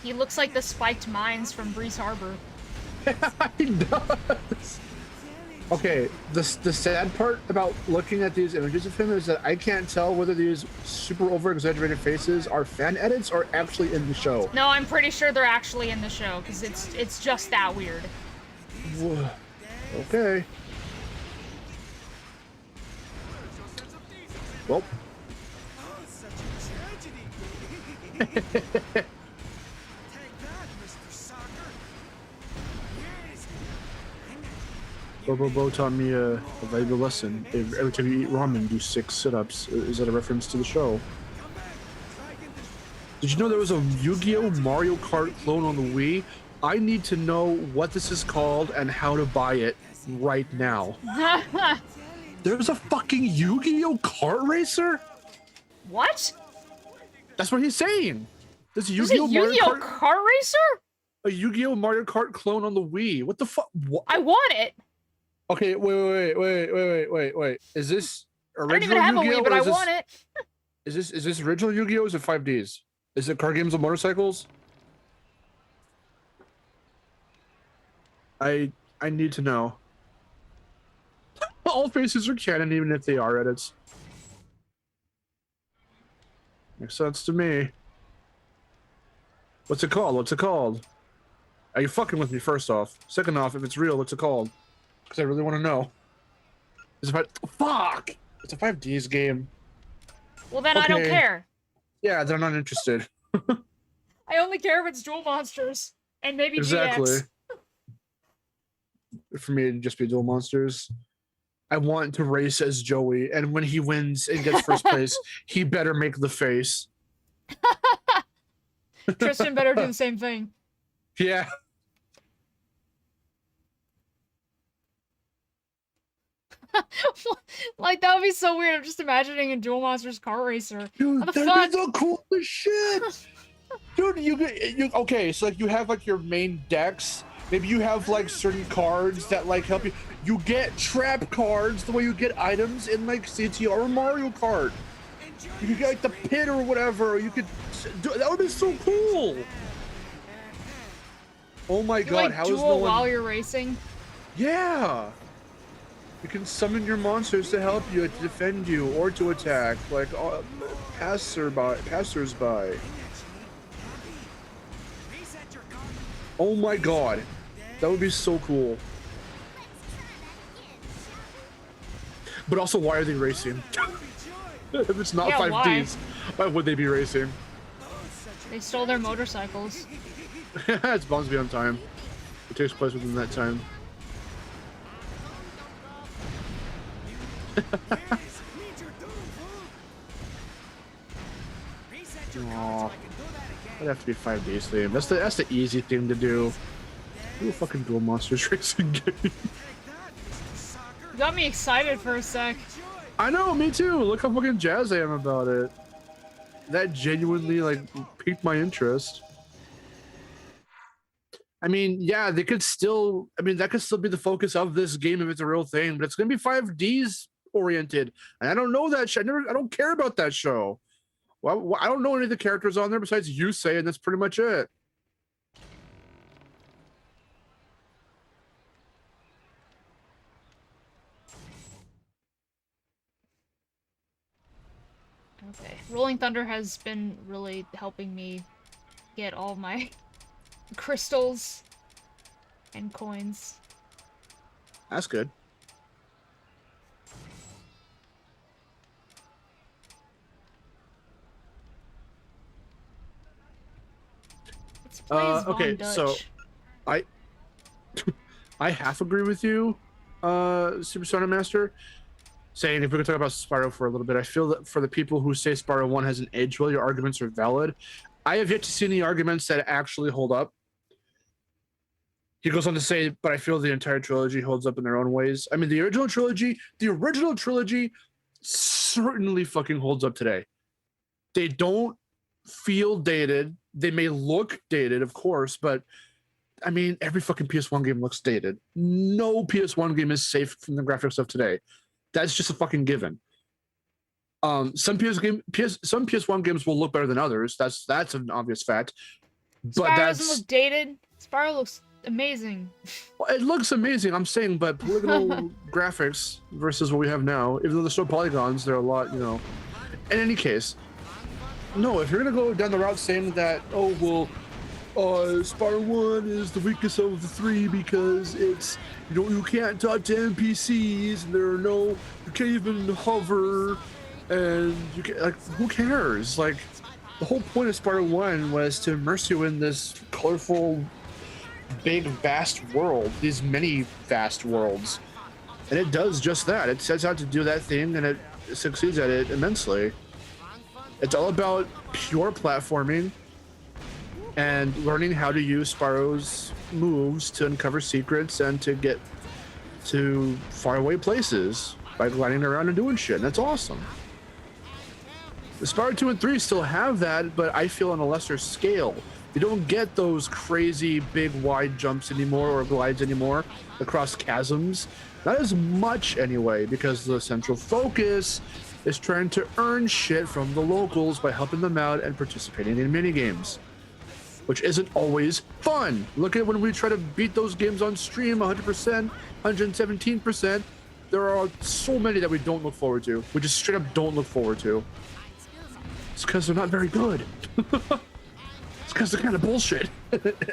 Speaker 1: he looks like the spiked mines from Breeze Harbor.
Speaker 3: He does. Okay, the sad part about looking at these images of him is that I can't tell whether these super over-exaggerated faces are fan edits or actually in the show.
Speaker 1: No, I'm pretty sure they're actually in the show because it's just that weird.
Speaker 3: Whoa. Okay. Well. Bobo taught me a valuable lesson. Every time you eat ramen, do 6 sit-ups. Is that a reference to the show? Did you know there was a Yu-Gi-Oh! Mario Kart clone on the Wii? I need to know what this is called and how to buy it right now. There's a fucking Yu-Gi-Oh! Kart racer?
Speaker 1: What?
Speaker 3: That's what he's saying. There's a Yu-Gi-Oh!
Speaker 1: Kart racer?
Speaker 3: A Yu-Gi-Oh! Mario Kart clone on the Wii. What the fuck?
Speaker 1: I want it.
Speaker 3: Okay, wait. Is this original
Speaker 1: I don't even have a Wii, but I want it.
Speaker 3: Is this original Yu-Gi-Oh! Or is it 5Ds? Is it card games with motorcycles? I need to know. All faces are canon, even if they are edits. Makes sense to me. What's it called? What's it called? Are you fucking with me, first off? Second off, if it's real, what's it called? Because I really want to know. Is it fuck! It's a 5Ds game.
Speaker 1: Well, then okay. I don't care.
Speaker 3: Yeah, then I'm not interested.
Speaker 1: I only care if it's Duel Monsters. And maybe
Speaker 3: exactly.
Speaker 1: GX.
Speaker 3: For me, it'd just be Duel Monsters. I want to race as Joey, and when he wins and gets first place, he better make the face.
Speaker 1: Tristan better do the same thing.
Speaker 3: Yeah.
Speaker 1: Like, that would be so weird. I'm just imagining a Duel Monsters car racer.
Speaker 3: Dude, that'd be the coolest shit. Dude, you okay, so like you have like your main decks. Maybe you have like certain cards that like help you. You get trap cards the way you get items in like CTR or Mario Kart. You could get like the pit or whatever. You could that would be so cool. Oh my god,
Speaker 1: like
Speaker 3: how is no one...
Speaker 1: while you're racing?
Speaker 3: Yeah. You can summon your monsters to help you, to defend you, or to attack, like passersby. Oh my god, that would be so cool. But also, why are they racing? If it's not 5Ds, why would they be racing?
Speaker 1: They stole their motorcycles.
Speaker 3: It's bound to be on time. It takes place within that time. Aww. That'd have to be 5Ds theme. That's the easy thing to do. Do a fucking Duel Monsters racing game.
Speaker 1: You got me excited for a sec.
Speaker 3: I know, me too. Look how fucking jazzed I am about it. That genuinely like piqued my interest. I mean, yeah, they could still. I mean, that could still be the focus of this game if it's a real thing, but it's going to be 5Ds oriented, and I don't know that. I don't care about that show. Well, I don't know any of the characters on there besides you say, and that's pretty much it.
Speaker 1: Okay. Rolling Thunder has been really helping me get all my crystals and coins.
Speaker 3: That's good.
Speaker 1: Let's play as Von
Speaker 3: Okay,
Speaker 1: Dutch.
Speaker 3: so I half agree with you, Super Soda Master. Saying if we could talk about Spyro for a little bit, I feel that for the people who say Spyro 1 has an edge, well, your arguments are valid. I have yet to see any arguments that actually hold up. He goes on to say, but I feel the entire trilogy holds up in their own ways. I mean, the original trilogy certainly fucking holds up today. They don't feel dated. They may look dated, of course, but I mean, every fucking PS1 game looks dated. No PS1 game is safe from the graphics of today. That's just a fucking given. Some PS1 games will look better than others. That's an obvious fact. But
Speaker 1: Spyro doesn't look dated. Spyro looks amazing.
Speaker 3: Well, it looks amazing. I'm saying, but polygonal graphics versus what we have now, even though they're still polygons, they're a lot, you know. In any case, no. If you're gonna go down the route saying that, oh well, Spyro 1 is the weakest of the three because it's, you know, you can't talk to NPCs and you can't even hover, and you can, like, who cares? Like, the whole point of Spyro 1 was to immerse you in this colorful, big, vast world, these many vast worlds, and it does just that. It sets out to do that thing, and it succeeds at it immensely. It's all about pure platforming and learning how to use Spyro's moves to uncover secrets and to get to faraway places by gliding around and doing shit. And that's awesome. The Spyro 2 and 3 still have that, but I feel on a lesser scale. You don't get those crazy big wide jumps anymore or glides anymore across chasms. Not as much anyway, because the central focus is trying to earn shit from the locals by helping them out and participating in minigames, which isn't always fun. Look at when we try to beat those games on stream 100%, 117%. There are so many that we don't look forward to. We just straight up don't look forward to. It's because they're not very good. It's because they're kind of bullshit,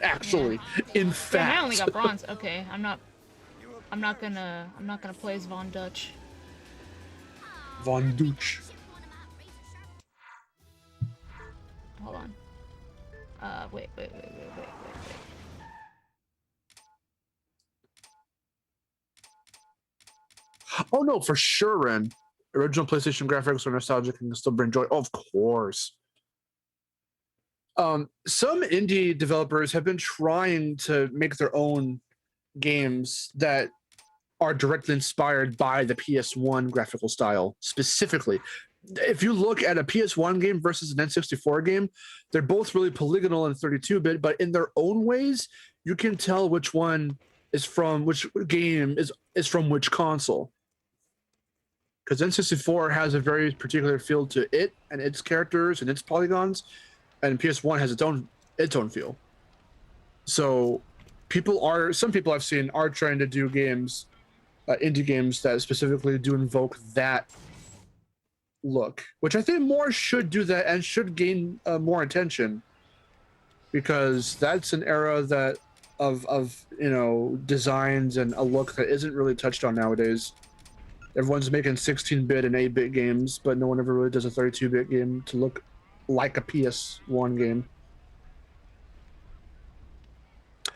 Speaker 3: actually. Yeah. In fact.
Speaker 1: Yeah, I only got bronze. Okay, I'm not gonna play as Von Dutch.
Speaker 3: Von Dutch.
Speaker 1: Hold on. Wait.
Speaker 3: Oh no, for sure, Ren. Original PlayStation graphics are nostalgic and can still bring joy. Oh, of course. Some indie developers have been trying to make their own games that are directly inspired by the PS1 graphical style, specifically. If you look at a PS1 game versus an N64 game, they're both really polygonal and 32-bit, but in their own ways, you can tell which one is from which game is from which console. Because N64 has a very particular feel to it and its characters and its polygons, and PS1 has its own feel. So some people I've seen are trying to do games, indie games that specifically do invoke that look, which I think more should do that and should gain more attention, because that's an era that of you know, designs and a look that isn't really touched on nowadays. Everyone's making 16-bit and 8-bit games, but no one ever really does a 32-bit game to look like a PS1 game.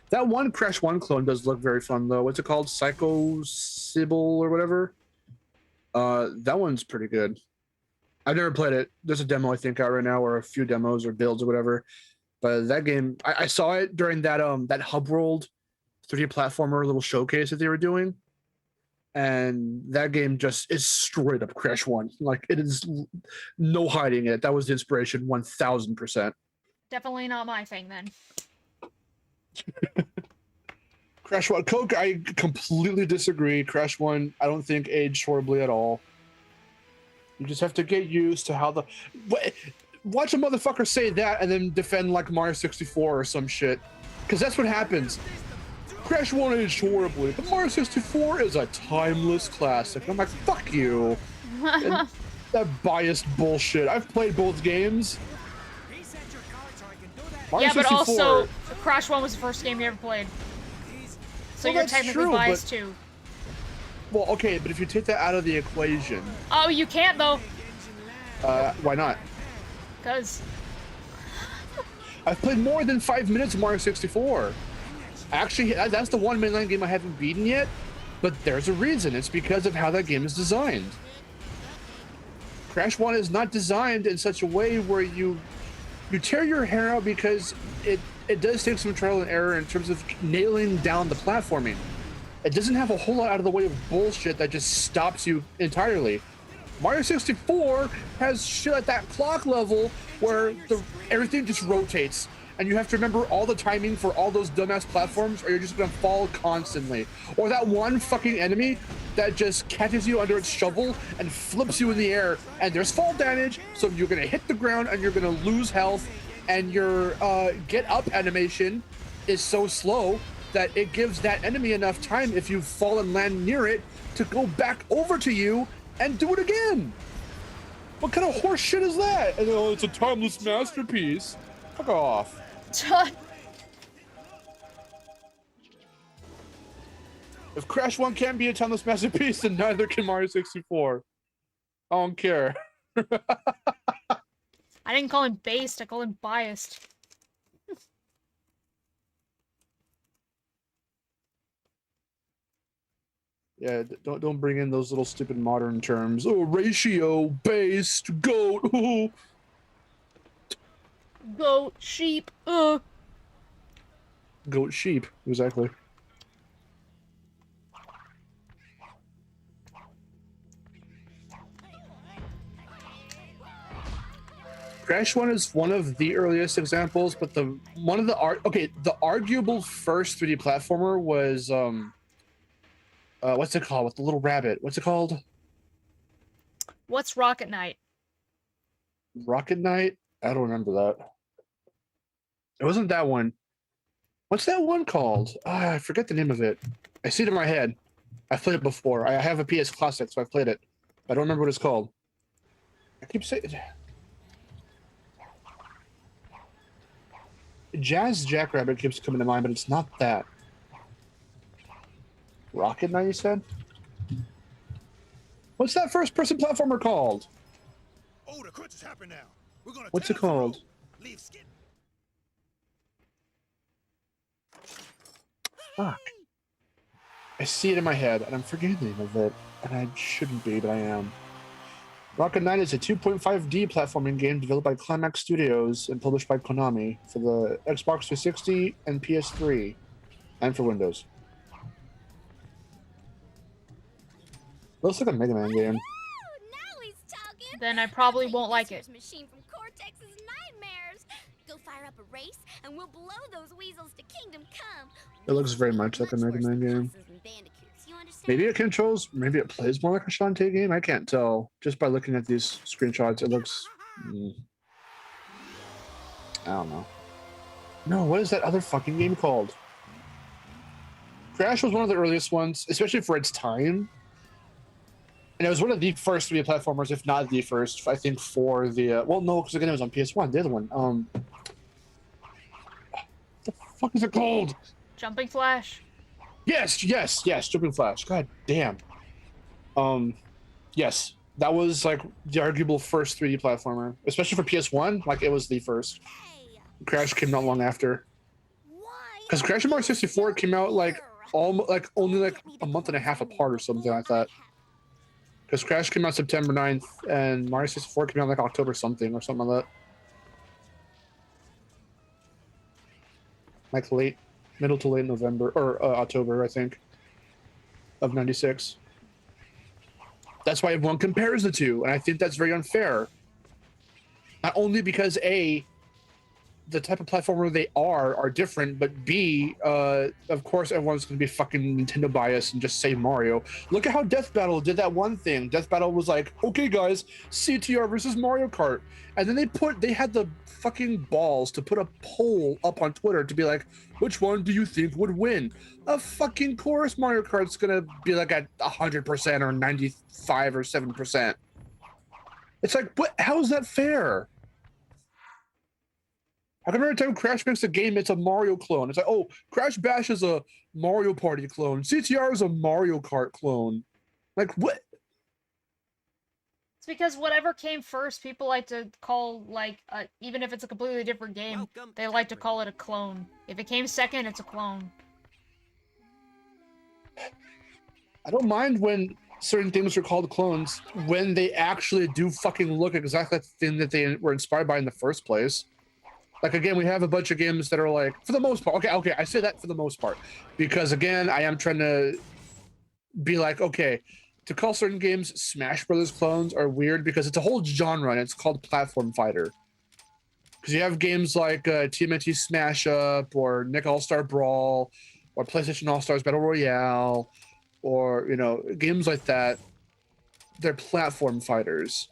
Speaker 3: That one Crash 1 clone does look very fun, though. What's it called? Psycho Sybil or whatever? That one's pretty good. I've never played it. There's a demo, I think, out right now, or a few demos or builds or whatever. But that game, I saw it during that Hub World 3D platformer little showcase that they were doing. And that game just is straight up Crash 1. Like, it is no hiding it. That was the inspiration, 1000%.
Speaker 1: Definitely not my thing, then.
Speaker 3: Crash 1, Coke, I completely disagree. Crash 1, I don't think aged horribly at all. You just have to get used to how the... Watch a motherfucker say that and then defend like Mario 64 or some shit. Because that's what happens. Crash 1 aged horribly, but Mario 64 is a timeless classic. I'm like, fuck you. And that biased bullshit. I've played both games. Mario
Speaker 1: Yeah, but
Speaker 3: 64,
Speaker 1: also, Crash 1 was the first game you ever played. So
Speaker 3: well,
Speaker 1: you're
Speaker 3: that's
Speaker 1: technically
Speaker 3: true,
Speaker 1: biased
Speaker 3: but,
Speaker 1: too.
Speaker 3: well, okay, but if you take that out of the equation...
Speaker 1: Oh, you can't, though.
Speaker 3: Why not?
Speaker 1: Because...
Speaker 3: I've played more than 5 minutes of Mario 64. Actually, that's the one mainline game I haven't beaten yet, but there's a reason. It's because of how that game is designed. Crash 1 is not designed in such a way where you tear your hair out because it does take some trial and error in terms of nailing down the platforming. It doesn't have a whole lot out of the way of bullshit that just stops you entirely. Mario 64 has shit at that clock level where everything just rotates, and you have to remember all the timing for all those dumbass platforms, or you're just gonna fall constantly. Or that one fucking enemy that just catches you under its shovel and flips you in the air, and there's fall damage, so you're gonna hit the ground and you're gonna lose health, and your get up animation is so slow that it gives that enemy enough time, if you fall and land near it, to go back over to you and do it again. What kind of horse shit is that? And oh, it's a timeless masterpiece. Fuck off. If Crash 1 can't be a timeless masterpiece, then neither can Mario 64. I don't care.
Speaker 1: I didn't call him based, I called him biased.
Speaker 3: Yeah, don't bring in those little stupid modern terms. Oh, ratio, based, goat, ooh.
Speaker 1: Goat, sheep,
Speaker 3: Goat, sheep, exactly. Crash 1 is one of the earliest examples, but the arguable first 3D platformer was what's it called with the little rabbit? What's it called?
Speaker 1: What's Rocket Knight?
Speaker 3: Rocket Knight? I don't remember that. It wasn't that one. What's that one called? I forget the name of it. I see it in my head. I've played it before. I have a PS Classic, so I've played it. I don't remember what it's called. I keep saying... Jazz Jackrabbit keeps coming to mind, but it's not that. Rocket Knight, you said? What's that first-person platformer called?
Speaker 2: Oh, the crunch is happening now. We're gonna
Speaker 3: What's it called?
Speaker 2: Leave skin.
Speaker 3: Fuck. I see it in my head, and I'm forgetting the name of it, and I shouldn't be, but I am. Rocket Knight is a 2.5D platforming game developed by Climax Studios and published by Konami for the Xbox 360 and PS3, and for Windows. Looks like a Mega Man game.
Speaker 1: Then I probably won't like it.
Speaker 8: Machine from Cortex's nightmares. Go fire up a race, and we'll blow those weasels to kingdom come.
Speaker 3: It looks very much like a Mega Man game. Maybe it controls, maybe it plays more like a Shantae game. I can't tell. Just by looking at these screenshots, it looks... I don't know. No, what is that other fucking game called? Crash was one of the earliest ones, especially for its time. And it was one of the first 3D platformers, if not the first, I think, for the... well, no, because again, it was on PS1, the other one. What the fuck is it called?
Speaker 1: Jumping Flash.
Speaker 3: Yes, Jumping Flash. God damn. Yes, that was like the arguable first 3D platformer, especially for PS1. Like it was the first. Crash came not long after. Because Crash and Mario 64 came out like only like a month and a half apart or something like that. Because Crash came out September 9th and Mario 64 came out like October something or something like that. Like middle to late November or October, I think, of '96. That's why everyone compares the two, and I think that's very unfair. Not only because the type of platformer they are different, but B, of course, everyone's going to be fucking Nintendo biased and just say Mario. Look at how Death Battle did that one thing. Death Battle was like, okay, guys, CTR versus Mario Kart. And then they had the fucking balls to put a poll up on Twitter to be like, which one do you think would win? Of fucking course, Mario Kart's going to be like at 100% or 95 or 7%. It's like, what? How is that fair? How come every time Crash makes a game, it's a Mario clone? It's like, oh, Crash Bash is a Mario Party clone. CTR is a Mario Kart clone. Like, what?
Speaker 1: It's because whatever came first, people like to call, like, even if it's a completely different game, they like to call it a clone. If it came second, it's a clone.
Speaker 3: I don't mind when certain things are called clones when they actually do fucking look exactly like the thing that they were inspired by in the first place. Like, again, we have a bunch of games that are like, for the most part, okay, I say that for the most part, because again, I am trying to be like, okay, to call certain games Smash Brothers clones are weird because it's a whole genre and it's called platform fighter. Because you have games like TMNT Smash Up or Nick All-Star Brawl or PlayStation All-Stars Battle Royale or, you know, games like that. They're platform fighters.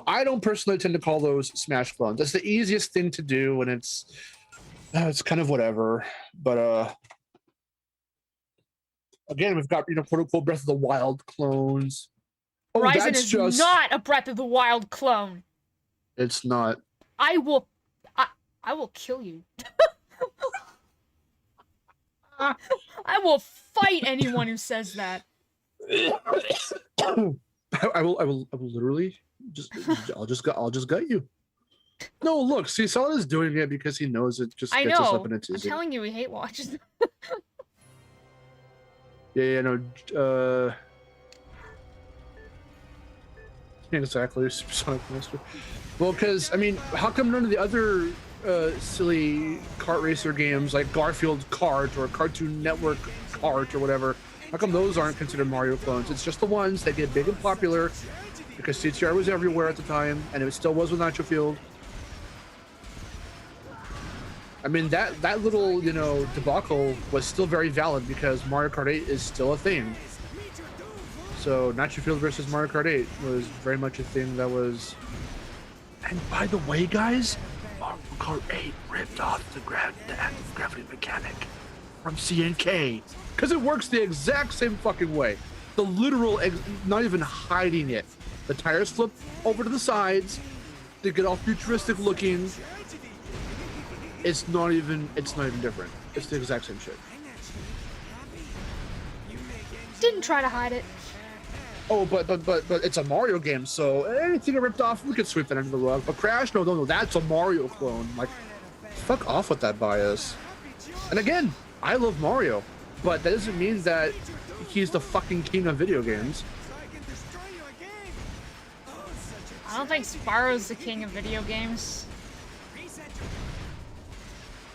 Speaker 3: I don't personally tend to call those Smash clones. That's the easiest thing to do, and it's kind of whatever. But again, we've got, you know, quote unquote Breath of the Wild clones. Oh,
Speaker 1: Horizon is just not a Breath of the Wild clone.
Speaker 3: It's not.
Speaker 1: I will kill you. I will fight anyone who says that.
Speaker 3: I will literally I'll just gut you. No, look, see, Solid is doing it because he knows it just gets us up in a tizzy.
Speaker 1: I'm telling you, we hate watches.
Speaker 3: Yeah, no, exactly, Supersonic Master. Well, because, I mean, how come none of the other silly kart racer games like Garfield Kart or Cartoon Network Kart or whatever, how come those aren't considered Mario clones? It's just the ones that get big and popular because CTR was everywhere at the time, and it still was with Nitro Field. I mean, that little, you know, debacle was still very valid because Mario Kart 8 is still a thing. So Nitro Field versus Mario Kart 8 was very much a thing that was... And by the way, guys, Mario Kart 8 ripped off the active gravity mechanic from CNK because it works the exact same fucking way. The literal, not even hiding it. The tires flip over to the sides. They get all futuristic looking. It's not even different. It's the exact same shit.
Speaker 1: Didn't try to hide it.
Speaker 3: Oh, but it's a Mario game, so anything ripped off, we could sweep that under the rug. But Crash, no, that's a Mario clone. Like, fuck off with that bias. And again, I love Mario, but that doesn't mean that he's the fucking king of video games.
Speaker 1: I don't think Spyro's the king of video games.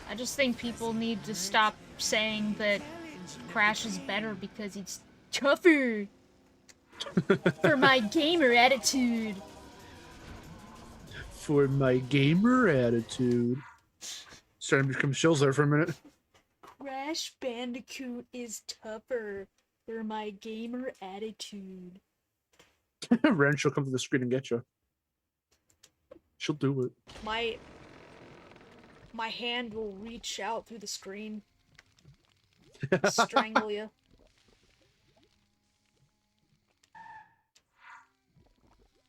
Speaker 1: I just think people need to stop saying that Crash is better because he's tougher. For my gamer attitude.
Speaker 3: For my gamer attitude. Starting to become shills there for a minute.
Speaker 1: Crash Bandicoot is tougher for my gamer attitude.
Speaker 3: Ren, she'll come to the screen and get you. She'll do it.
Speaker 1: My hand will reach out through the screen. Strangle you.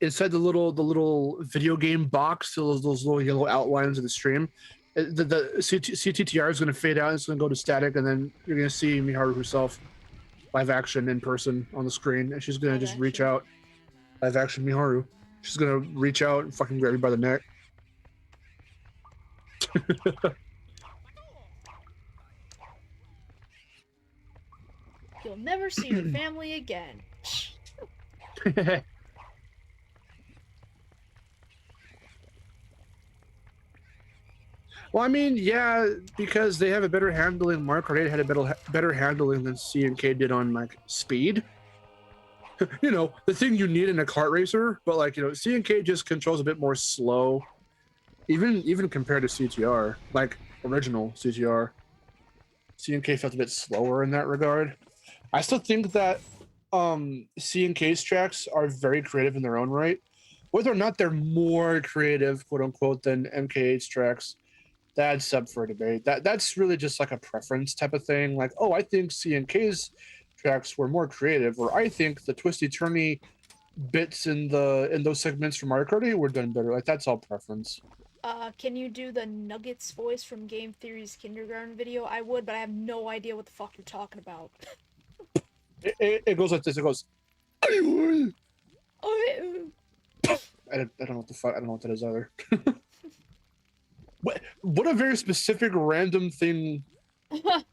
Speaker 3: Inside the little video game box, those little yellow outlines of the stream, the CTTR is going to fade out. It's going to go to static, and then you're going to see Miharu herself, live action in person on the screen, and she's going to just reach out. Live action Miharu. She's going to reach out and fucking grab you by the neck.
Speaker 1: You'll never see your family again.
Speaker 3: Well, I mean, yeah, because they have a better handling. Mario Kart 8 had a better handling than C&K did on, like, speed. You know, the thing you need in a kart racer, but, like, you know, C&K just controls a bit more slow. Even compared to CTR, like original CTR, C&K felt a bit slower in that regard. I still think that C&K's tracks are very creative in their own right. Whether or not they're more creative, quote unquote, than MK8's tracks, that's up for debate. That's really just like a preference type of thing. Like, oh, I think C&K's tracks were more creative, or I think the twisty turny bits in those segments from Mario Kart 8 were done better. Like, that's all preference.
Speaker 1: Can you do the Nuggets voice from Game Theory's kindergarten video? I would, but I have no idea what the fuck you're talking about.
Speaker 3: It goes like this. It goes. I don't know what the fuck. I don't know what that is either. What a very specific random thing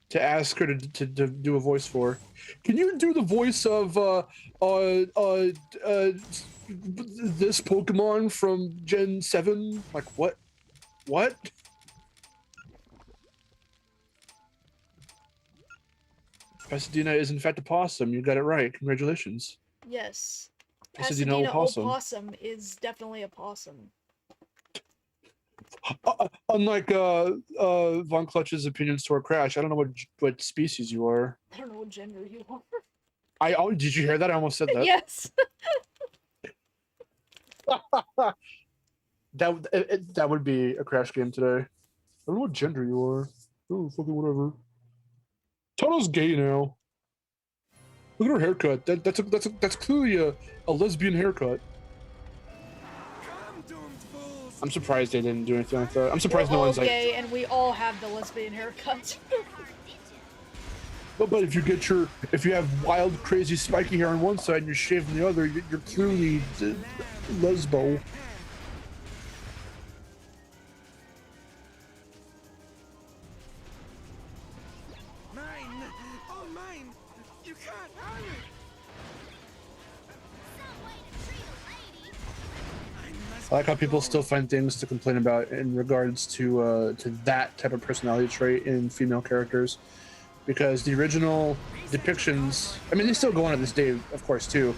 Speaker 3: to ask her to do a voice for. Can you do the voice of this Pokemon from Gen 7? Like, what? What? Pasadena is in fact a possum. You got it right. Congratulations.
Speaker 1: Yes.
Speaker 3: Pasadena
Speaker 1: opossum is definitely a possum.
Speaker 3: Unlike Von Clutch's opinions toward Crash, I don't know what species you are.
Speaker 1: I don't know what gender you are.
Speaker 3: Did you hear that? I almost said that.
Speaker 1: Yes.
Speaker 3: that would be a Crash game today. I don't know what gender you are. Oh, fucking whatever. Toto's gay now. Look at her haircut. That's clearly a lesbian haircut. I'm surprised they didn't do anything like that. I'm surprised no one's
Speaker 1: gay, and we all have the lesbian haircut.
Speaker 3: But if you have wild, crazy, spiky hair on one side and you're shaving the other, you're clearly lesbo. I like how people still find things to complain about in regards to that type of personality trait in female characters, because the original depictions, I mean, they still go on to this day, of course, too,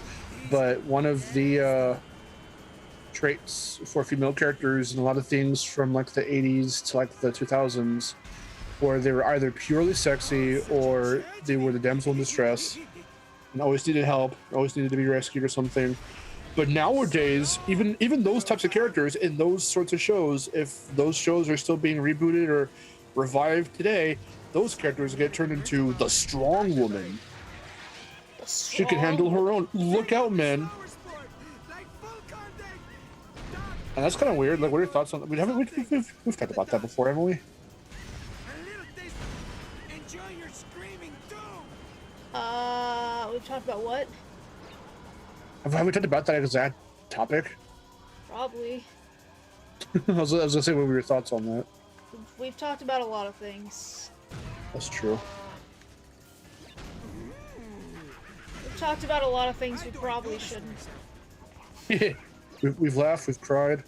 Speaker 3: but one of the traits for female characters in a lot of things from like the 80s to like the 2000s, where they were either purely sexy or they were the damsel in distress and always needed help, always needed to be rescued or something. But nowadays, even those types of characters in those sorts of shows, if those shows are still being rebooted or revived today, those characters get turned into the strong woman. She can handle her own. Look out, men. And that's kind of weird. Like, what are your thoughts on that? We've talked about that before, haven't we?
Speaker 1: We've talked about what?
Speaker 3: Have we talked about that exact topic?
Speaker 1: Probably.
Speaker 3: I was gonna say, what were your thoughts on that?
Speaker 1: We've talked about a lot of things.
Speaker 3: That's true.
Speaker 1: We've talked about a lot of things we probably shouldn't.
Speaker 3: We've laughed, we've cried.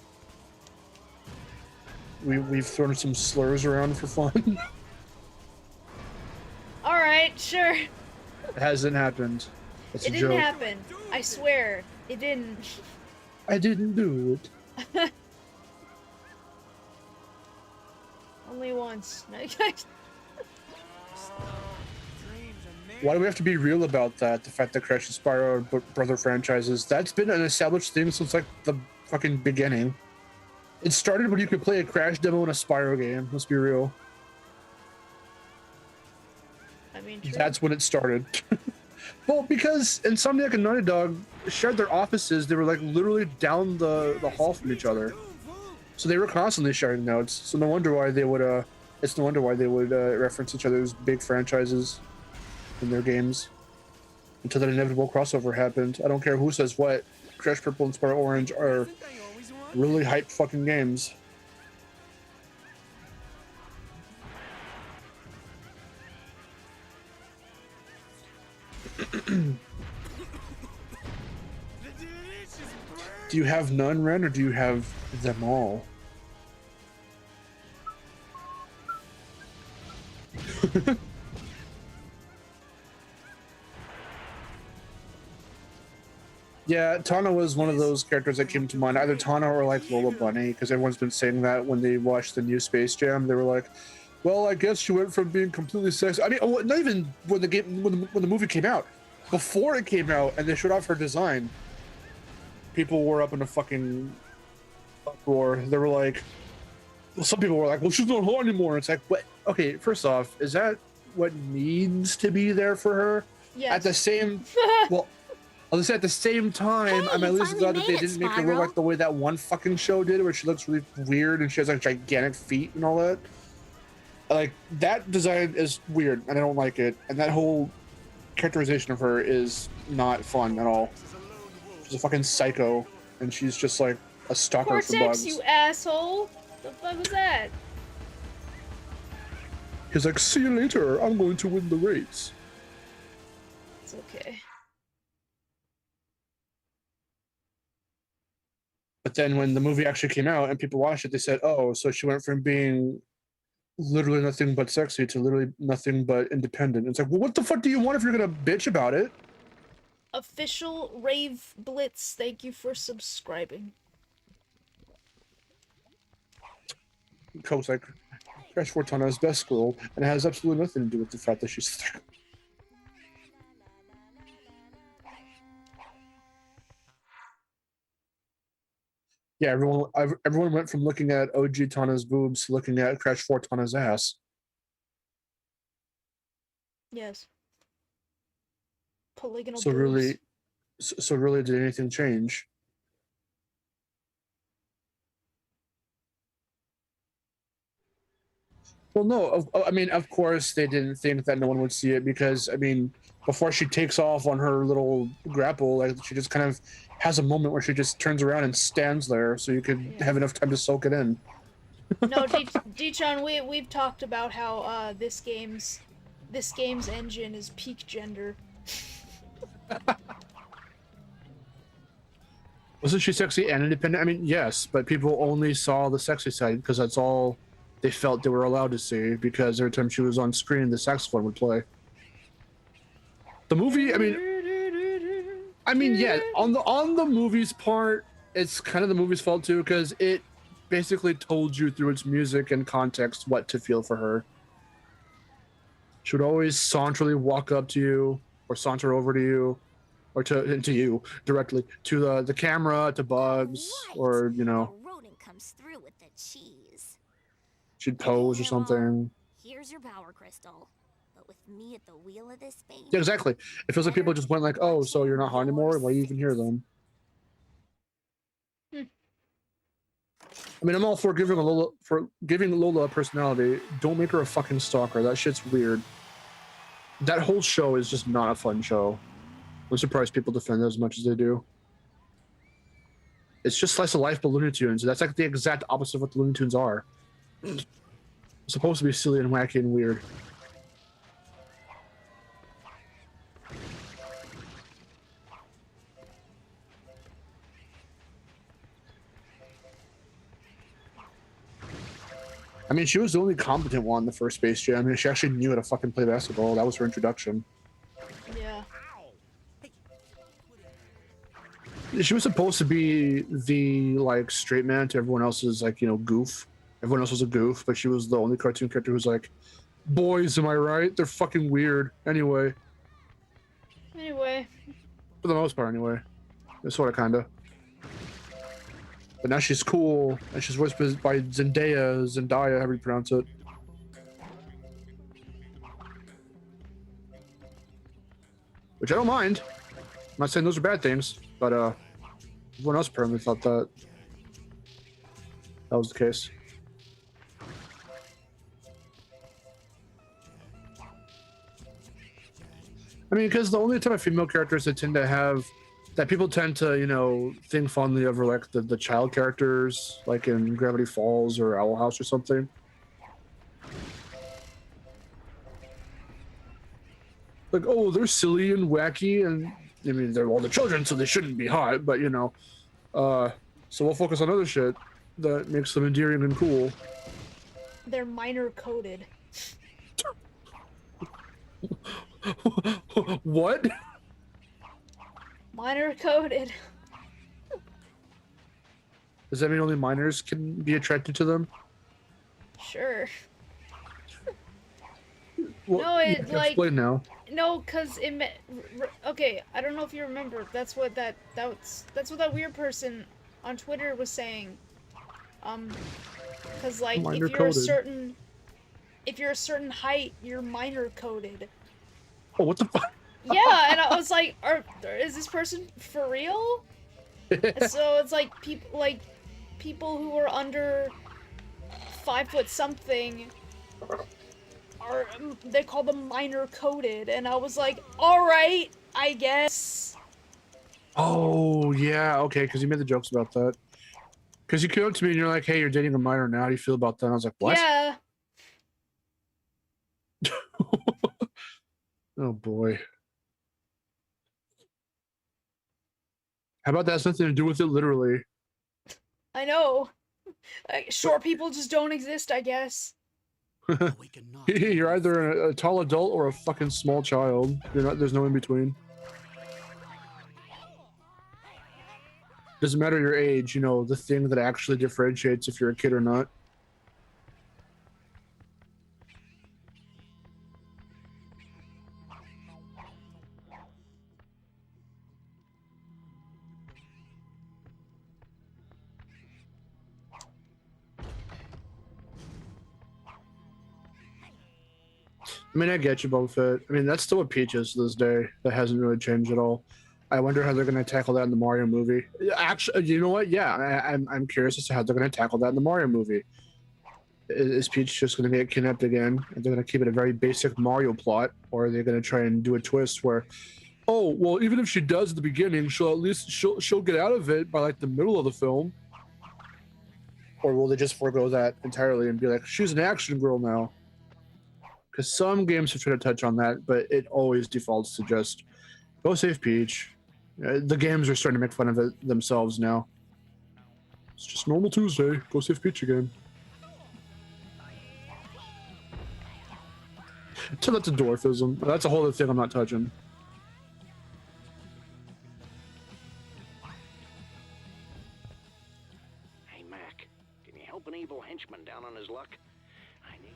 Speaker 3: We've thrown some slurs around for fun.
Speaker 1: Alright, sure.
Speaker 3: It hasn't happened. It's
Speaker 1: it didn't happen. I swear. It didn't.
Speaker 3: I didn't do it.
Speaker 1: Only once.
Speaker 3: Why do we have to be real about that? The fact that Crash and Spyro are brother franchises. That's been an established thing since like the fucking beginning. It started when you could play a Crash demo in a Spyro game. Let's be real.
Speaker 1: I mean, true.
Speaker 3: That's when it started. Well, because Insomniac and Naughty Dog shared their offices, they were like literally down the hall from each other, so they were constantly sharing notes. So no wonder why they would reference each other's big franchises in their games until that inevitable crossover happened. I don't care who says what. Crash Purple and Spyro Orange are really hype fucking games. Do you have none, Ren, or do you have them all? Yeah, Tana was one of those characters that came to mind. Either Tana or like Lola Bunny, because everyone's been saying that when they watched the new Space Jam. They were like, "Well, I guess she went from being completely sexy." I mean, not even when the movie came out. Before it came out, and they showed off her design, people were up in a fucking uproar. They were like, well, some people were like, "Well, she's not hot anymore." It's like, what? Okay, first off, is that what needs to be there for her?
Speaker 1: Yes.
Speaker 3: At the same, well. I'll say at the same time,
Speaker 8: Hey,
Speaker 3: I'm at
Speaker 8: you
Speaker 3: least
Speaker 8: finally
Speaker 3: glad that
Speaker 8: made
Speaker 3: they
Speaker 8: it,
Speaker 3: didn't make her look
Speaker 8: Spiral.
Speaker 3: like the way that one fucking show did, where she looks really weird and she has like gigantic feet and all that. Like, that design is weird and I don't like it. And that whole characterization of her is not fun at all. She's a fucking psycho and she's just like a stalker for
Speaker 1: Cortex,
Speaker 3: bugs.
Speaker 1: you asshole! The fuck was that?
Speaker 3: He's like, "See you later, I'm going to win the race."
Speaker 1: It's okay.
Speaker 3: But then when the movie actually came out and people watched it, they said, "Oh, so she went from being literally nothing but sexy to literally nothing but independent." It's like, well, what the fuck do you want if you're gonna bitch about it?
Speaker 1: Official Rave Blitz, thank you for subscribing.
Speaker 3: Coke's like, Crash Fortana's best girl, and it has absolutely nothing to do with the fact that she's thick. Yeah, everyone went from looking at OG Tana's boobs to looking at Crash Fortana's ass.
Speaker 1: Yes. Polygonal
Speaker 3: So
Speaker 1: boobs.
Speaker 3: really, so really, did anything change? Well, no. I mean, of course, they didn't think that no one would see it because, I mean, before she takes off on her little grapple, like she just kind of has a moment where she just turns around and stands there, so you could have enough time to soak it in.
Speaker 1: No, D-chan, we've talked about how this game's engine is peak gender.
Speaker 3: Wasn't she sexy and independent? I mean, yes, but people only saw the sexy side because that's all they felt they were allowed to see, because every time she was on screen, the saxophone would play. The movie, I mean, yeah, on the movie's part, it's kind of the movie's fault too, because it basically told you through its music and context what to feel for her. She would always saunterly walk up to you, or saunter over to you, or to you directly, to the camera, to bugs, or you know,
Speaker 8: Rodent comes through with the cheese.
Speaker 3: she'd pose or something.
Speaker 8: Here's your power crystal. But with me at the wheel of this space.
Speaker 3: Yeah, exactly. It feels like people just went like, "Oh, so you're not hot anymore? Why are you even here then?" I mean, I'm all for giving Lola a personality. Don't make her a fucking stalker. That shit's weird. That whole show is just not a fun show. I'm surprised people defend it as much as they do. It's just slice of life but Looney Tunes. That's like the exact opposite of what the Looney Tunes are. It's supposed to be silly and wacky and weird. I mean, she was the only competent one in the first Space Jam. I mean, she actually knew how to fucking play basketball. That was her introduction.
Speaker 1: Yeah.
Speaker 3: She was supposed to be the, like, straight man to everyone else's, like, you know, goof. Everyone else was a goof, but she was the only cartoon character who's like, "Boys, am I right? They're fucking weird." Anyway. For the most part, anyway. Sort of, kinda. But now she's cool, and she's voiced by Zendaya, however you pronounce it. Which I don't mind. I'm not saying those are bad things, but everyone else apparently thought that was the case. I mean, because the only type of female characters that tend to have that people tend to, you know, think fondly of are like the child characters, like in Gravity Falls or Owl House or something. Like, oh, they're silly and wacky, and I mean, they're all the children, so they shouldn't be hot, but you know, so we'll focus on other shit that makes them endearing and cool.
Speaker 1: They're minor coded.
Speaker 3: What?
Speaker 1: Minor coded.
Speaker 3: Does that mean only minors can be attracted to them?
Speaker 1: Sure.
Speaker 3: Well,
Speaker 1: No, it
Speaker 3: yeah,
Speaker 1: like
Speaker 3: explain now.
Speaker 1: no, cause it okay. I don't know if you remember. That's what that weird person on Twitter was saying. Cause like
Speaker 3: Minor
Speaker 1: if you're
Speaker 3: coded.
Speaker 1: a certain height, you're minor coded.
Speaker 3: Oh, what the fuck?
Speaker 1: Yeah, and I was like, is this person for real? So it's like people who are under 5 foot something are they call them minor coded, and I was like, all right, I guess.
Speaker 3: Oh yeah, okay, because you made the jokes about that. Because you came up to me and you're like, "Hey, you're dating a minor now. How do you feel about that?" And I was like, "What?"
Speaker 1: Yeah.
Speaker 3: Oh boy. How about that has nothing to do with it literally?
Speaker 1: I know. Short people just don't exist, I guess.
Speaker 3: You're either a tall adult or a fucking small child. You're not. There's no in between. Doesn't matter your age. You know the thing that actually differentiates if you're a kid or not. I mean, I get you, Boba Fett. I mean, that's still what Peach is to this day. That hasn't really changed at all. I wonder how they're going to tackle that in the Mario movie. Actually, you know what? Yeah, I'm curious as to how they're going to tackle that in the Mario movie. Is Peach just going to get kidnapped again? Are they going to keep it a very basic Mario plot, or are they going to try and do a twist where, oh, well, even if she does at the beginning, she'll get out of it by like the middle of the film? Or will they just forego that entirely and be like, she's an action girl now? Because some games have tried to touch on that, but it always defaults to just go save Peach. The games are starting to make fun of it themselves now. It's just normal Tuesday. Go save Peach again. So that's a dwarfism. That's a whole other thing I'm not touching.
Speaker 11: Hey, Mac, can you help an evil henchman down on his luck? I need...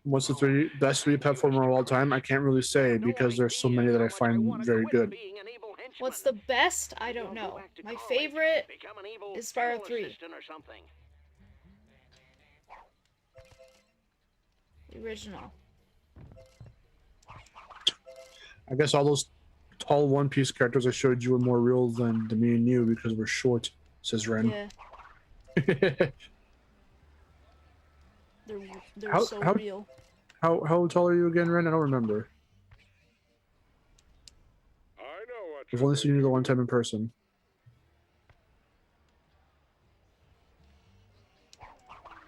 Speaker 3: What's the best 3D platformer of all time? I can't really say because there's so many that I find very good.
Speaker 1: What's the best? I don't know. My favorite is Spyro 3. The original.
Speaker 3: I guess all those tall One Piece characters I showed you were more real than me and you because we're short, says Ren.
Speaker 1: Yeah. They're so real.
Speaker 3: How tall are you again, Ren? I don't remember. I've only seen you the one time in person.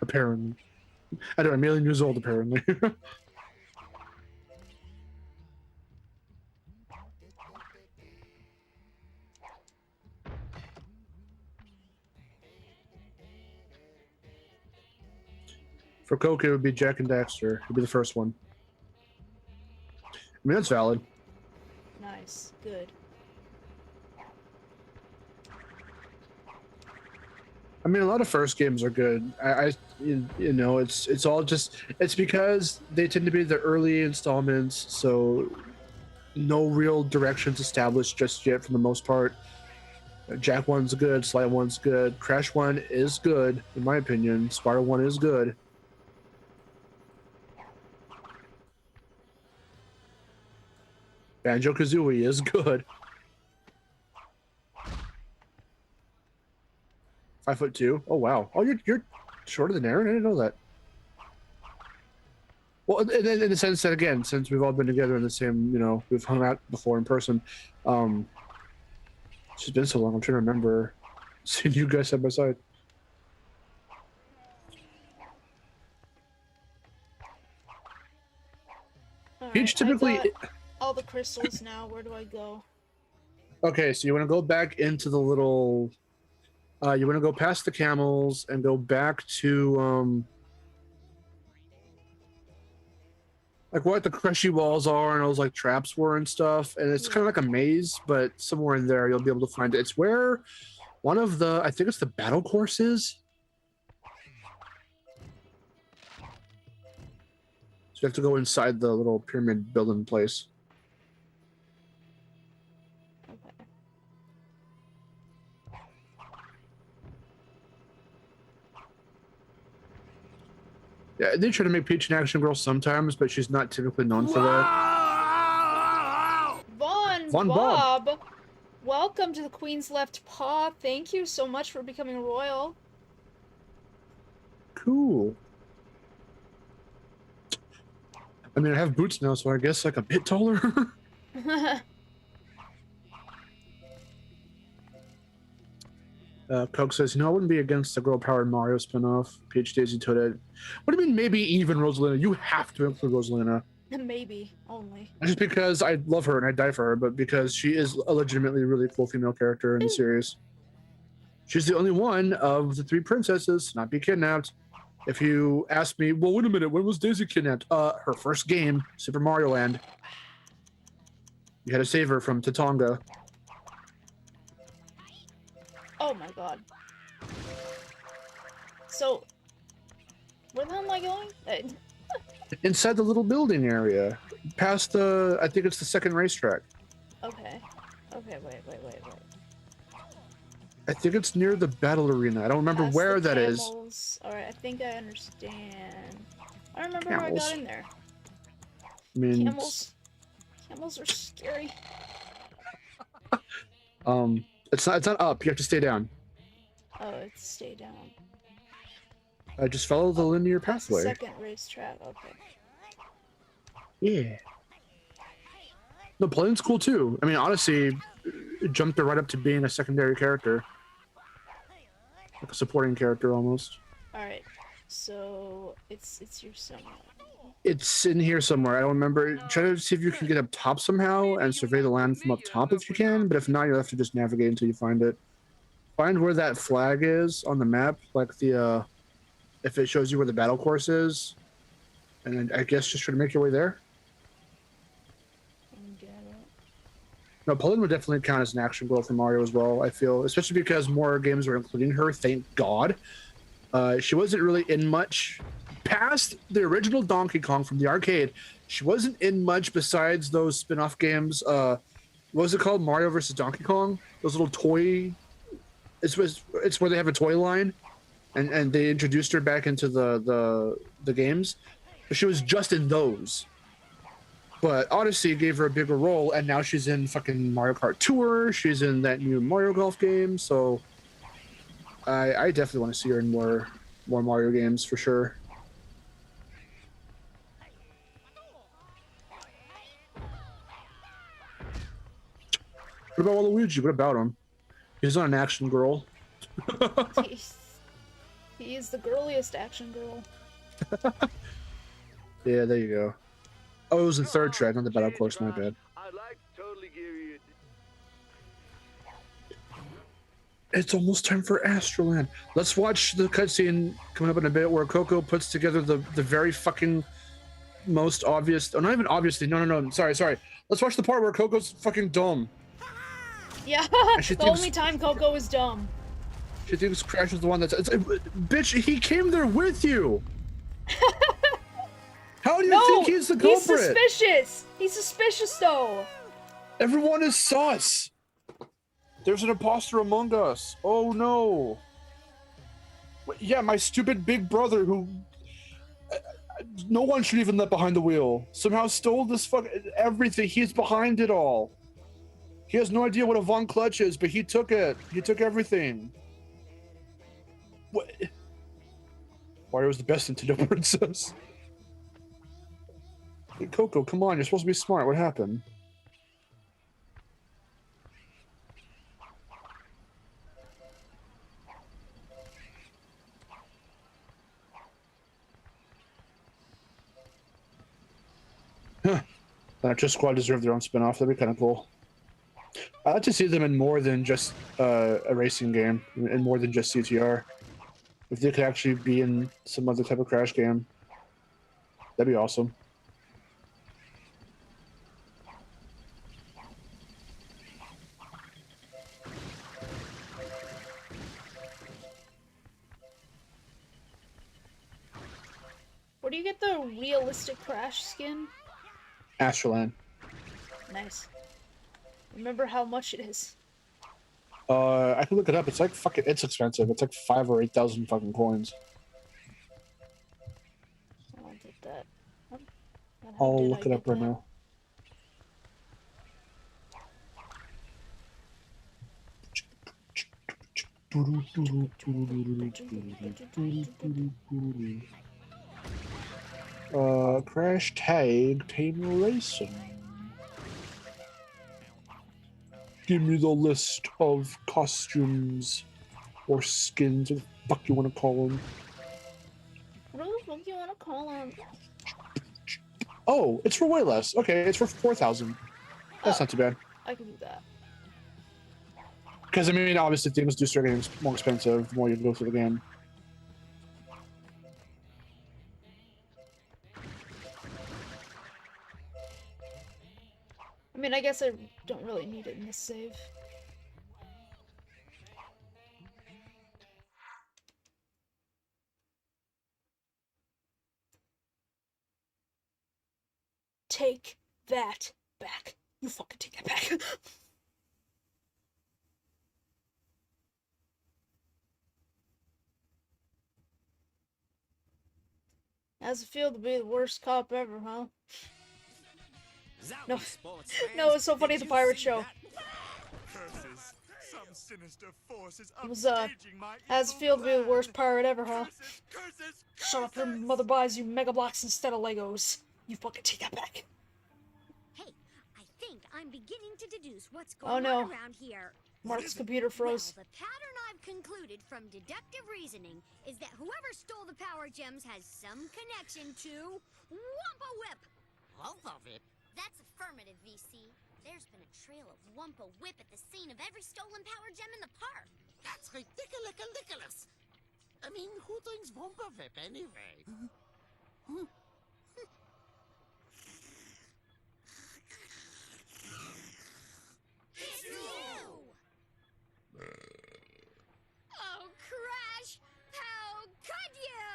Speaker 3: Apparently. I don't know, 1,000,000 years old, apparently. For Coke, it would be Jack and Daxter. It would be the first one. I mean, that's valid.
Speaker 1: Nice. Good.
Speaker 3: I mean, a lot of first games are good. You know, it's all just, it's because they tend to be the early installments, so no real directions established just yet for the most part. Jack 1's good, Sly 1's good, Crash 1 is good, in my opinion. Spyro 1 is good. Banjo-Kazooie is good. 5'2". Oh wow. Oh, you're shorter than Aaron. I didn't know that. Well, in the sense that again, since we've all been together in the same, you know, we've hung out before in person. It's just been so long. I'm trying to remember seeing you guys side by side. Peach typically.
Speaker 1: I got all the crystals now. Where do I go?
Speaker 3: Okay, so you want to go back into the little. You want to go past the camels and go back to like what the crushy walls are and those like traps were and stuff. And it's kind of like a maze, but somewhere in there you'll be able to find it. It's where one of the, I think it's the battle courses. So you have to go inside the little pyramid building place. Yeah, they try to make Peach an action girl sometimes, but she's not typically known for that.
Speaker 1: Von Bob, welcome to the Queen's Left Paw. Thank you so much for becoming royal.
Speaker 3: Cool. I mean, I have boots now, so I guess like a bit taller. Coke says, I wouldn't be against the girl-powered Mario spinoff. Peach, Daisy, Toadette. What do you mean, maybe even Rosalina? You have to include Rosalina.
Speaker 1: Maybe, only.
Speaker 3: Not just because I love her and I die for her, but because she is a legitimately really cool female character in the series. She's the only one of the 3 princesses to not be kidnapped. If you ask me, well, wait a minute, when was Daisy kidnapped? Her first game, Super Mario Land. You had to save her from Tatonga.
Speaker 1: Oh my god. So, where the hell am I going?
Speaker 3: Inside the little building area, past the, I think it's the second racetrack.
Speaker 1: Okay. Okay, wait.
Speaker 3: I think it's near the battle arena. I don't remember where that is.
Speaker 1: Alright, I think I understand. I don't remember how I got in there.
Speaker 3: I mean,
Speaker 1: Camels are scary.
Speaker 3: it's not up. You have to stay down.
Speaker 1: Oh, it's stay down.
Speaker 3: Just follow the linear pathway.
Speaker 1: Second racetrack, okay.
Speaker 3: Yeah. No, playing's cool too. I mean, honestly, it jumped her right up to being a secondary character. Like a supporting character almost.
Speaker 1: Alright, so it's here somewhere.
Speaker 3: It's in here somewhere. I don't remember. Try to see if you can get up top somehow and survey the land from up top if you can, but if not, you'll have to just navigate until you find it. Find where that flag is on the map, like the, if it shows you where the battle course is, and then I guess just try to make your way there. No, Pauline would definitely count as an action girl for Mario as well, I feel, especially because more games are including her, thank God. She wasn't really in much past the original Donkey Kong from the arcade. She wasn't in much besides those spin-off games. What was it called? Mario versus Donkey Kong? Those little toy... It's where they have a toy line, and they introduced her back into the games. But she was just in those. But Odyssey gave her a bigger role, and now she's in fucking Mario Kart Tour. She's in that new Mario Golf game, so I definitely want to see her in more Mario games for sure. What about Waluigi? What about him? He's not an action girl.
Speaker 1: He is the girliest action girl.
Speaker 3: Yeah, there you go. Oh, it was the third track, not the battle course, my bad.
Speaker 6: I'd like to totally give you
Speaker 3: It's almost time for Astroland. Let's watch the cutscene coming up in a bit where Coco puts together the very fucking most obvious... Oh, not even obviously. No. Sorry. Let's watch the part where Coco's fucking dumb.
Speaker 1: Yeah, the only time Coco is dumb.
Speaker 3: She thinks Crash is the one that's... bitch, he came there with you! How do you think he's the culprit?
Speaker 1: He's suspicious! He's suspicious, though!
Speaker 3: Everyone is sus! There's an imposter among us. Oh, no. Yeah, my stupid big brother who... no one should even let behind the wheel. Somehow stole this everything. He's behind it all. He has no idea what a Von Clutch is, but he took it. He took everything. What? Mario was the best Nintendo princess. Hey, Coco, come on. You're supposed to be smart. What happened? Huh. Just Squad deserve their own spin-off. That'd be kind of cool. I'd like to see them in more than just a racing game, and more than just CTR. If they could actually be in some other type of Crash game, that'd be awesome.
Speaker 1: do you get the realistic Crash skin?
Speaker 3: Astroland.
Speaker 1: Nice. Remember how much it is.
Speaker 3: I can look it up. It's like fucking. It's expensive. It's like 5,000 or 8,000 fucking coins.
Speaker 1: I'll get that.
Speaker 3: I'll look it up right now. Crash Tag Team Racing. Give me the list of costumes or skins, or the fuck you want to call them.
Speaker 1: What the fuck do you want to call them?
Speaker 3: Oh, it's for way less. Okay, it's for 4,000. That's not too bad.
Speaker 1: I can do that.
Speaker 3: Because, I mean, obviously things do start getting more expensive the more you go through the game.
Speaker 1: I mean, I guess I don't really need it in this save. Take that back. You fucking take that back. How's it feel to be the worst cop ever, huh? No, no, it's so funny at the pirate show.
Speaker 9: Curses. Some sinister forces
Speaker 1: It was,
Speaker 9: upstaging my
Speaker 1: how's it
Speaker 9: evil
Speaker 1: feel to be the
Speaker 9: plan.
Speaker 1: worst pirate ever, huh?
Speaker 9: Curses.
Speaker 1: Shut up, your mother buys you Mega Blocks instead of Legos. You fucking take that back.
Speaker 8: Hey, I think I'm beginning to deduce what's going on around here.
Speaker 1: Mark's computer froze.
Speaker 8: Well, the pattern I've concluded from deductive reasoning is that whoever stole the power gems has some connection to Wumpa Whip.
Speaker 12: Wumpa Whip?
Speaker 8: That's affirmative, VC. There's been a trail of Wumpa Whip at the scene of every stolen power gem in the park.
Speaker 12: That's ridiculous. I mean, who drinks Wumpa Whip anyway?
Speaker 8: It's you! Oh, Crash! How could you?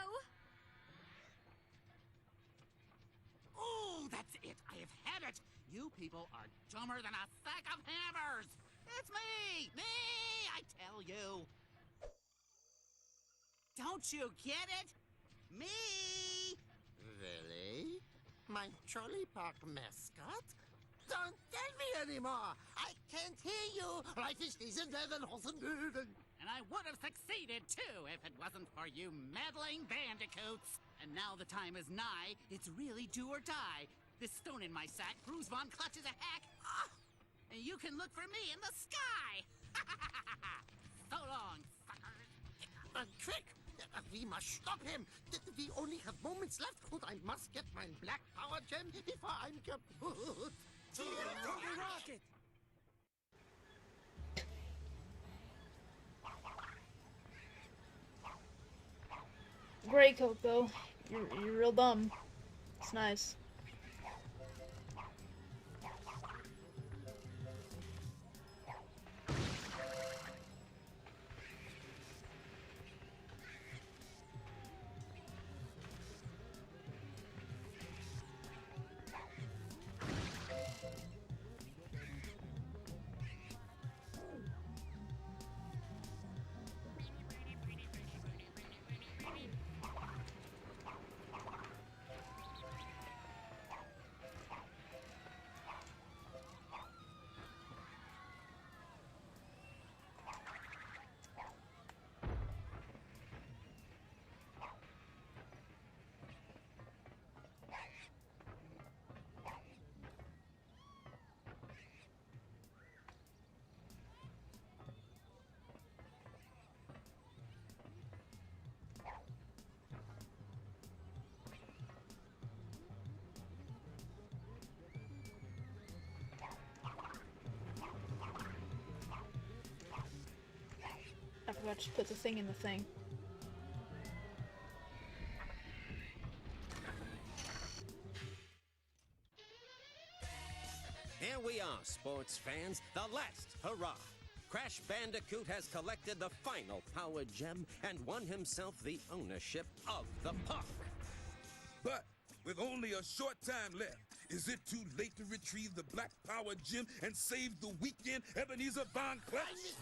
Speaker 10: Oh, that's it. I have had it. You people are dumber than a sack of hammers. It's me. I tell you. Don't you get it? Me.
Speaker 12: Really? My Trolley Park mascot? Don't tell me anymore! I can't hear you! Life is diesen leven hosen moving!
Speaker 10: And I would have succeeded, too, if it wasn't for you meddling bandicoots. And now the time is nigh. It's really do or die. This stone in my sack proves Von Clutch is a hack. Ah! And you can look for me in the sky! So long, fuckers.
Speaker 12: Quick! We must stop him! We only have moments left, and I must get my black power gem before I'm kaput!
Speaker 7: To the rocket!
Speaker 1: Great coat, though. You're real dumb. It's nice. I forgot to put the thing in the thing.
Speaker 4: Here we are, sports fans. The last hurrah. Crash Bandicoot has collected the final power gem and won himself the ownership of the park.
Speaker 5: But with only a short time left, is it too late to retrieve the Black Power Gem and save the weekend Ebenezer Von Klutz?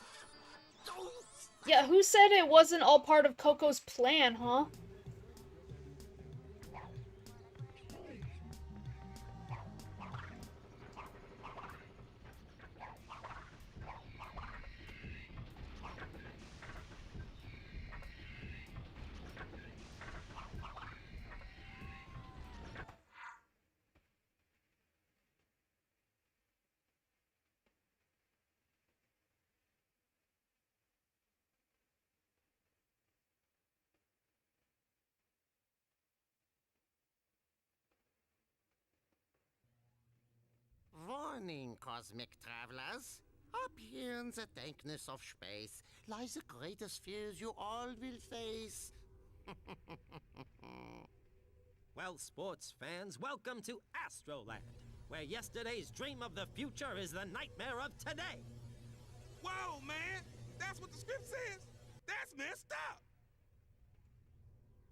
Speaker 1: Yeah, who said it wasn't all part of Coco's plan, huh?
Speaker 12: Warning, cosmic travelers. Up here in the dankness of space lies the greatest fears you all will face.
Speaker 4: Well, sports fans, welcome to Astroland, where yesterday's dream of the future is the nightmare of today.
Speaker 5: Whoa, man! That's what the script says? That's messed up!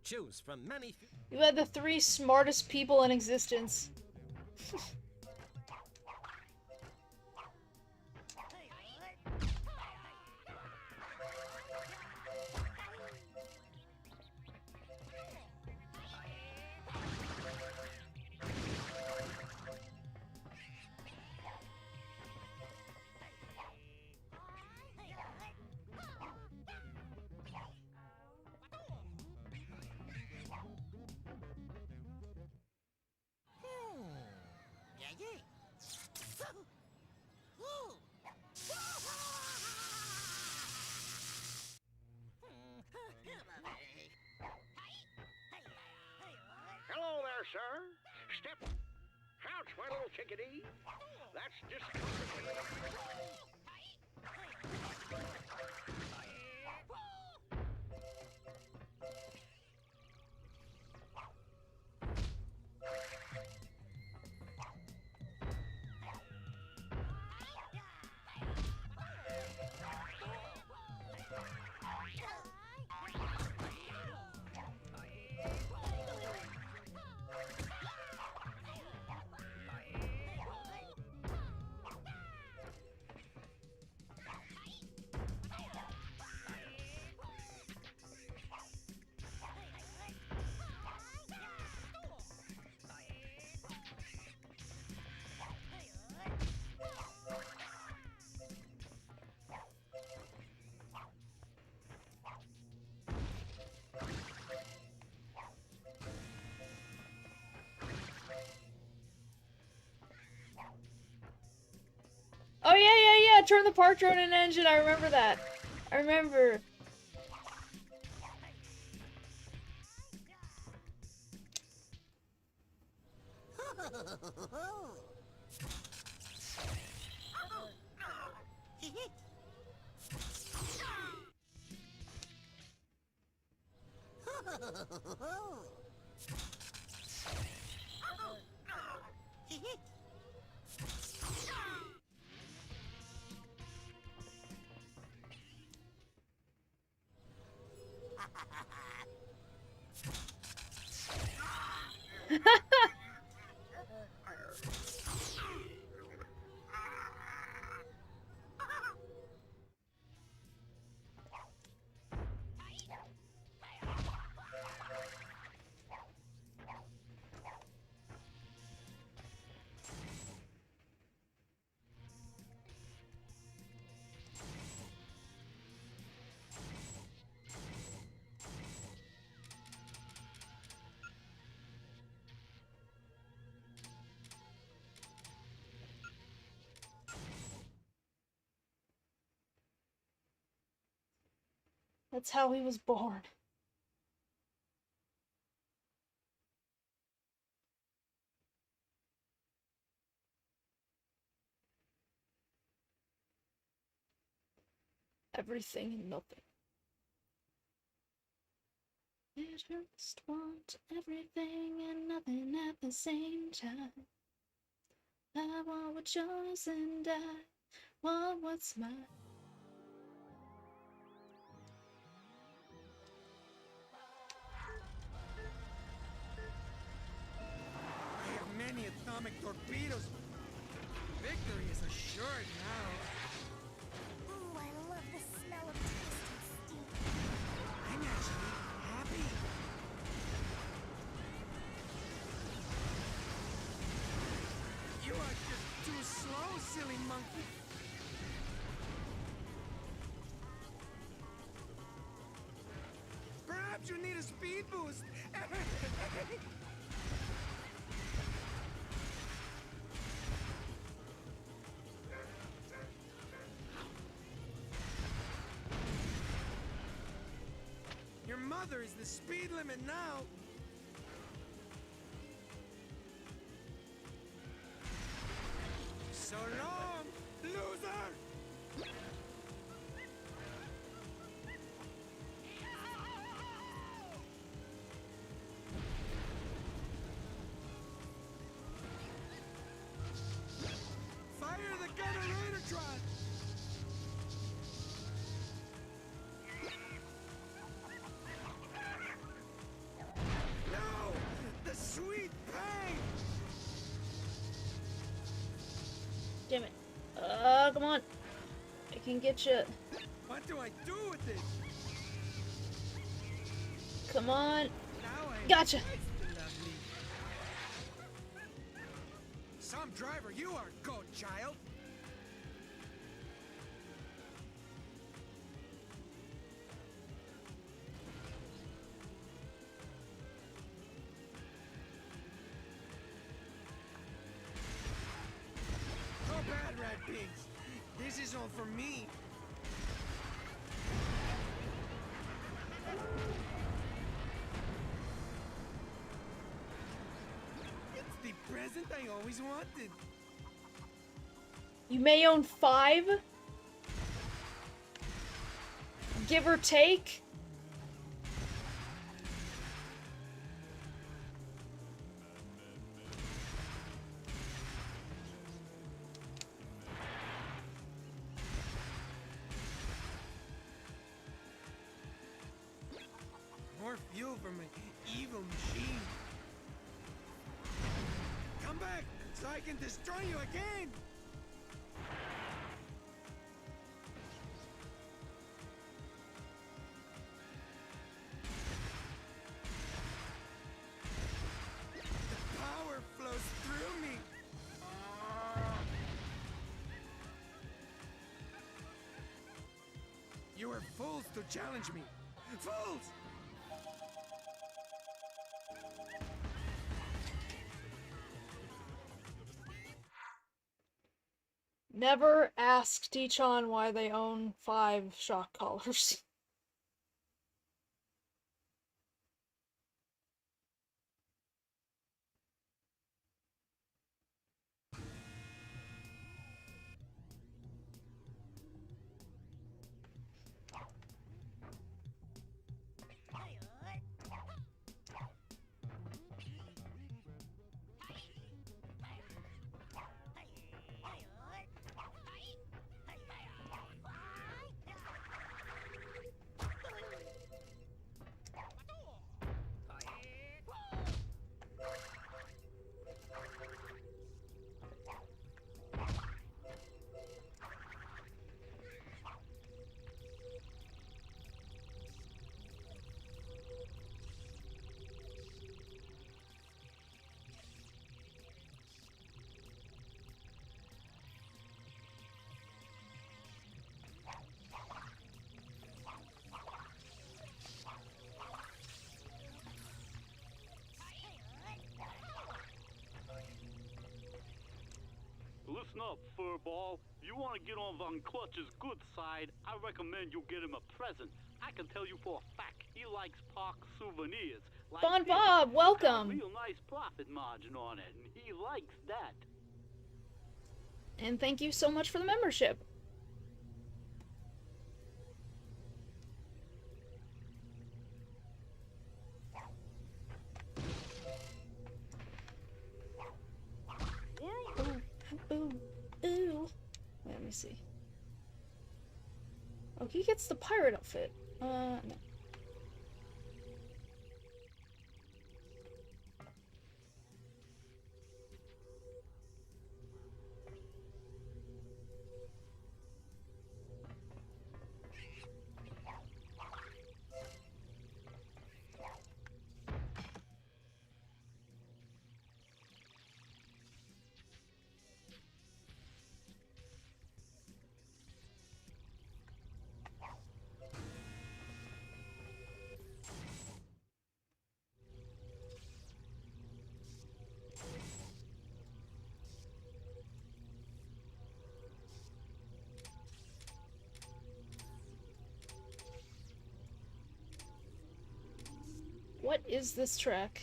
Speaker 4: Choose from many...
Speaker 1: You had the 3 smartest people in existence.
Speaker 11: Hello there, sir. Step. Crouch, my little chickadee. That's discomforting.
Speaker 1: Oh yeah, turn the park drone in engine, I remember that. I remember. That's how he was born. Everything and nothing. I just want everything and nothing at the same time. I want what's yours and I want what's mine.
Speaker 7: atomic torpedoes. Victory is assured now.
Speaker 8: Ooh, I love the smell of twisted steel.
Speaker 7: I'm actually happy. You are just too slow, silly monkey. Perhaps you need a speed boost. Your mother is the speed limit now. So long, loser! Fire the Gunneratron! No! The sweet pain!
Speaker 1: Damn it. Come on. I can get you.
Speaker 7: What do I do with this?
Speaker 1: Come on.
Speaker 7: Now I'm
Speaker 1: Gotcha.
Speaker 7: lovely. Some driver you are, goat child. Go bad, rat pigs. This is all for me. It's the present I always wanted.
Speaker 1: You may own 5? Give or take?
Speaker 7: More fuel for my evil machine. Come back so I can destroy you again. The power flows through me. You are fools to challenge me. Fools!
Speaker 1: Never ask Tichon why they own 5 shock collars.
Speaker 13: Listen up, furball. You want to get on Von Clutch's good side, I recommend you get him a present. I can tell you for a fact he likes park souvenirs. Like
Speaker 1: Bon
Speaker 13: this.
Speaker 1: Bob,
Speaker 13: Got a
Speaker 1: welcome!
Speaker 13: real nice profit margin on it, and he likes that.
Speaker 1: And thank you so much for the membership. Ooh, ooh. Wait, let me see. Oh, he gets the pirate outfit. No. What is this track?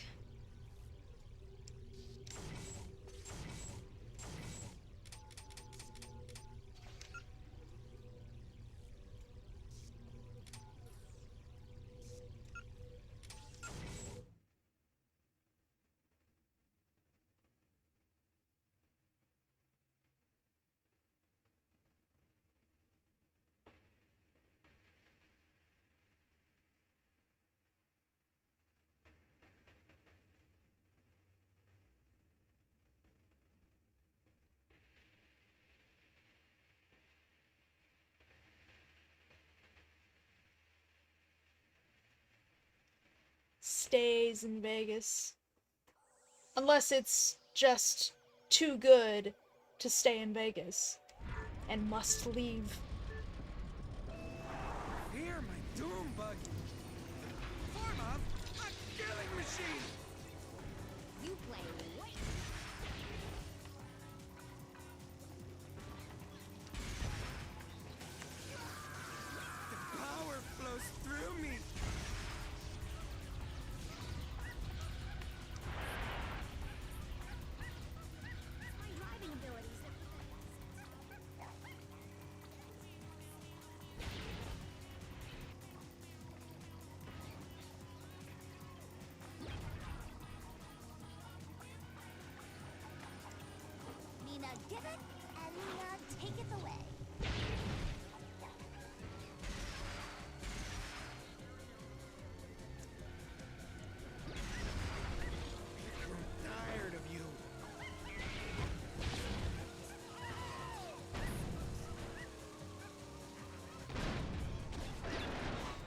Speaker 1: Stays in Vegas. Unless it's just too good to stay in Vegas and must leave.
Speaker 7: Fear my doom buggy. Form of a killing machine.
Speaker 8: You play way.
Speaker 7: The power flows through me.
Speaker 8: My driving abilities. Mina, give it, and Mina, take it away.
Speaker 7: I'm tired of you.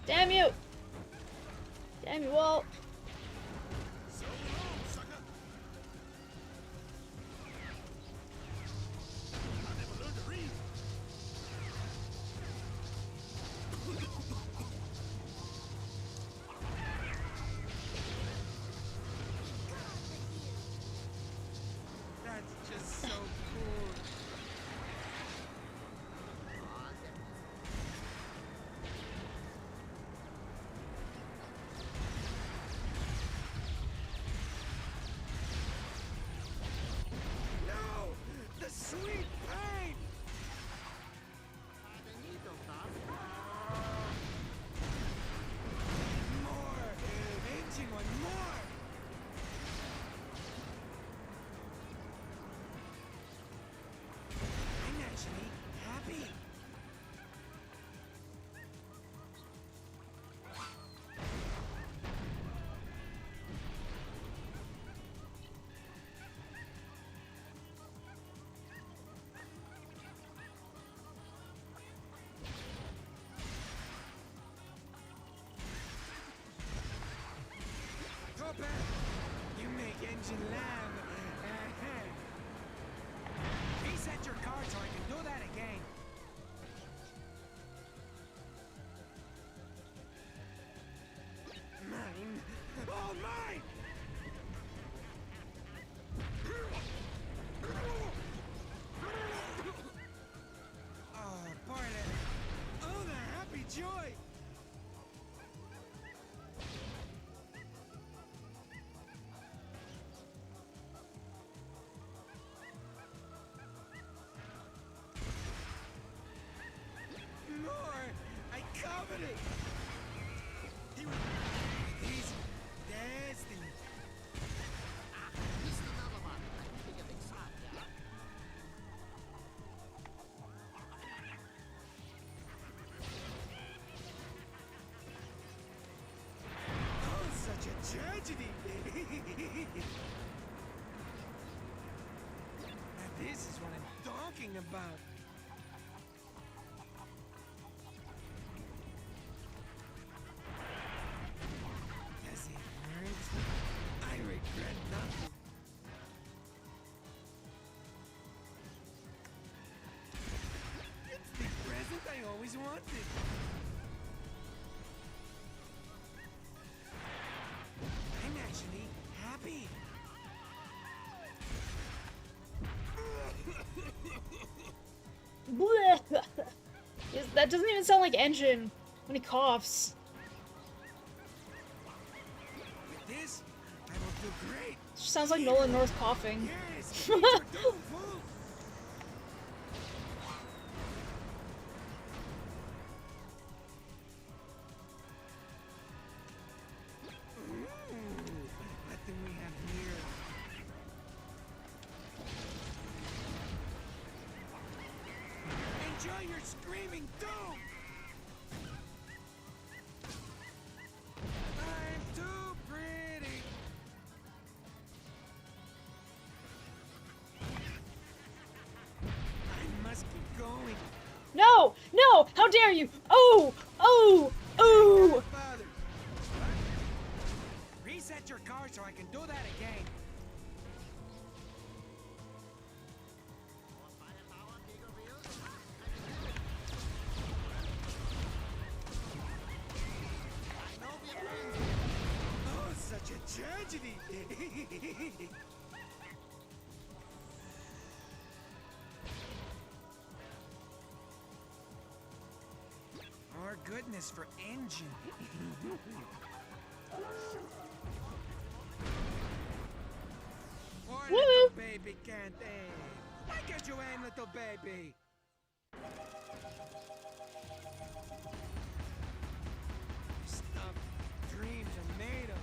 Speaker 1: Damn you! Damn you all!
Speaker 2: So long, sucker. I never learned to read.
Speaker 7: That's just so cool. No! The sweet pain! More! Engine one more! I'm actually happy. Go back! You make engine laugh. Reset your card so I can do that again. Mine! All mine! Oh, pardon. Oh, the happy joy! More! I covered it! He's destiny.
Speaker 12: Just another one. I need to get excited.
Speaker 7: Oh, such a tragedy! Now this is what I'm talking about. Does it hurt? I regret nothing. It's the present I always wanted. I'm actually happy.
Speaker 1: Blech. That doesn't even sound like engine when he coughs.
Speaker 7: Great.
Speaker 1: Sounds like Nolan North coughing.
Speaker 7: Yes, these are full. What do we have here? Enjoy your screaming doom! I'm too pretty! I must keep going.
Speaker 1: No! No! How dare you! Oh! Oh! Oh!
Speaker 7: Father. Reset your car so I can do that again. Oh, such a tragedy. More goodness for engine. Poor little baby can't aim. I guess you aim, little baby. Stuff dreams are made of.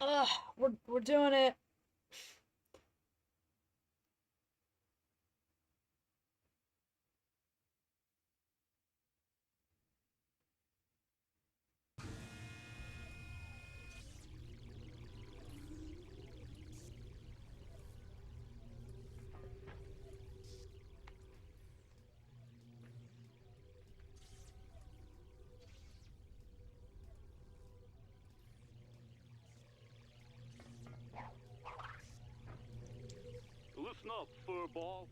Speaker 1: Ugh, we're doing it.
Speaker 13: Listen up, furball.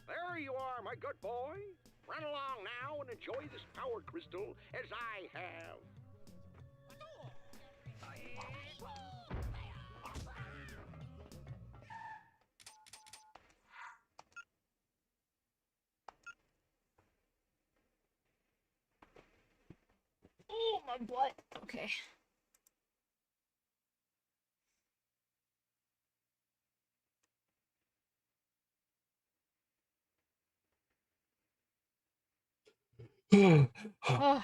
Speaker 14: There you are, my good boy. Run along now and enjoy this power crystal as I have.
Speaker 1: Oh, my butt. Okay.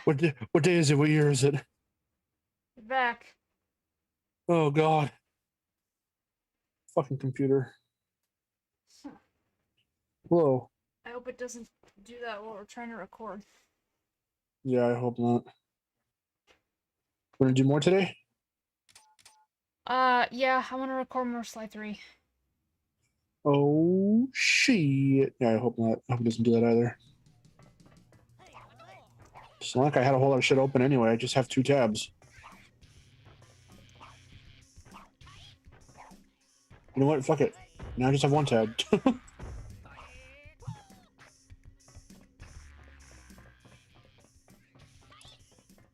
Speaker 3: What day is it? What year is it?
Speaker 1: Back.
Speaker 3: Oh God. Fucking computer. Hello.
Speaker 1: I hope it doesn't do that while we're trying to record.
Speaker 3: Yeah, I hope not. Want to do more today?
Speaker 1: Yeah, I want to record more Sly 3.
Speaker 3: Oh shit. Yeah, I hope not. I hope it doesn't do that either. It's not like I had a whole lot of shit open anyway. I just have 2 tabs. You know what? Fuck it. Now I just have 1 tab.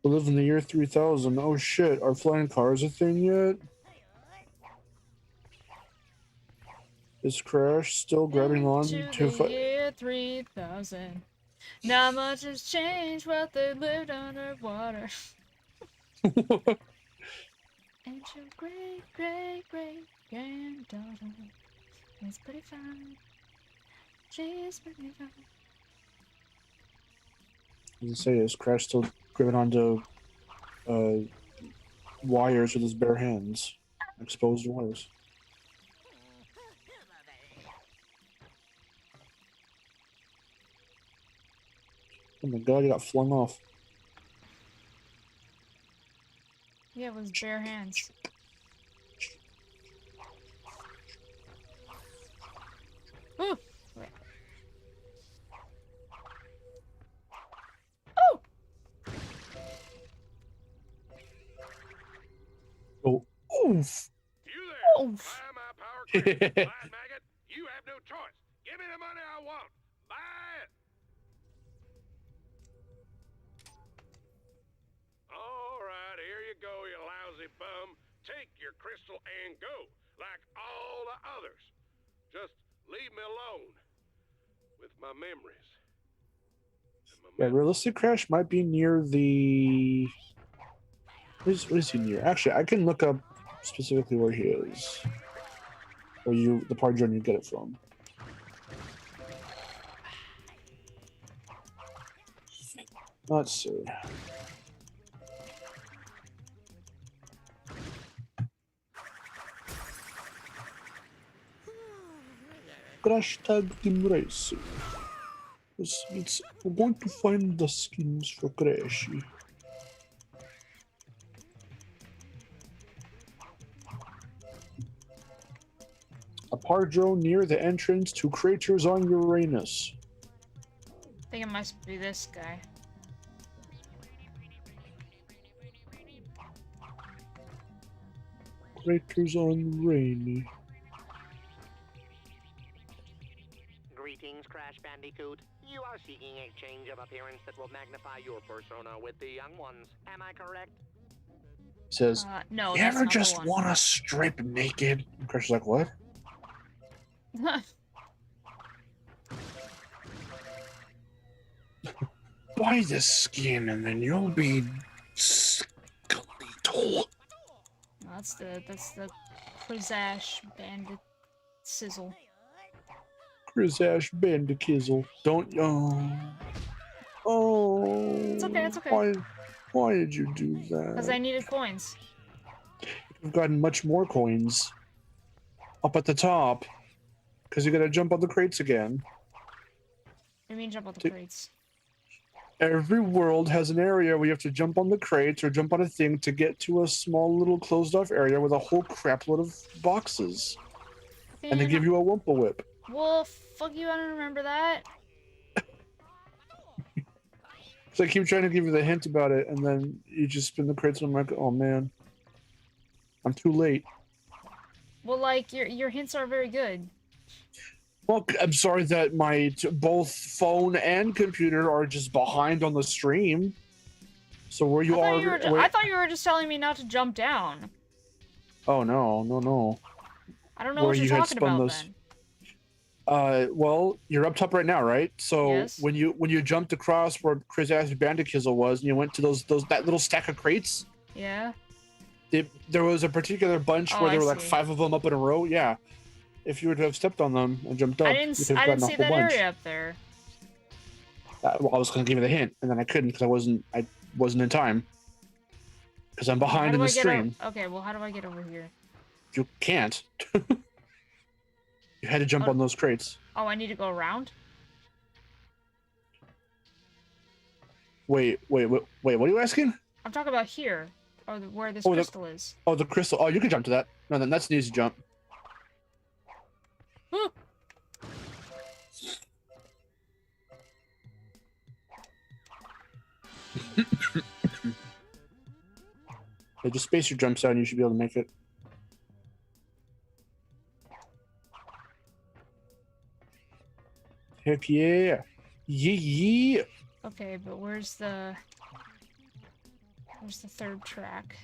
Speaker 3: We live in the year 3000. Oh shit. Are flying cars a thing yet? Is Crash still grabbing on to
Speaker 1: the year 3000. Not much has changed while they lived underwater. And your great, great, great granddaughter is pretty fine. Cheese burrito.
Speaker 3: As I say, is Crash still gripping onto wires with his bare hands? Exposed wires. Oh my god, he got flung off.
Speaker 1: Yeah, it was bare hands. Ooh! Wait. Oh!
Speaker 3: Oh, oof!
Speaker 2: You there!
Speaker 1: Oof.
Speaker 2: Buy my power crystal. Buy it, maggot. You have no choice. Give me the money I want. Buy it. All right, here you go, you lousy bum. Take your crystal and go, like all the others. Just leave me alone with my memories.
Speaker 3: Yeah, realistic Crash might be near the. What is he near? Actually, I can look up specifically where he is. Or the part you get it from. Let's see. Crash Tag Team Racing. We're going to find the skins for Crashy. A Pardro near the entrance to craters on Uranus.
Speaker 1: I think it must be this guy.
Speaker 3: Craters on Rainy.
Speaker 14: Greetings, Crash Bandicoot. You are seeking a change of appearance that will magnify your persona with the young ones. Am I correct?
Speaker 3: Says,
Speaker 1: no,
Speaker 3: you
Speaker 1: that's
Speaker 3: ever
Speaker 1: not the
Speaker 3: just
Speaker 1: one.
Speaker 3: want to strip naked? And Crash is like, what? Buy the skin and then you'll be skeletal.
Speaker 1: That's the Krizash Bandit Sizzle.
Speaker 3: Krizash Bandikizzle. Don't Oh.
Speaker 1: It's okay, it's okay.
Speaker 3: Why did you do that?
Speaker 1: Because I needed coins.
Speaker 3: We've gotten much more coins. Up at the top. Because you gotta jump on the crates again.
Speaker 1: What do you mean jump on the crates?
Speaker 3: Every world has an area where you have to jump on the crates or jump on a thing to get to a small little closed off area with a whole crap load of boxes. And they give you a Wumpa Whip.
Speaker 1: Well, fuck you, I don't remember that.
Speaker 3: So I keep trying to give you the hint about it, and then you just spin the crates, and I'm like, oh man. I'm too late.
Speaker 1: Well, like, your hints are very good.
Speaker 3: Well, I'm sorry that my both phone and computer are just behind on the stream. So where you are...
Speaker 1: I thought you were just telling me not to jump down.
Speaker 3: Oh, no.
Speaker 1: I don't know what you're talking about then.
Speaker 3: Well, you're up top right now, right? So
Speaker 1: yes.
Speaker 3: when you jumped across where Krizash Bandikizzle was, and you went to that little stack of crates.
Speaker 1: Yeah.
Speaker 3: There was a particular bunch where there were like 5 of them up in a row. Yeah. If you were to have stepped on them and jumped up,
Speaker 1: I didn't see that area up there.
Speaker 3: Well, I was going to give you the hint, and then I couldn't because I wasn't in time. Because I'm behind in the stream.
Speaker 1: Okay, well, how do I get over here?
Speaker 3: You can't. You had to jump on those crates.
Speaker 1: Oh, I need to go around?
Speaker 3: Wait, what are you asking?
Speaker 1: I'm talking about here, or where this crystal is.
Speaker 3: Oh, the crystal. Oh, you can jump to that. No, then that's an easy jump. Yeah, just space your jumps out and you should be able to make it. Heck yeah. Yeah.
Speaker 1: Okay, but where's the third track?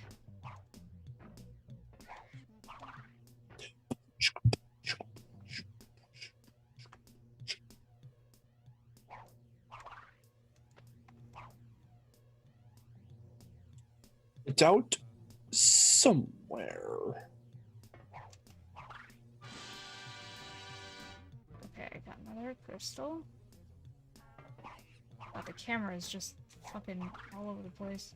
Speaker 3: It's out somewhere.
Speaker 1: Okay, I got Another crystal? Oh, the camera is just fucking all over the place.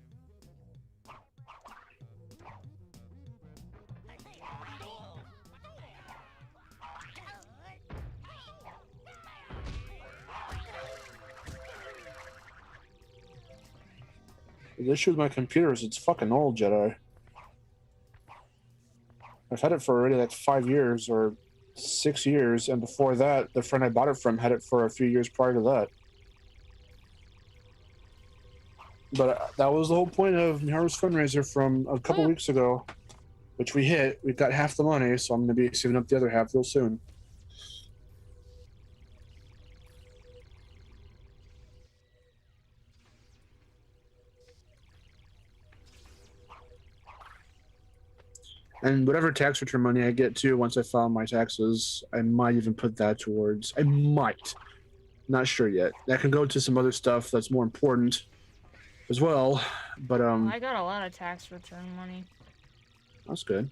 Speaker 3: The issue with my computer is it's fucking old, Jedi. I've had it for already like 5 years or 6 years, and before that, the friend I bought it from had it for a few years prior to that. But that was the whole point of Miharu's fundraiser from a couple weeks ago, which we hit. We got half the money, so I'm going to be saving up the other half real soon. And whatever tax return money I get too, once I file my taxes, I might even put that towards. I might. Not sure yet. That can go to some other stuff that's more important as well. But
Speaker 1: I got a lot of tax return money.
Speaker 3: That's good.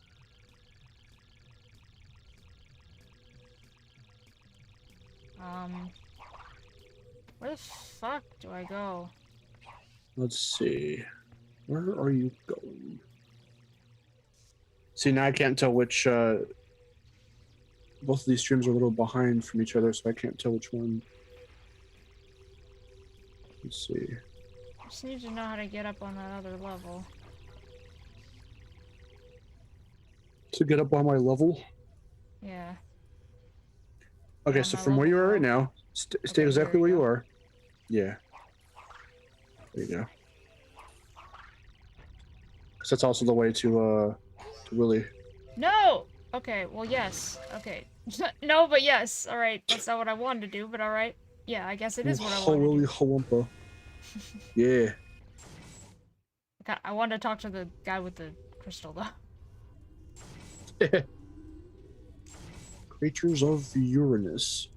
Speaker 1: Where the fuck do I go?
Speaker 3: Let's see. Where are you going? See, now I can't tell which, both of these streams are a little behind from each other, so I can't tell which one. Let's see.
Speaker 1: I just need to know how to get up on that other level.
Speaker 3: To get up on my level?
Speaker 1: Yeah.
Speaker 3: Okay, so from where you are right now, stay exactly where you are. Yeah. There you go. Because that's also the way to really...
Speaker 1: No! Okay, well, yes. Okay. No, but yes. Alright, that's not what I wanted to do, but alright. Yeah, I guess it is what I wanted to do.
Speaker 3: Yeah.
Speaker 1: I wanted to talk to the guy with the crystal, though.
Speaker 3: Creatures of Uranus.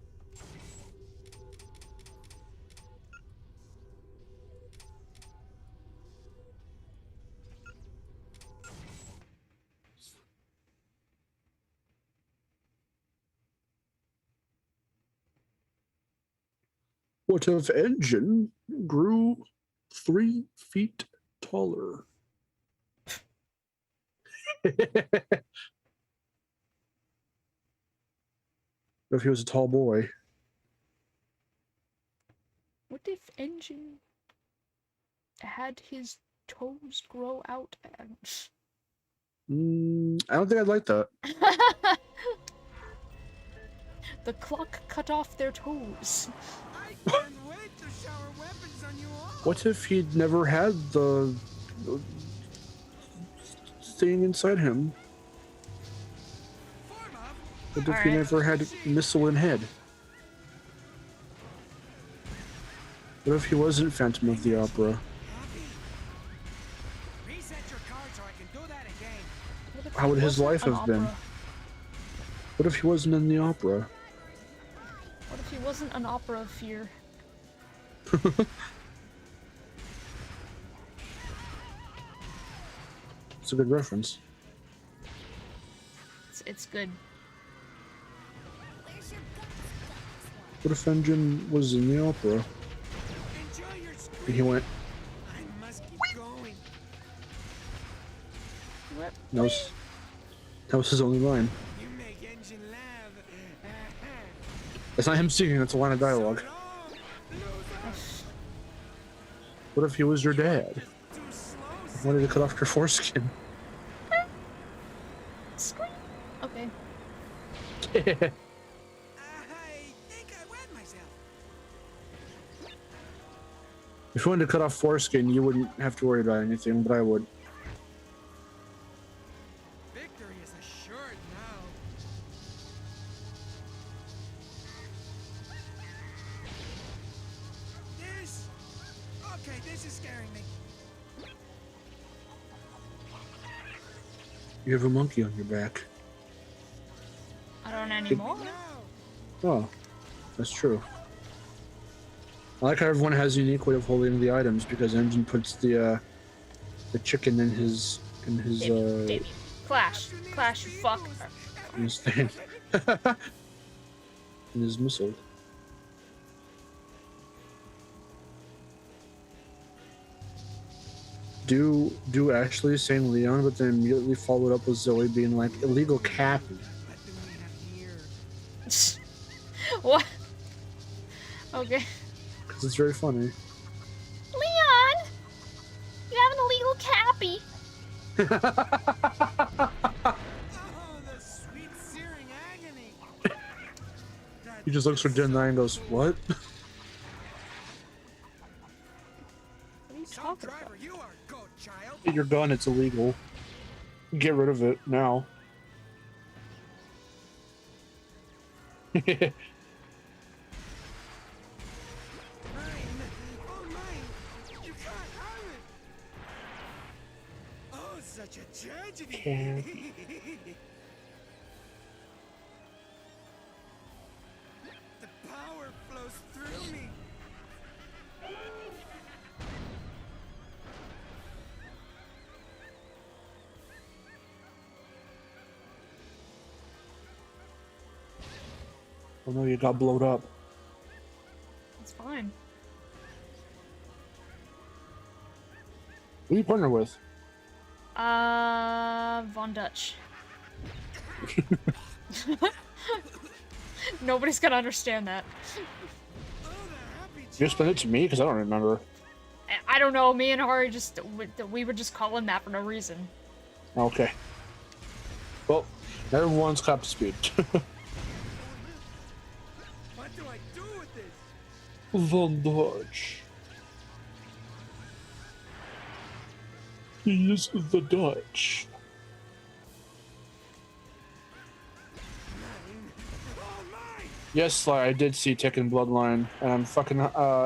Speaker 3: What if engine grew 3 feet taller? If he was a tall boy.
Speaker 1: What if Engine had his toes grow out and...
Speaker 3: I don't think I'd like that.
Speaker 1: The clock cut off their toes.
Speaker 7: I can't wait to shower weapons on you all.
Speaker 3: What if he'd never had the thing inside him? What if he never had missile in head? What if he wasn't Phantom of the Opera?
Speaker 7: Reset your card so I can do that again.
Speaker 3: How would his life have been? What if he wasn't in the opera?
Speaker 1: What if he wasn't an opera of fear?
Speaker 3: It's a good reference.
Speaker 1: It's good.
Speaker 3: What if Engine was in the opera? And he went.
Speaker 7: I must keep going.
Speaker 3: That was his only line.
Speaker 7: You make Engine laugh.
Speaker 3: That's not him singing, that's a line of dialogue. What if he was your dad? Why did he cut off your foreskin?
Speaker 1: Okay.
Speaker 7: I think I wet myself.
Speaker 3: If you wanted to cut off foreskin, you wouldn't have to worry about anything, but I would.
Speaker 7: Victory is assured now. This is scaring me.
Speaker 3: You have a monkey on your back.
Speaker 1: I don't anymore.
Speaker 3: Oh, that's true. I like how everyone has a unique way of holding the items because Engine puts the chicken in his
Speaker 1: Davey. Clash, you fuck.
Speaker 3: In his thing. In his missile. do Ashley saying Leon, but then immediately followed up with Zoe being like illegal capping.
Speaker 1: What? Okay.
Speaker 3: Because it's very funny.
Speaker 1: Leon! You have an illegal cappy!
Speaker 7: Oh, the sweet searing agony.
Speaker 3: He just looks for Denai and goes, "What?"
Speaker 1: What are you talking about?
Speaker 7: Driver, you are a goat, child.
Speaker 3: Your gun, it's illegal. Get rid of it now.
Speaker 7: Oh, such a tragedy. The power flows through me.
Speaker 3: Oh no, you got blowed up.
Speaker 1: It's fine.
Speaker 3: Who are you partner with?
Speaker 1: Von Dutch. Nobody's gonna understand that.
Speaker 3: You explain it to me because I don't remember.
Speaker 1: I don't know, me and Hari just, we would just call him that for no reason.
Speaker 3: Okay. Well, everyone's caught up to speed.
Speaker 7: What do I do with this?
Speaker 3: Von Dutch. He is the Dutch. Yes, Sly, I did see Tekken Bloodline, and I'm fucking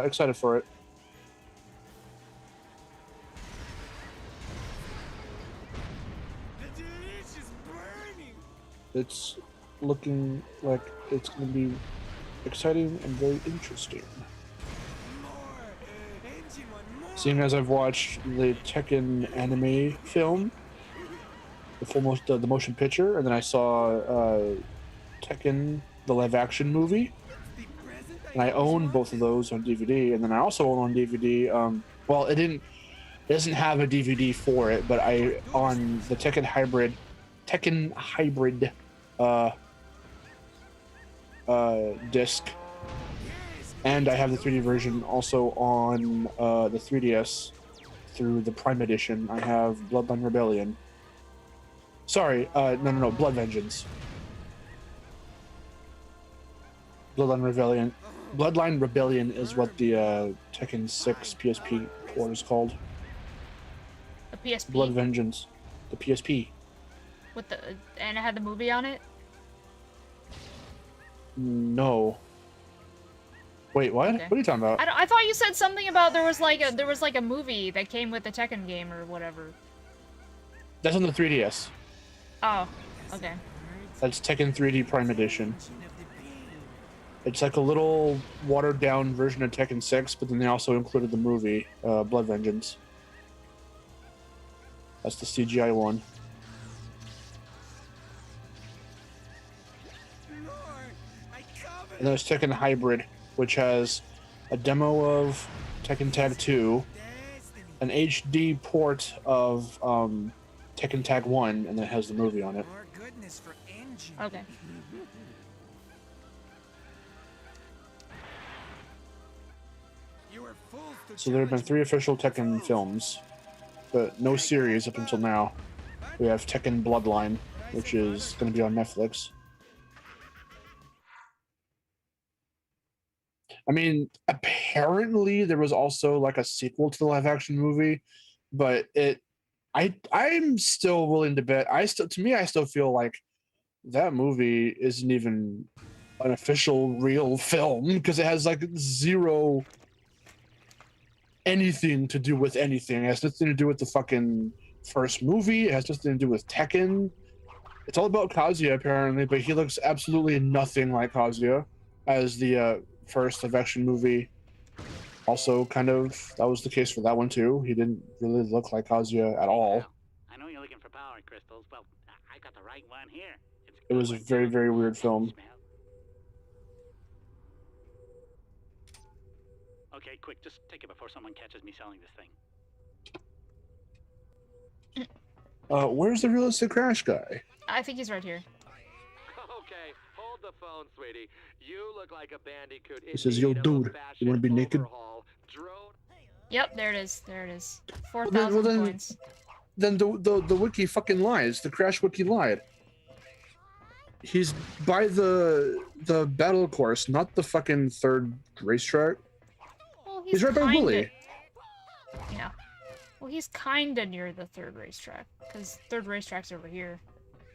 Speaker 3: excited for it.
Speaker 7: The delicious burning.
Speaker 3: It's looking like it's going to be exciting and very interesting. Seeing as I've watched the Tekken anime film, the motion picture, and then I saw Tekken, the live action movie, and I own both of those on DVD, and then I also own on DVD. Well, it doesn't have a DVD for it, but I on the Tekken Hybrid disc, and I have the 3D version also on the 3DS through the Prime Edition. I have Bloodline Rebellion. Sorry, no, Blood Vengeance. Bloodline Rebellion. Bloodline Rebellion is what the Tekken 6 PSP port is called.
Speaker 1: The PSP?
Speaker 3: Blood Vengeance. The PSP.
Speaker 1: With the, and it had the movie on it?
Speaker 3: No. Wait, what?
Speaker 1: Okay.
Speaker 3: What are you talking about?
Speaker 1: I thought you said something about there was like a movie that came with the Tekken game or whatever.
Speaker 3: That's on the 3DS.
Speaker 1: Oh, okay.
Speaker 3: That's Tekken 3D Prime Edition. It's like a little watered down version of Tekken 6, but then they also included the movie, Blood Vengeance. That's the CGI one. And there's Tekken Hybrid, which has a demo of Tekken Tag 2, an HD port of Tekken Tag 1, and then it has the movie on it.
Speaker 1: Okay.
Speaker 3: So there have been 3 official Tekken films, but no series up until now. We have Tekken Bloodline, which is going to be on Netflix. I mean, apparently there was also like a sequel to the live action movie, but I'm still willing to bet. I still feel like that movie isn't even an official real film because it has like zero anything to do with anything. It has nothing to do with the fucking first movie. It has nothing to do with Tekken. It's all about Kazuya apparently, but he looks absolutely nothing like Kazuya as the first live action movie. Also kind of, that was the case for that one too. He didn't really look like Kazuya at all.
Speaker 10: I know you're looking for power crystals. Well, I got the right one here.
Speaker 3: It was a very, very weird film.
Speaker 10: Okay, quick, just take it before someone catches me selling this thing.
Speaker 3: Where's the realistic Crash guy?
Speaker 1: I think he's right here.
Speaker 14: Okay, hold the phone, sweetie. You look like a bandicoot in
Speaker 3: He says, "Yo,
Speaker 14: need of a
Speaker 3: dude, you want to be
Speaker 14: fashion
Speaker 3: naked?"
Speaker 14: overhaul.
Speaker 1: Yep, there it is. There it is.
Speaker 3: Well,
Speaker 1: 4,000
Speaker 3: then,
Speaker 1: points.
Speaker 3: then the wiki fucking lies. The Crash wiki lied. He's by the battle course, not the fucking third racetrack.
Speaker 1: Well,
Speaker 3: He's right by Willie.
Speaker 1: Yeah. Well, he's kinda near the third racetrack, because third racetrack's over here.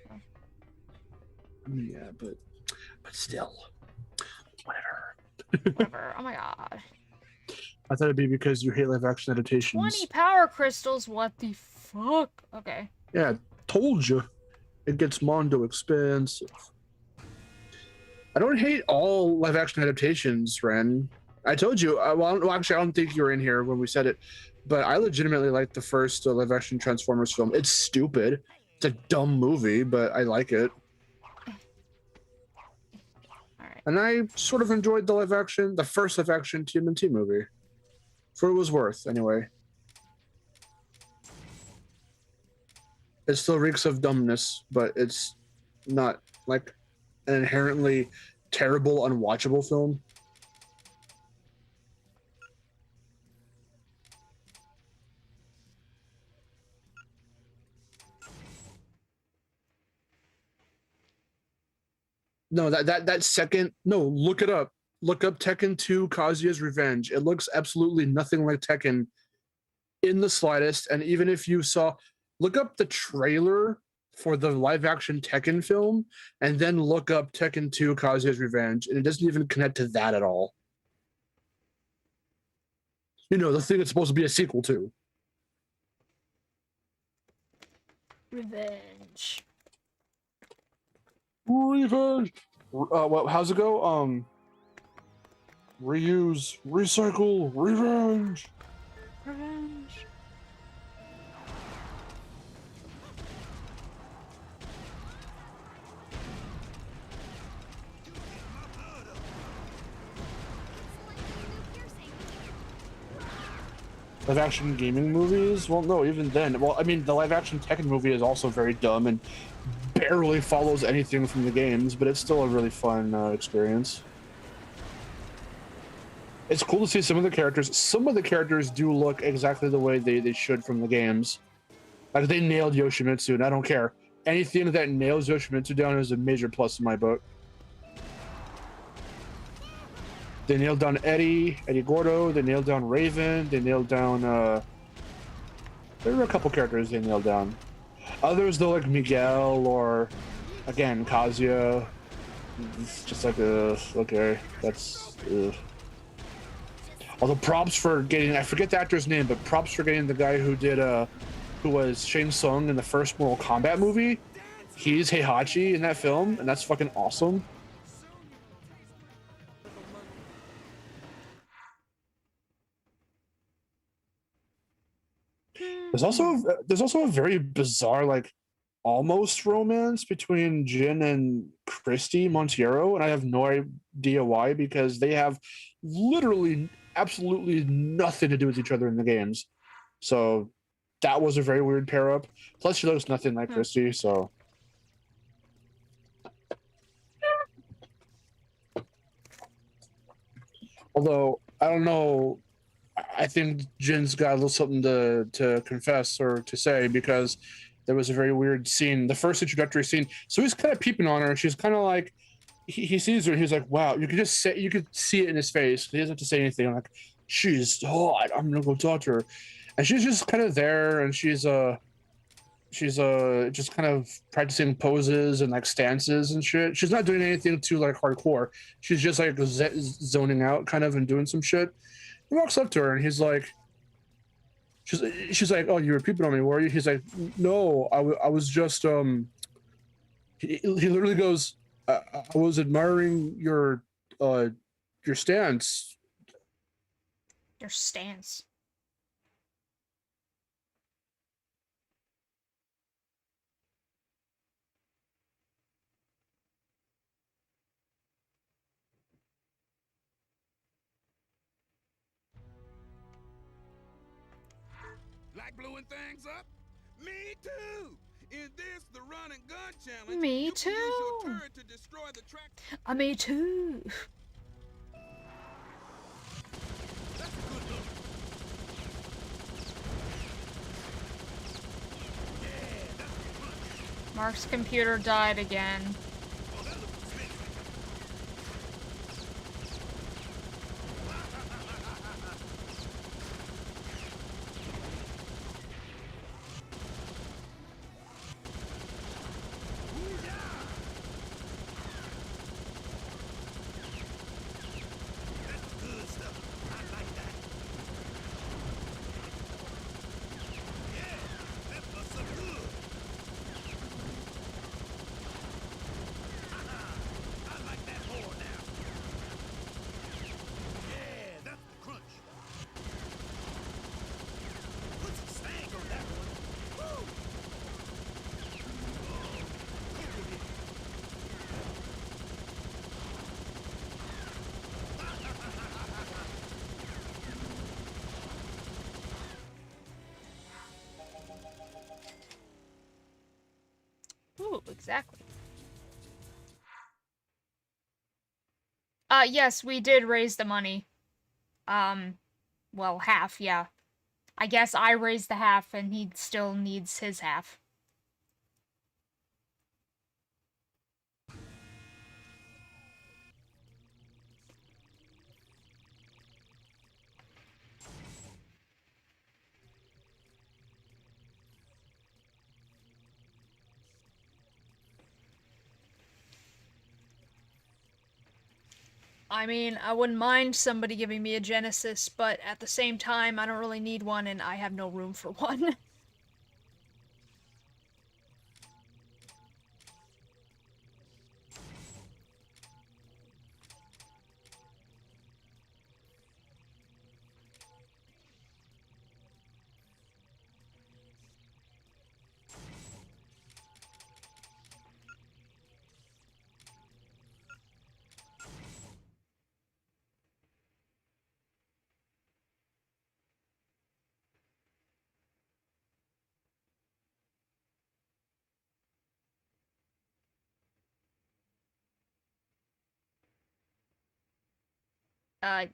Speaker 1: So.
Speaker 3: Yeah, but still, whatever.
Speaker 1: Whatever. Oh my god.
Speaker 3: I thought it'd be because you hate live action adaptations.
Speaker 1: 20 power crystals. What the fuck? Okay.
Speaker 3: Yeah, told you. It gets mondo expensive. I don't hate all live action adaptations, Ren. I told you. Well, actually, I don't think you were in here when we said it, but I legitimately like the first live action Transformers film. It's stupid. It's a dumb movie, but I like it. And I sort of enjoyed the first live action TMNT movie. For what it was worth, anyway. It still reeks of dumbness, but it's not like an inherently terrible, unwatchable film. No, that second, no, look it up. Look up Tekken 2 Kazuya's Revenge. It looks absolutely nothing like Tekken in the slightest. And even if you saw, look up the trailer for the live action Tekken film and then look up Tekken 2 Kazuya's Revenge, and it doesn't even connect to that at all. You know, the thing it's supposed to be a sequel to.
Speaker 1: Revenge.
Speaker 3: Revenge. How's it go? Reuse, recycle, revenge.
Speaker 1: Revenge.
Speaker 3: Live action gaming movies? Well, no, even then. Well, I mean, the live action Tekken movie is also very dumb and barely follows anything from the games, but it's still a really fun experience. It's cool to see some of the characters. Some of the characters do look exactly the way they should from the games. Like, they nailed Yoshimitsu, and I don't care. Anything that nails Yoshimitsu down is a major plus in my book. They nailed down Eddie Gordo, they nailed down Raven, they nailed down, there were a couple characters they nailed down. Others, though, like Miguel or, again, Kazuya. It's just like, okay, that's, Although props for getting, I forget the actor's name, but props for getting the guy who did, who was Shang Tsung in the first Mortal Kombat movie. He's Heihachi in that film, and that's fucking awesome. There's also a very bizarre, like, almost romance between Jin and Christy Monteiro, and I have no idea why, because they have literally absolutely nothing to do with each other in the games. So that was a very weird pair up. Plus, she looks nothing like Christy, so. Although, I don't know, I think Jin's got a little something to confess or to say, because there was a very weird scene, the first introductory scene. So he's kind of peeping on her, and she's kind of like, he sees her, and he's like, wow, you could see it in his face. He doesn't have to say anything. I'm like, she's hot, I'm gonna go talk to her. And she's just kind of there, and she's just kind of practicing poses and like stances and shit. She's not doing anything too like hardcore. She's just like zoning out kind of and doing some shit. He walks up to her, and he's like, she's like, oh, you were peeping on me, were you? He's like, no, I was just he literally goes, I was admiring your stance.
Speaker 1: Your stance.
Speaker 5: Like blowing things up? Me too! and gun challenge,
Speaker 1: Me
Speaker 5: you can use your
Speaker 1: too.
Speaker 5: turret to destroy the track.
Speaker 1: Me too.
Speaker 5: That's a good look.
Speaker 1: Mark's computer died again.
Speaker 5: Good stuff. I like that. Yeah, that was some good. I like that more now. Yeah, that's the crunch. Put some stank on that one. Woo!
Speaker 1: Ooh, exactly. Yes, we did raise the money. Well, half, yeah. I guess I raised the half and he still needs his half. I mean, I wouldn't mind somebody giving me a Genesis, but at the same time, I don't really need one and I have no room for one.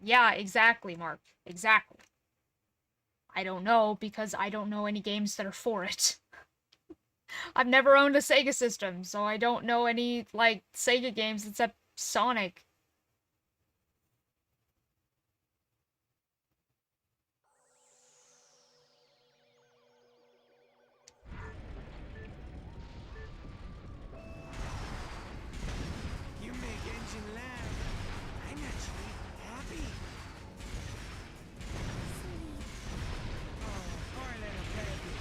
Speaker 1: Yeah, exactly, Mark. Exactly. I don't know, because I don't know any games that are for it. I've never owned a Sega system, so I don't know any, like, Sega games except Sonic.
Speaker 7: You make engine laugh. I'm actually happy. Oh, poor little baby.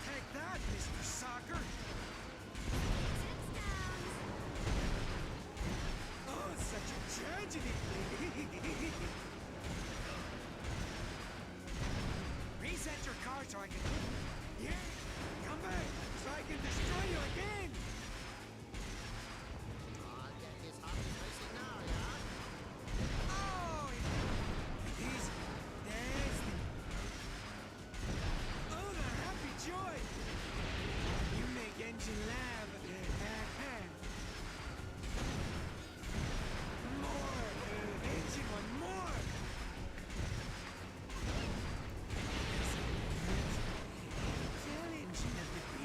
Speaker 7: Take that, Mr. Soccer. Oh, it's such a tragedy. Reset your car so I can... Yeah, come back so I can destroy you again. Oh, it is nasty. Oh, the happy joy. You make engine laugh. More. Engine one more. Challenge number 3.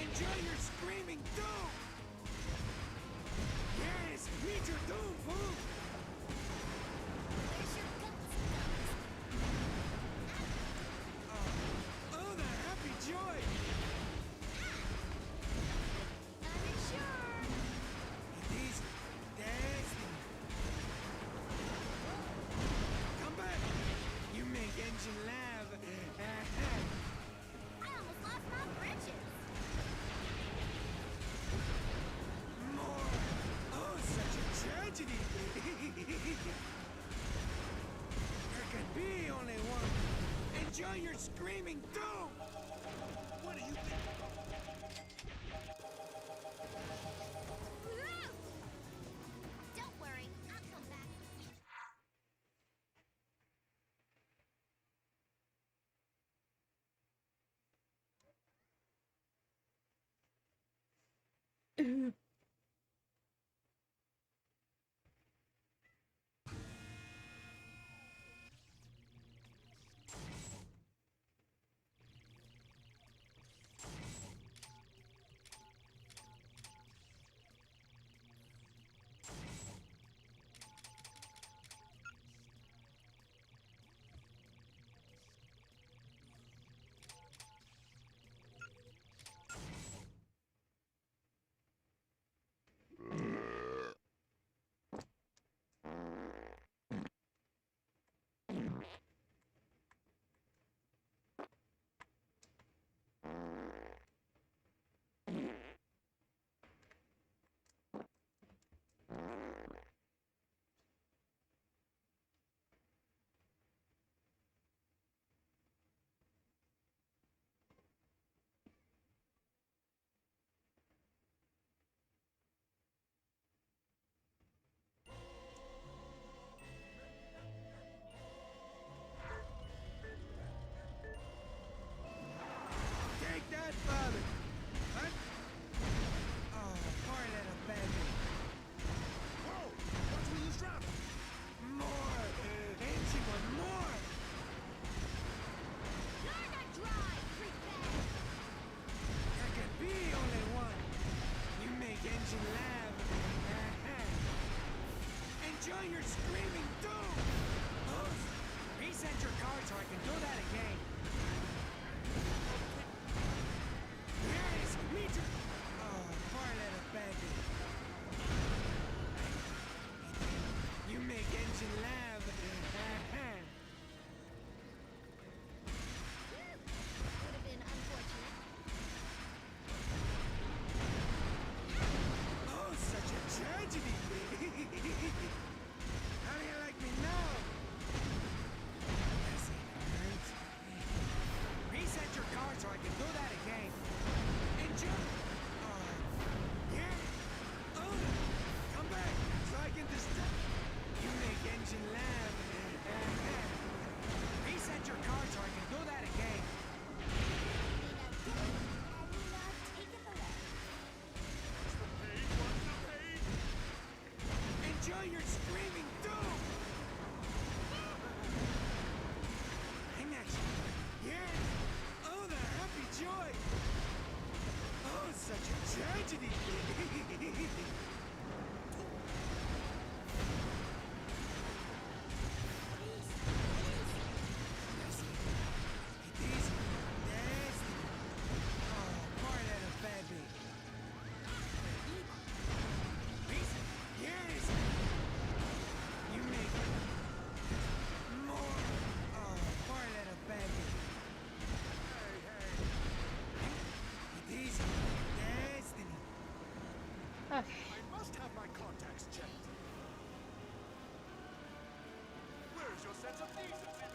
Speaker 7: Enjoy your screaming doom. Yes, meet your doom, fool. Oh, the happy joy. It is nasty. Come back. You make engine laugh.
Speaker 8: I almost lost my britches.
Speaker 7: More. Oh, such a tragedy. There can be only one. Enjoy your screaming doom. What do you think?
Speaker 8: Don't worry, I'll come back.
Speaker 7: Take that, father! What? Oh, poor little baby. Whoa! Watch where you drop! More! Ain't she want more?
Speaker 8: Learn to drive, freak bag!
Speaker 7: There can be only one. You make engine laugh. Enjoy your screaming doom! Oh, reset your card so I can do that again. Yes, me too. Oh, poor little baby. You make engine laugh.
Speaker 8: Would have been unfortunate.
Speaker 7: Oh, such a tragedy. How do you like me now? Does it hurt? Reset your card so I can do that again. Enjoy. Yeah. Oh, come back so I can distract. You make engine laugh. Reset your card so I can do that again. Enjoy your screaming doom! I'm actually... Yes! Oh, the happy joy! Oh, such a tragedy! It is destiny! Oh, poor little baby! Reset! Yes! You make more. Oh, poor little baby. It is destiny.
Speaker 1: Okay.
Speaker 9: I must have my contacts checked. Where's your sense of decency?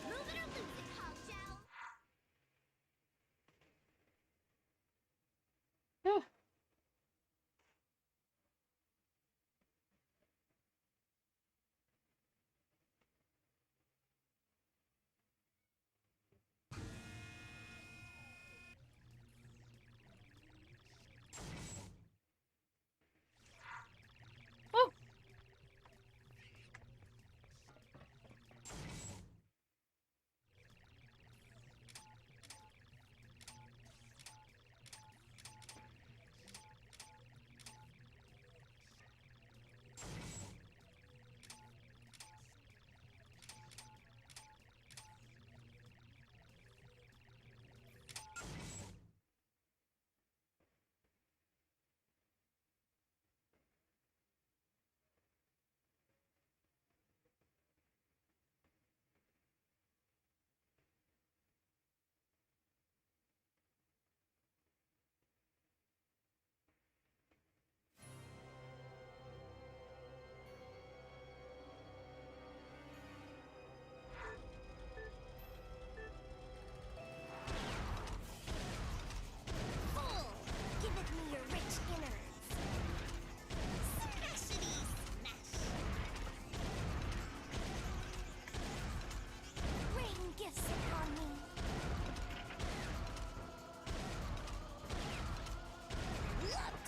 Speaker 8: Move it or lose it, hog shell!
Speaker 1: Yeah. Oh.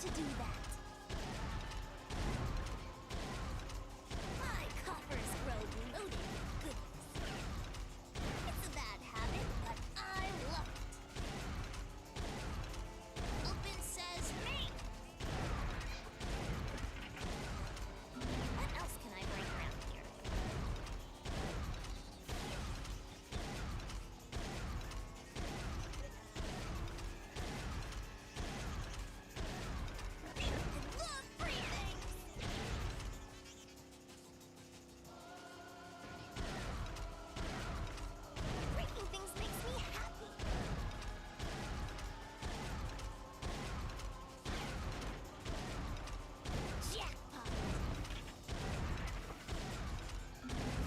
Speaker 8: to do that. My coffers grow loaded with goodness. It's a bad habit, but I love it. Open sesame! What else can I bring around here? I love free things! Breaking things makes me happy. Jackpot!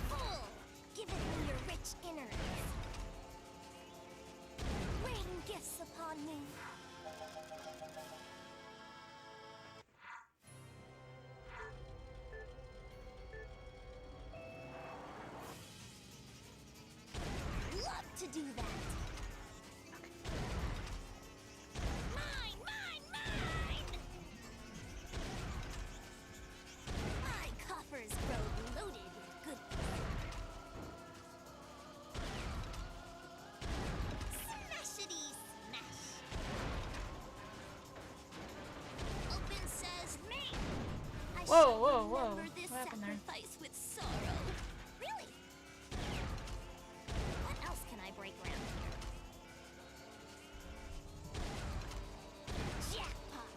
Speaker 8: Full! Give it me your rich innards. Rain gifts upon me. Love to do that. Mine, mine, mine! My coffers grow loaded with goodness. Smashity smash! Open sesame! I
Speaker 1: Whoa,
Speaker 8: shall
Speaker 1: whoa, whoa.
Speaker 8: remember this
Speaker 1: What happened there?
Speaker 8: sacrifice with sorrow. Really? What else can I break around here? Jackpot!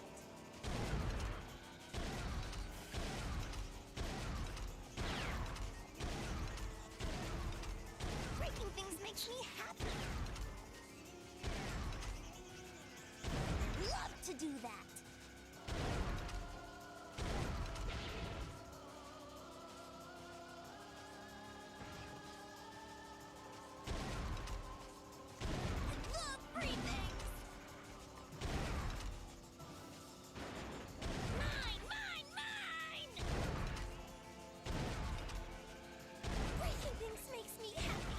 Speaker 8: Breaking things makes me happy. Love to do that. I love free things. Mine, mine, mine! Breaking things makes me happy.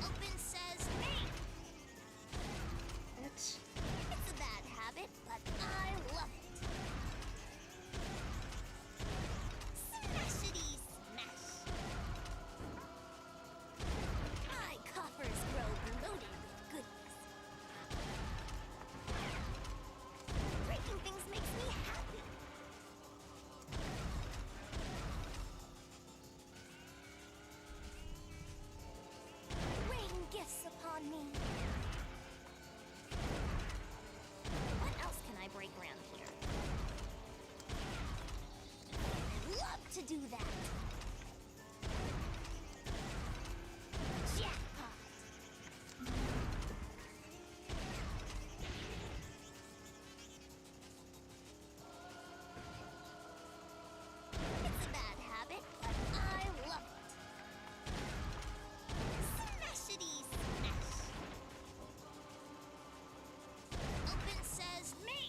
Speaker 8: Open sesame!
Speaker 1: What?
Speaker 8: It's a bad habit, but I love it. Smashity smash! My coffers grow loaded with goodness. Breaking things makes me happy. Rain gifts upon me. What else can I break around here? I love to do that. Jackpot! It's a bad habit, but I love it. Smashity smash! Open sesame!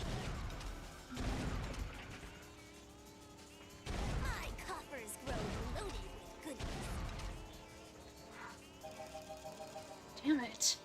Speaker 8: My coffers grow loaded with goodness.
Speaker 1: Damn it.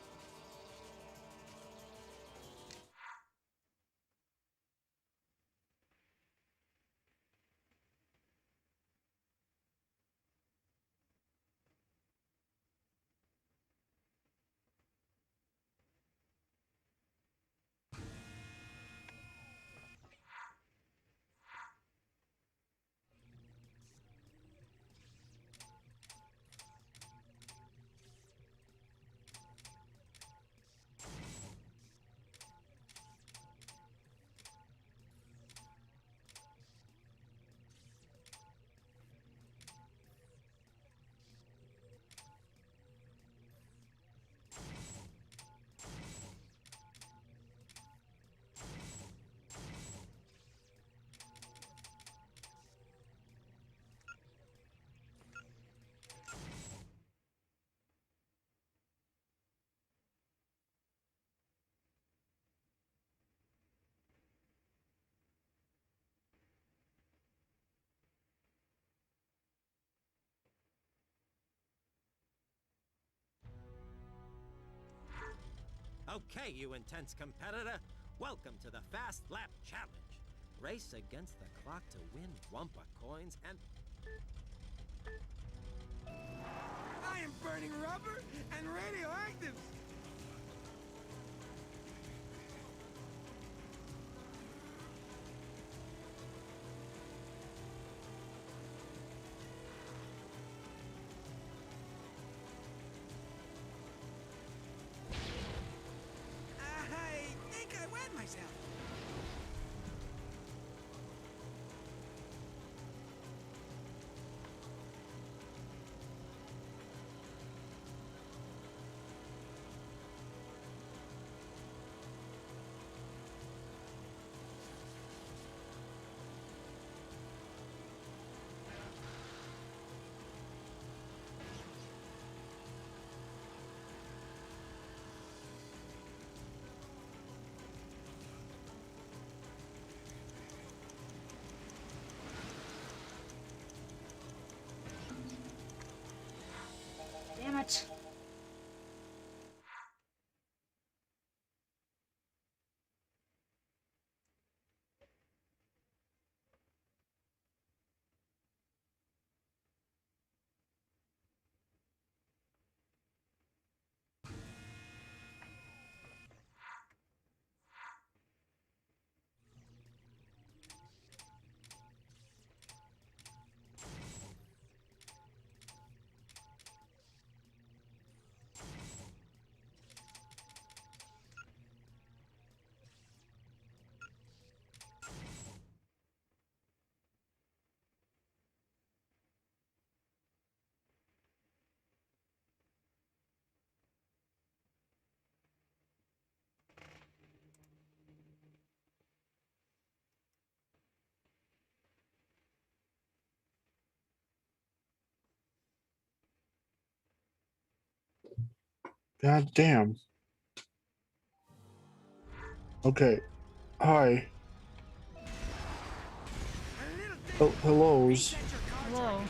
Speaker 4: Okay, you intense competitor. Welcome to the Fast Lap Challenge. Race against the clock to win Wumpa coins and...
Speaker 7: I am burning rubber and radioactive. I think I wet myself.
Speaker 1: Damn it.
Speaker 3: God damn. Okay. Hi. Oh, hellos.
Speaker 1: Hello.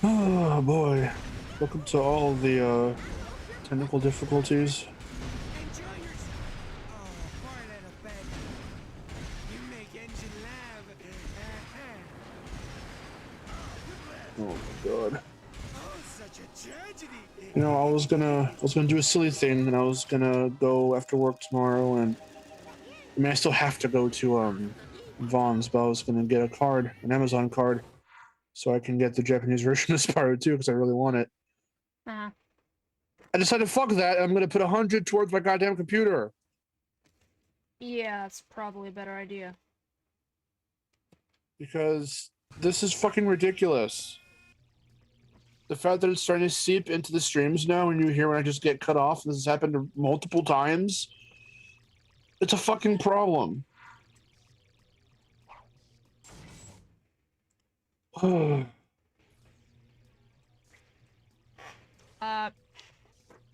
Speaker 3: Oh boy. Welcome to all the technical difficulties. Oh my god. You know, I was gonna do a silly thing, and I was gonna go after work tomorrow, and I mean, I still have to go to Vaughn's, but I was gonna get a card, an Amazon card, so I can get the Japanese version of Spyro 2 because I really want it.
Speaker 1: Uh-huh.
Speaker 3: I decided, fuck that. I'm gonna put 100 towards my goddamn computer.
Speaker 1: Yeah, that's probably a better idea.
Speaker 3: Because this is fucking ridiculous. The fact that it's starting to seep into the streams now, and you hear when I just get cut off, and this has happened multiple times, it's a fucking problem.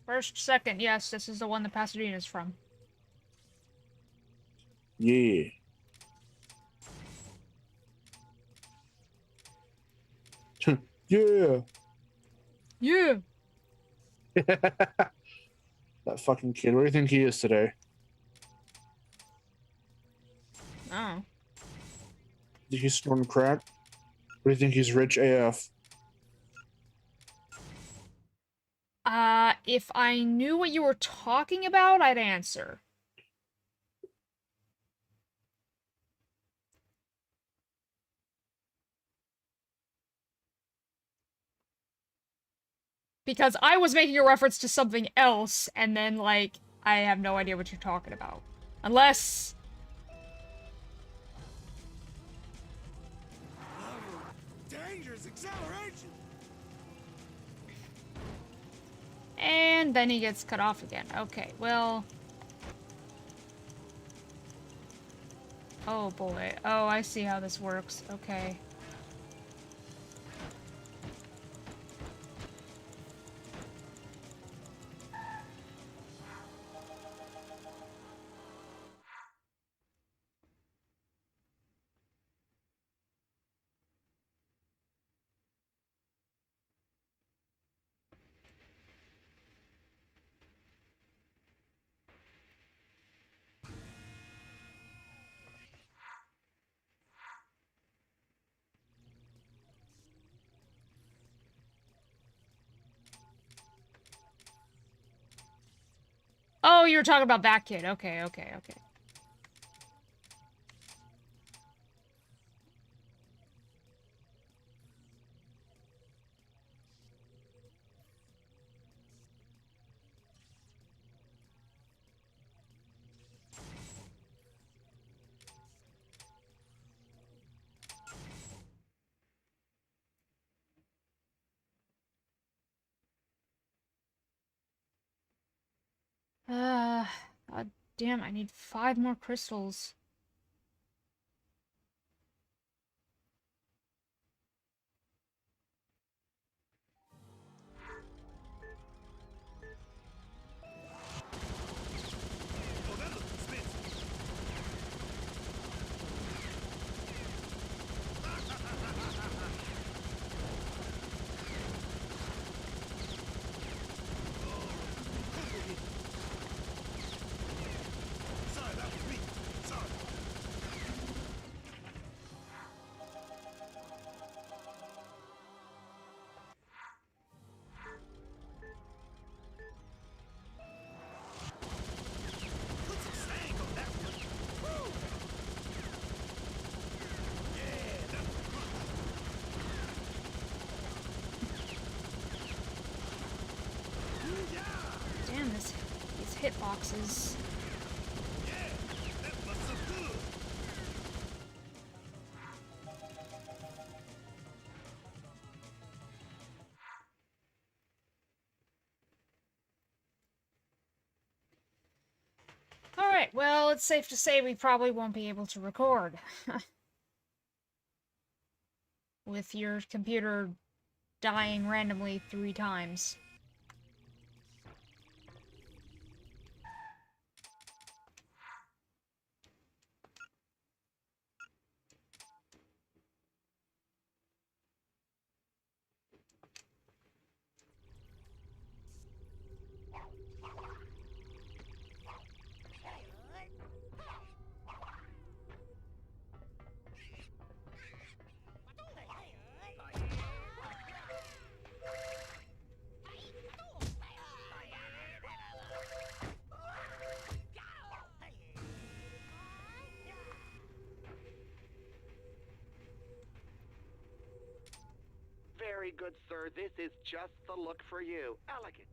Speaker 1: First, second, yes, this is the one that Pasadena's from.
Speaker 3: Yeah. Yeah.
Speaker 1: Yeah.
Speaker 3: That fucking kid. Where do you think he is today?
Speaker 1: Oh.
Speaker 3: Think he's snorting crack? Or do you think he's rich AF?
Speaker 1: If I knew what you were talking about, I'd answer. Because I was making a reference to something else, and then, like, I have no idea what you're talking about. Unless...
Speaker 7: Dangerous acceleration.
Speaker 1: And then he gets cut off again. Okay, well... Oh boy. Oh, I see how this works. Okay. Oh, you were talking about that kid. Okay, okay, okay. God damn, I need 5 more crystals. Damn, these hitboxes. Alright, well, it's safe to say we probably won't be able to record. With your computer dying randomly 3 times.
Speaker 14: Very good, sir. This is just the look for you. Elegant.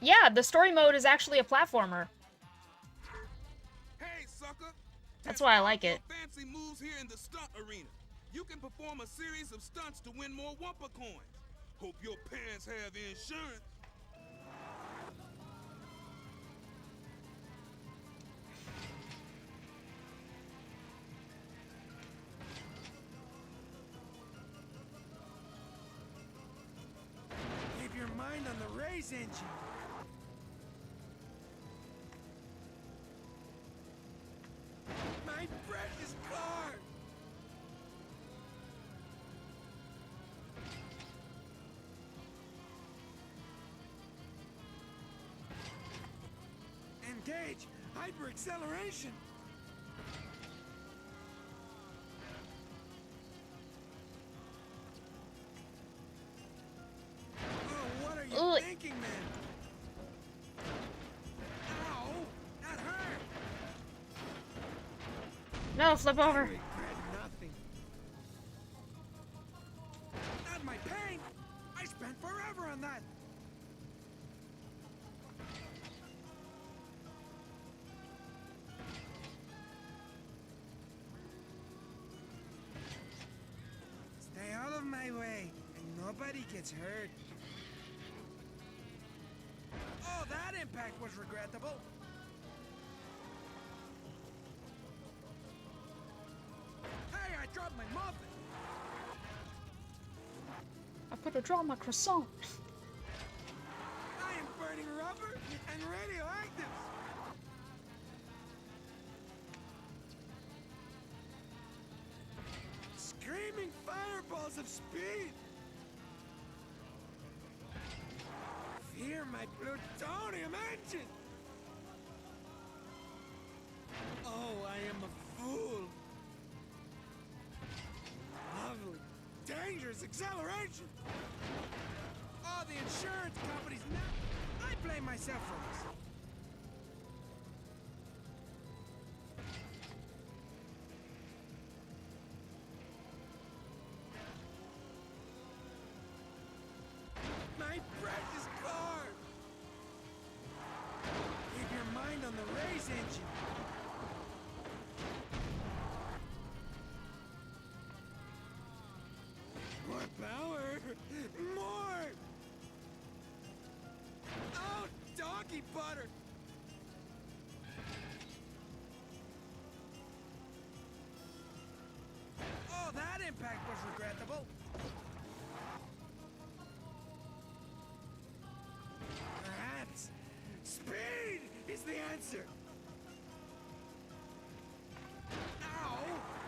Speaker 1: Yeah, the story mode is actually a platformer.
Speaker 5: Hey, sucker!
Speaker 1: That's why I like it.
Speaker 5: Fancy moves here in the stunt arena. You can perform a series of stunts to win more Wumpa coins. Hope your parents have insurance.
Speaker 7: Keep your mind on the race engine. My precious car! Engage! Hyper-acceleration! Oh, what are you thinking, man? Ow! That hurt!
Speaker 1: No, flip over.
Speaker 7: I regret nothing. Not my pain! I spent forever on that! Stay out of my way, and nobody gets hurt. Oh, that impact was regrettable. muffin.
Speaker 1: I put a draw on my croissant.
Speaker 7: I am burning rubber and radioactives. Screaming fireballs of speed. Fear my plutonium engine. Oh, I am a fool. Lovely, dangerous acceleration. Oh, the insurance companies now. I blame myself for this. My precious car. Keep your mind on the race engine. More power! More! Oh, doggy butter! Oh, that impact was regrettable. Perhaps speed is the answer. Ow!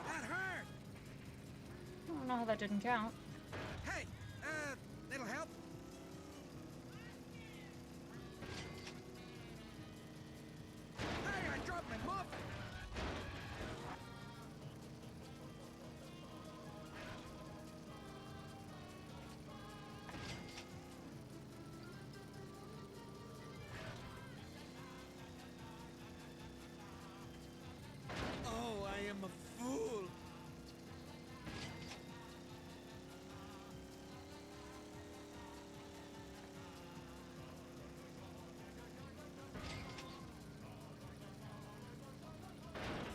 Speaker 7: That hurt!
Speaker 1: I don't know how that didn't count.
Speaker 7: Hey, it'll help. Hey, I dropped my muffin. Oh, I am a fool.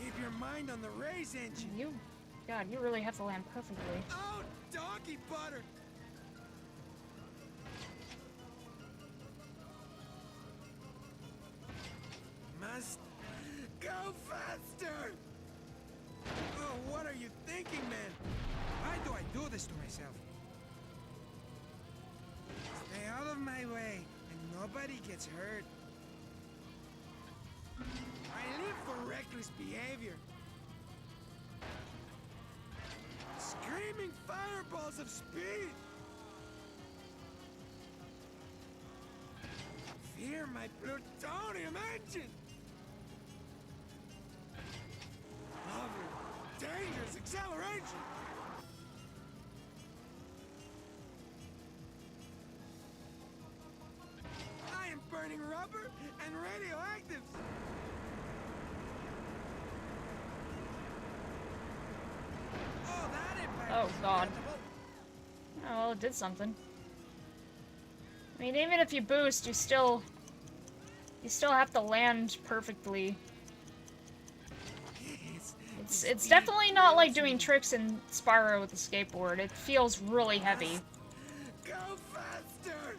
Speaker 7: Keep your mind on the race engine.
Speaker 1: God, you really have to land perfectly.
Speaker 7: Oh, doggy butter! Must go faster! Oh, what are you thinking, man? Why do I do this to myself? Stay out of my way, and nobody gets hurt. I live for reckless behavior. Screaming fireballs of speed! Fear my plutonium engine! Lovely, dangerous acceleration! I am burning rubber and radioactives! Oh, that impact
Speaker 1: Oh,
Speaker 7: was
Speaker 1: God.
Speaker 7: regrettable.
Speaker 1: Oh, well, it did something. I mean, even if you boost, you still have to land perfectly. It's definitely not like doing tricks in Spyro with the skateboard. It feels really heavy.
Speaker 7: Go faster!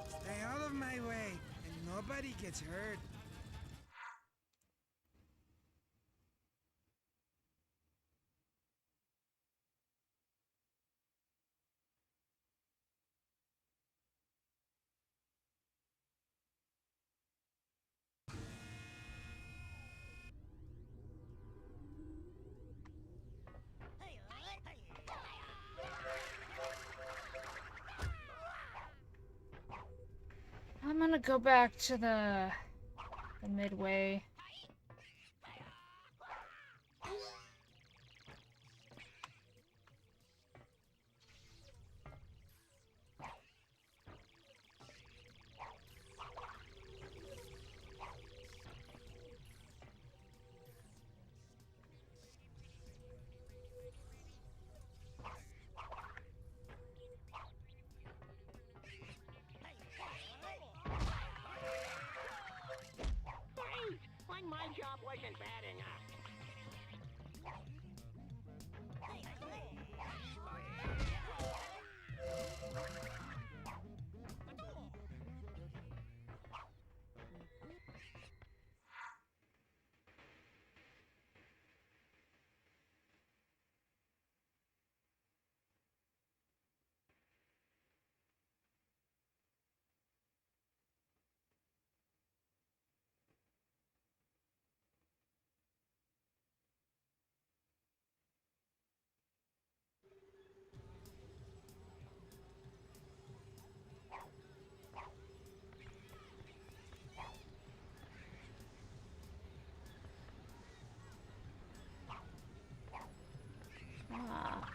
Speaker 7: Stay out of my way, and nobody gets hurt.
Speaker 1: I'm gonna go back to the midway.
Speaker 14: Like my job wasn't bad enough.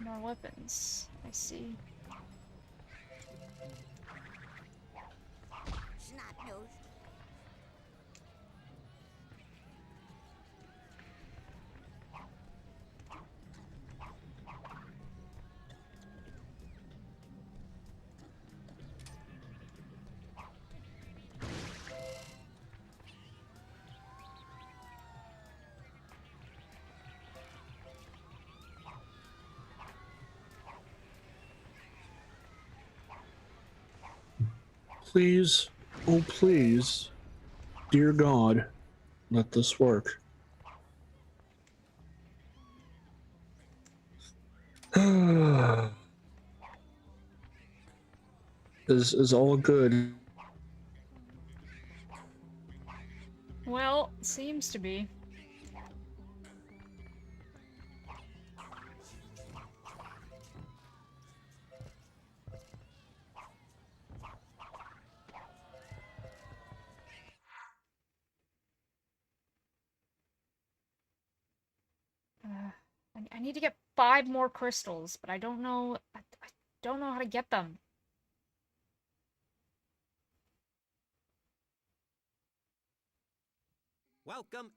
Speaker 1: More weapons. I see.
Speaker 8: Snot nose.
Speaker 3: Please, oh please, dear God, let this work. Is all good.
Speaker 1: Well, seems to be. I need to get 5 more crystals, but I don't know. I don't know how to get them.
Speaker 4: Welcome.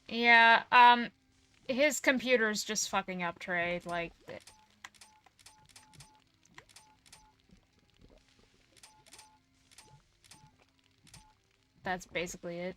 Speaker 1: Yeah, his computer's just fucking up, Trey. Like, that's basically it.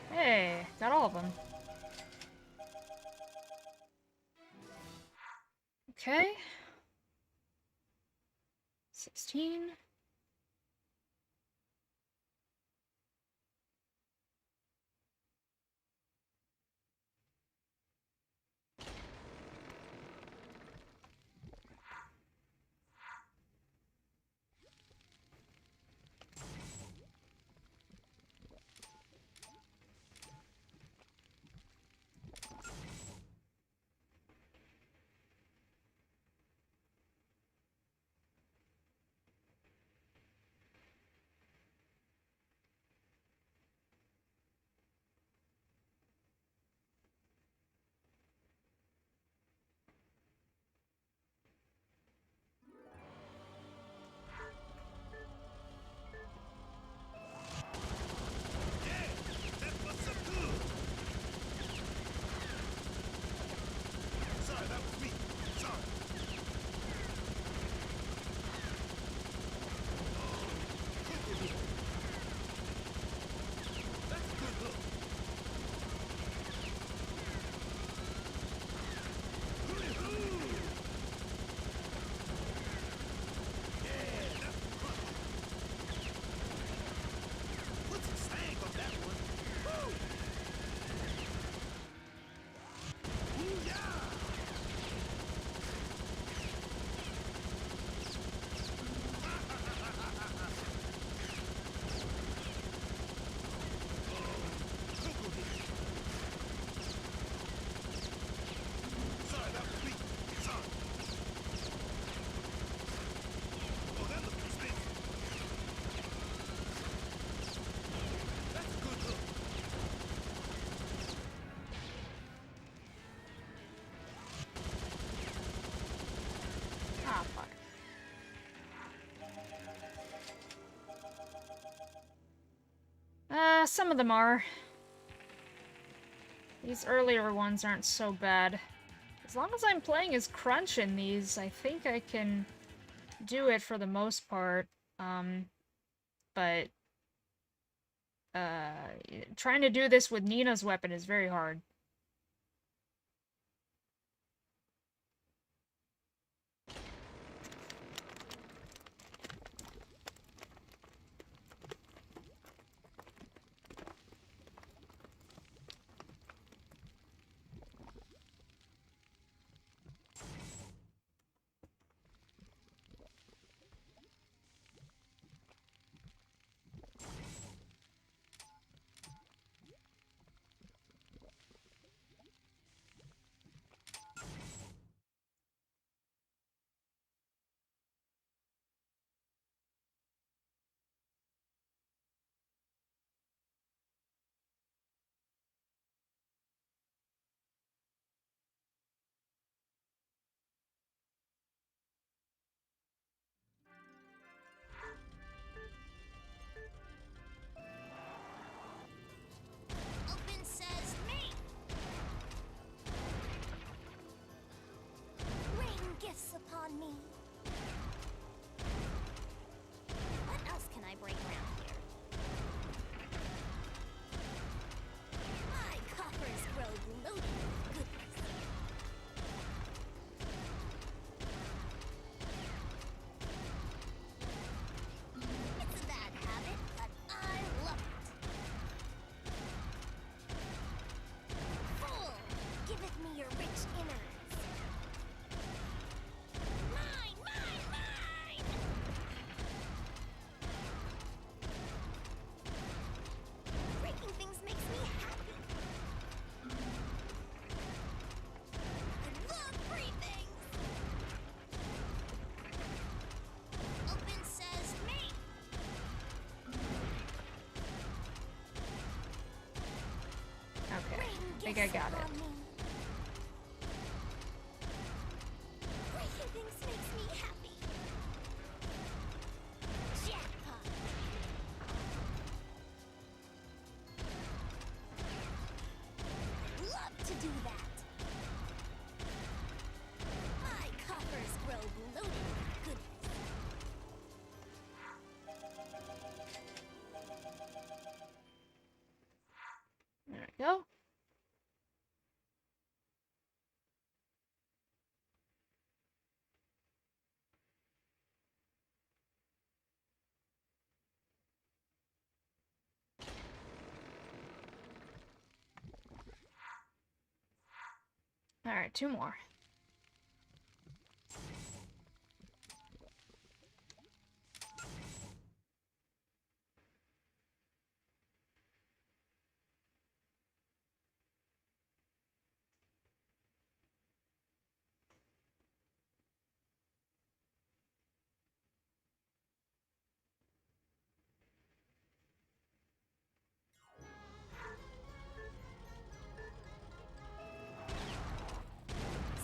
Speaker 1: Hey, got all of them. Okay. 16. some of them are. These earlier ones aren't so bad. As long as I'm playing as Crunch in these, I think I can do it for the most part. But trying to do this with Nina's weapon is very hard.
Speaker 8: Open says me. Rain gifts upon me. What else can I bring around here? My coffers grow loaded with goodness. It's a bad habit, but I love it. Fool, giveth me your rich innards. Mine, mine, mine! Breaking things makes me happy. I love free things. Open says me.
Speaker 1: Okay, I think I got it.
Speaker 8: Breaking things makes me happy. Jackpot. Love to do that. My coffers grow loaded with goodness.
Speaker 1: There we go. Alright, 2 more.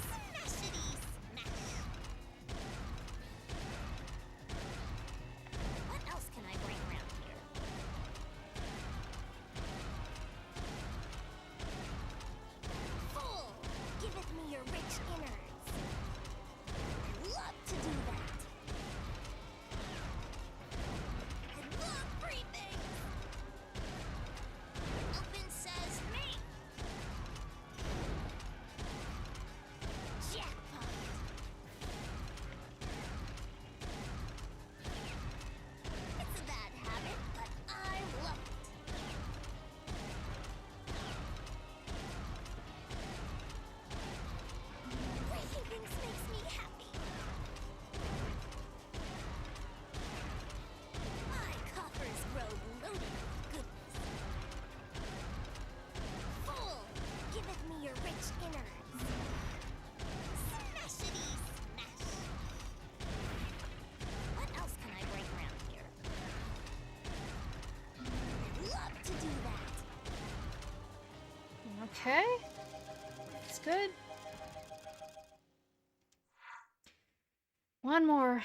Speaker 8: Smashity smash. What else can I bring around here? Fool, giveth me your rich innards. I love to do that. I love free things. Open says me. Jackpot. It's a bad habit, but I love it. Breaking things makes me happy. My coffers grow loaded with goodness. Fool, giveth me your rich innards. Smashity smash. What else can I bring around here? I love to do that.
Speaker 1: Okay. That's good. 1 more.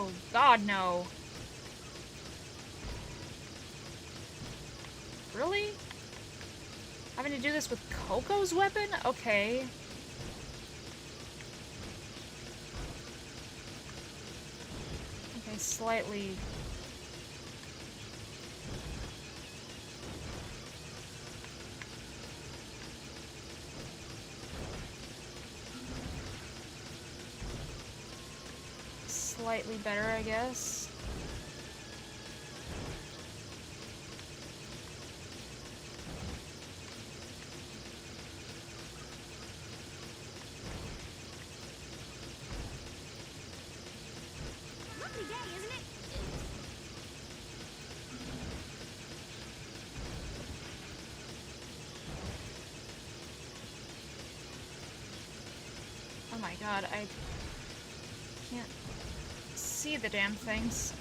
Speaker 1: Oh, God, no. Really? Having to do this with Coco's weapon? Okay. Okay, slightly... slightly better, I guess.
Speaker 8: Lovely day, isn't it?
Speaker 1: Oh my god, I can't see the damn things.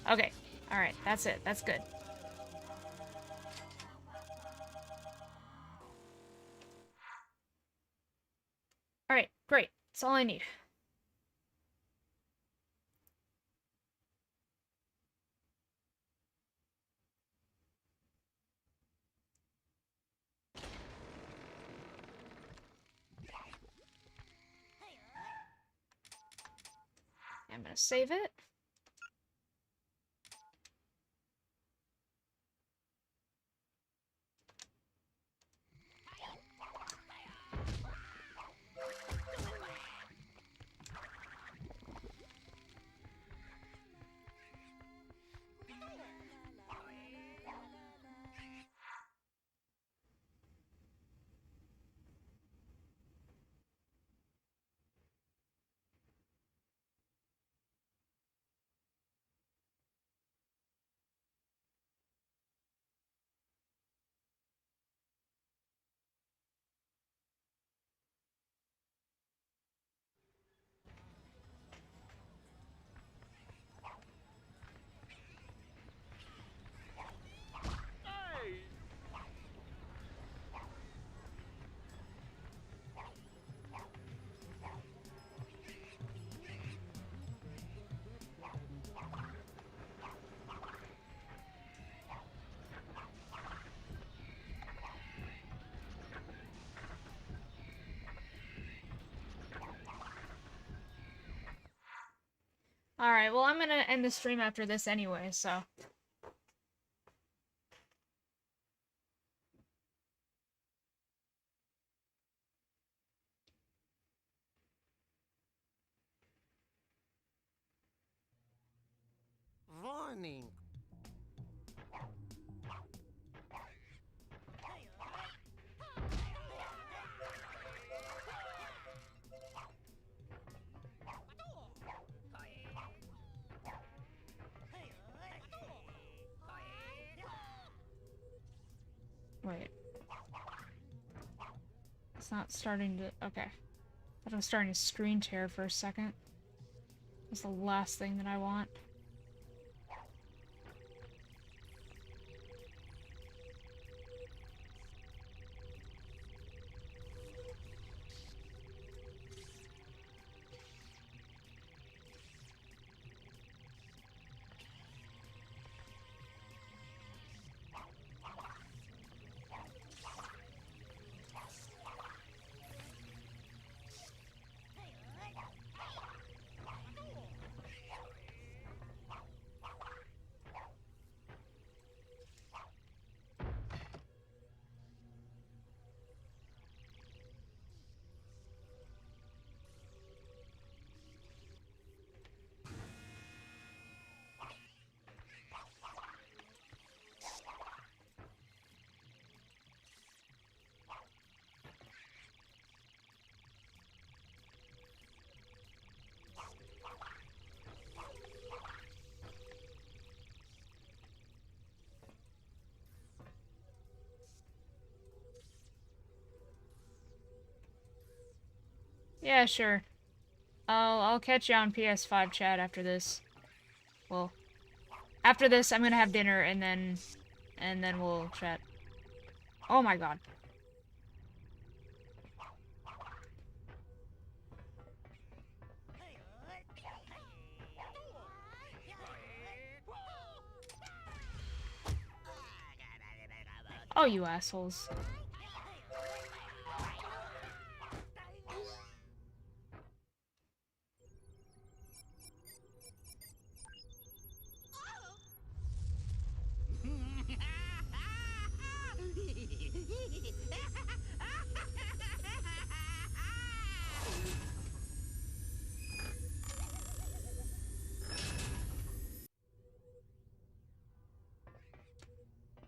Speaker 1: Okay, alright, that's it. That's good. Alright, great. That's all I need. I'm gonna save it. Alright, well, I'm gonna end the stream after this anyway, so...
Speaker 12: Warning.
Speaker 1: Wait. It's not starting to... Okay. I thought I was starting to screen tear for a second. That's the last thing that I want. Yeah, sure. I'll catch you on PS5 chat after this. Well, after this, I'm gonna have dinner and then we'll chat. Oh my god. Now, you assholes.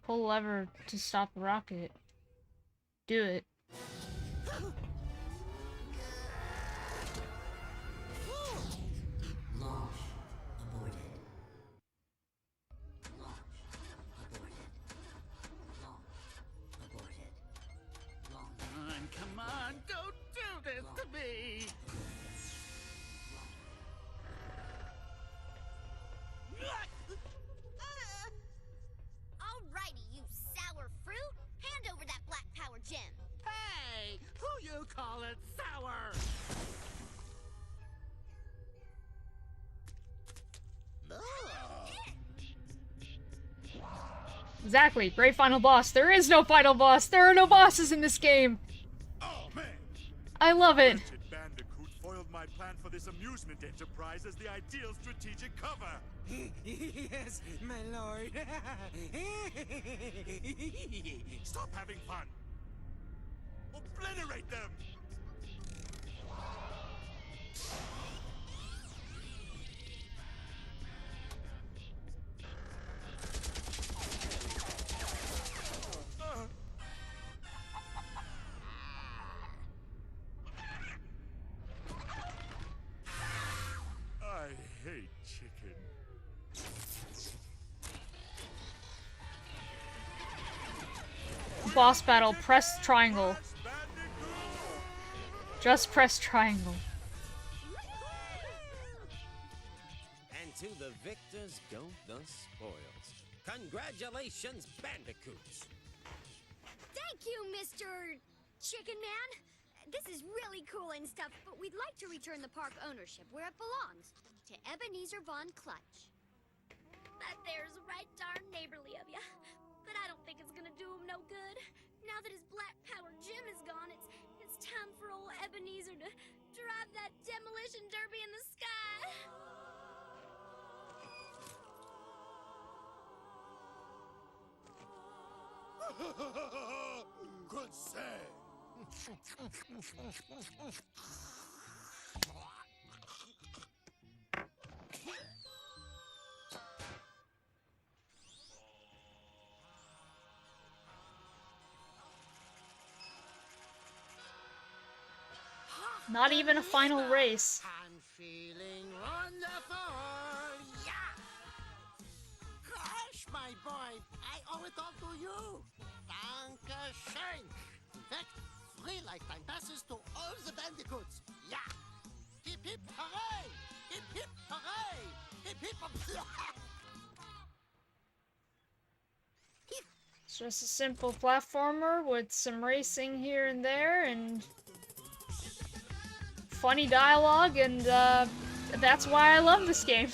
Speaker 1: Pull lever to stop the rocket. Do it.
Speaker 10: Launch aborted. Launch aborted. Launch aborted. Launch. Come on, don't do this to me!
Speaker 8: Alrighty, you sour fruit. Hand over that black power gem.
Speaker 10: Hey! Who you call it sour?
Speaker 1: Exactly. Great final boss. There is no final boss. There are no bosses in this game.
Speaker 9: Oh man!
Speaker 1: I love it.
Speaker 9: Wretched Bandicoot foiled my plan for this amusement enterprise as the ideal strategic cover.
Speaker 7: Yes, my lord.
Speaker 9: Stop having fun. Obliterate them. I hate chicken.
Speaker 1: Boss battle. Press triangle. Just press triangle.
Speaker 4: And to the victors go the spoils. Congratulations, Bandicoots!
Speaker 8: Thank you, Mr. Chicken Man. This is really cool and stuff, but we'd like to return the park ownership where it belongs, to Ebenezer Von Clutch. That there's right darn neighborly of ya. But I don't think it's gonna do him no good. Now that his black power gem is gone, it's time for old Ebenezer to drive that demolition derby in the sky.
Speaker 9: Good save.
Speaker 1: Not even a final race.
Speaker 12: I'm feeling wonderful. Yeah. Crash, my boy. I owe it all to you. Dankeschön. In fact, free lifetime passes to all the bandicoots. Yeah. Hip hip hooray! Hip hip hooray! Hip hip
Speaker 1: It's just a simple platformer with some racing here and there and funny dialogue, and that's why I love this game.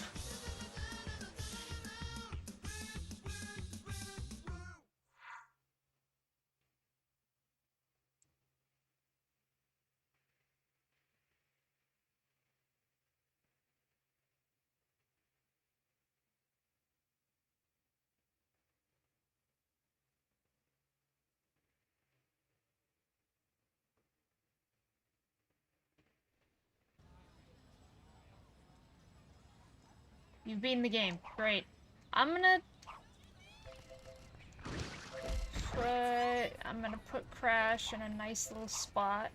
Speaker 1: You've beaten the game. Great. I'm gonna put Crash in a nice little spot.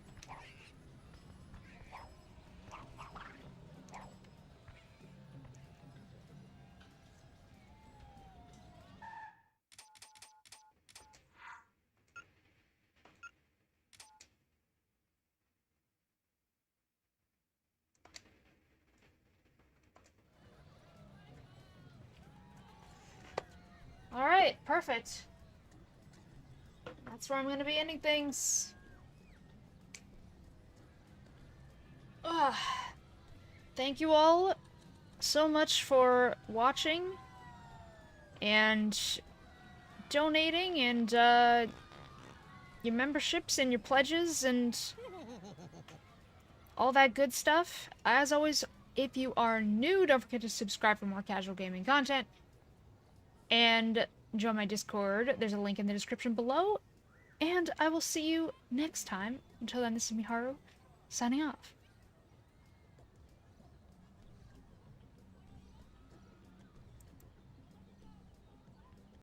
Speaker 1: Alright, perfect. That's where I'm gonna be ending things. Ugh. Thank you all so much for watching, and donating and your memberships and your pledges and all that good stuff. As always, if you are new, don't forget to subscribe for more casual gaming content. And join my Discord. There's a link in the description below. And I will see you next time. Until then, this is Miharu, signing off.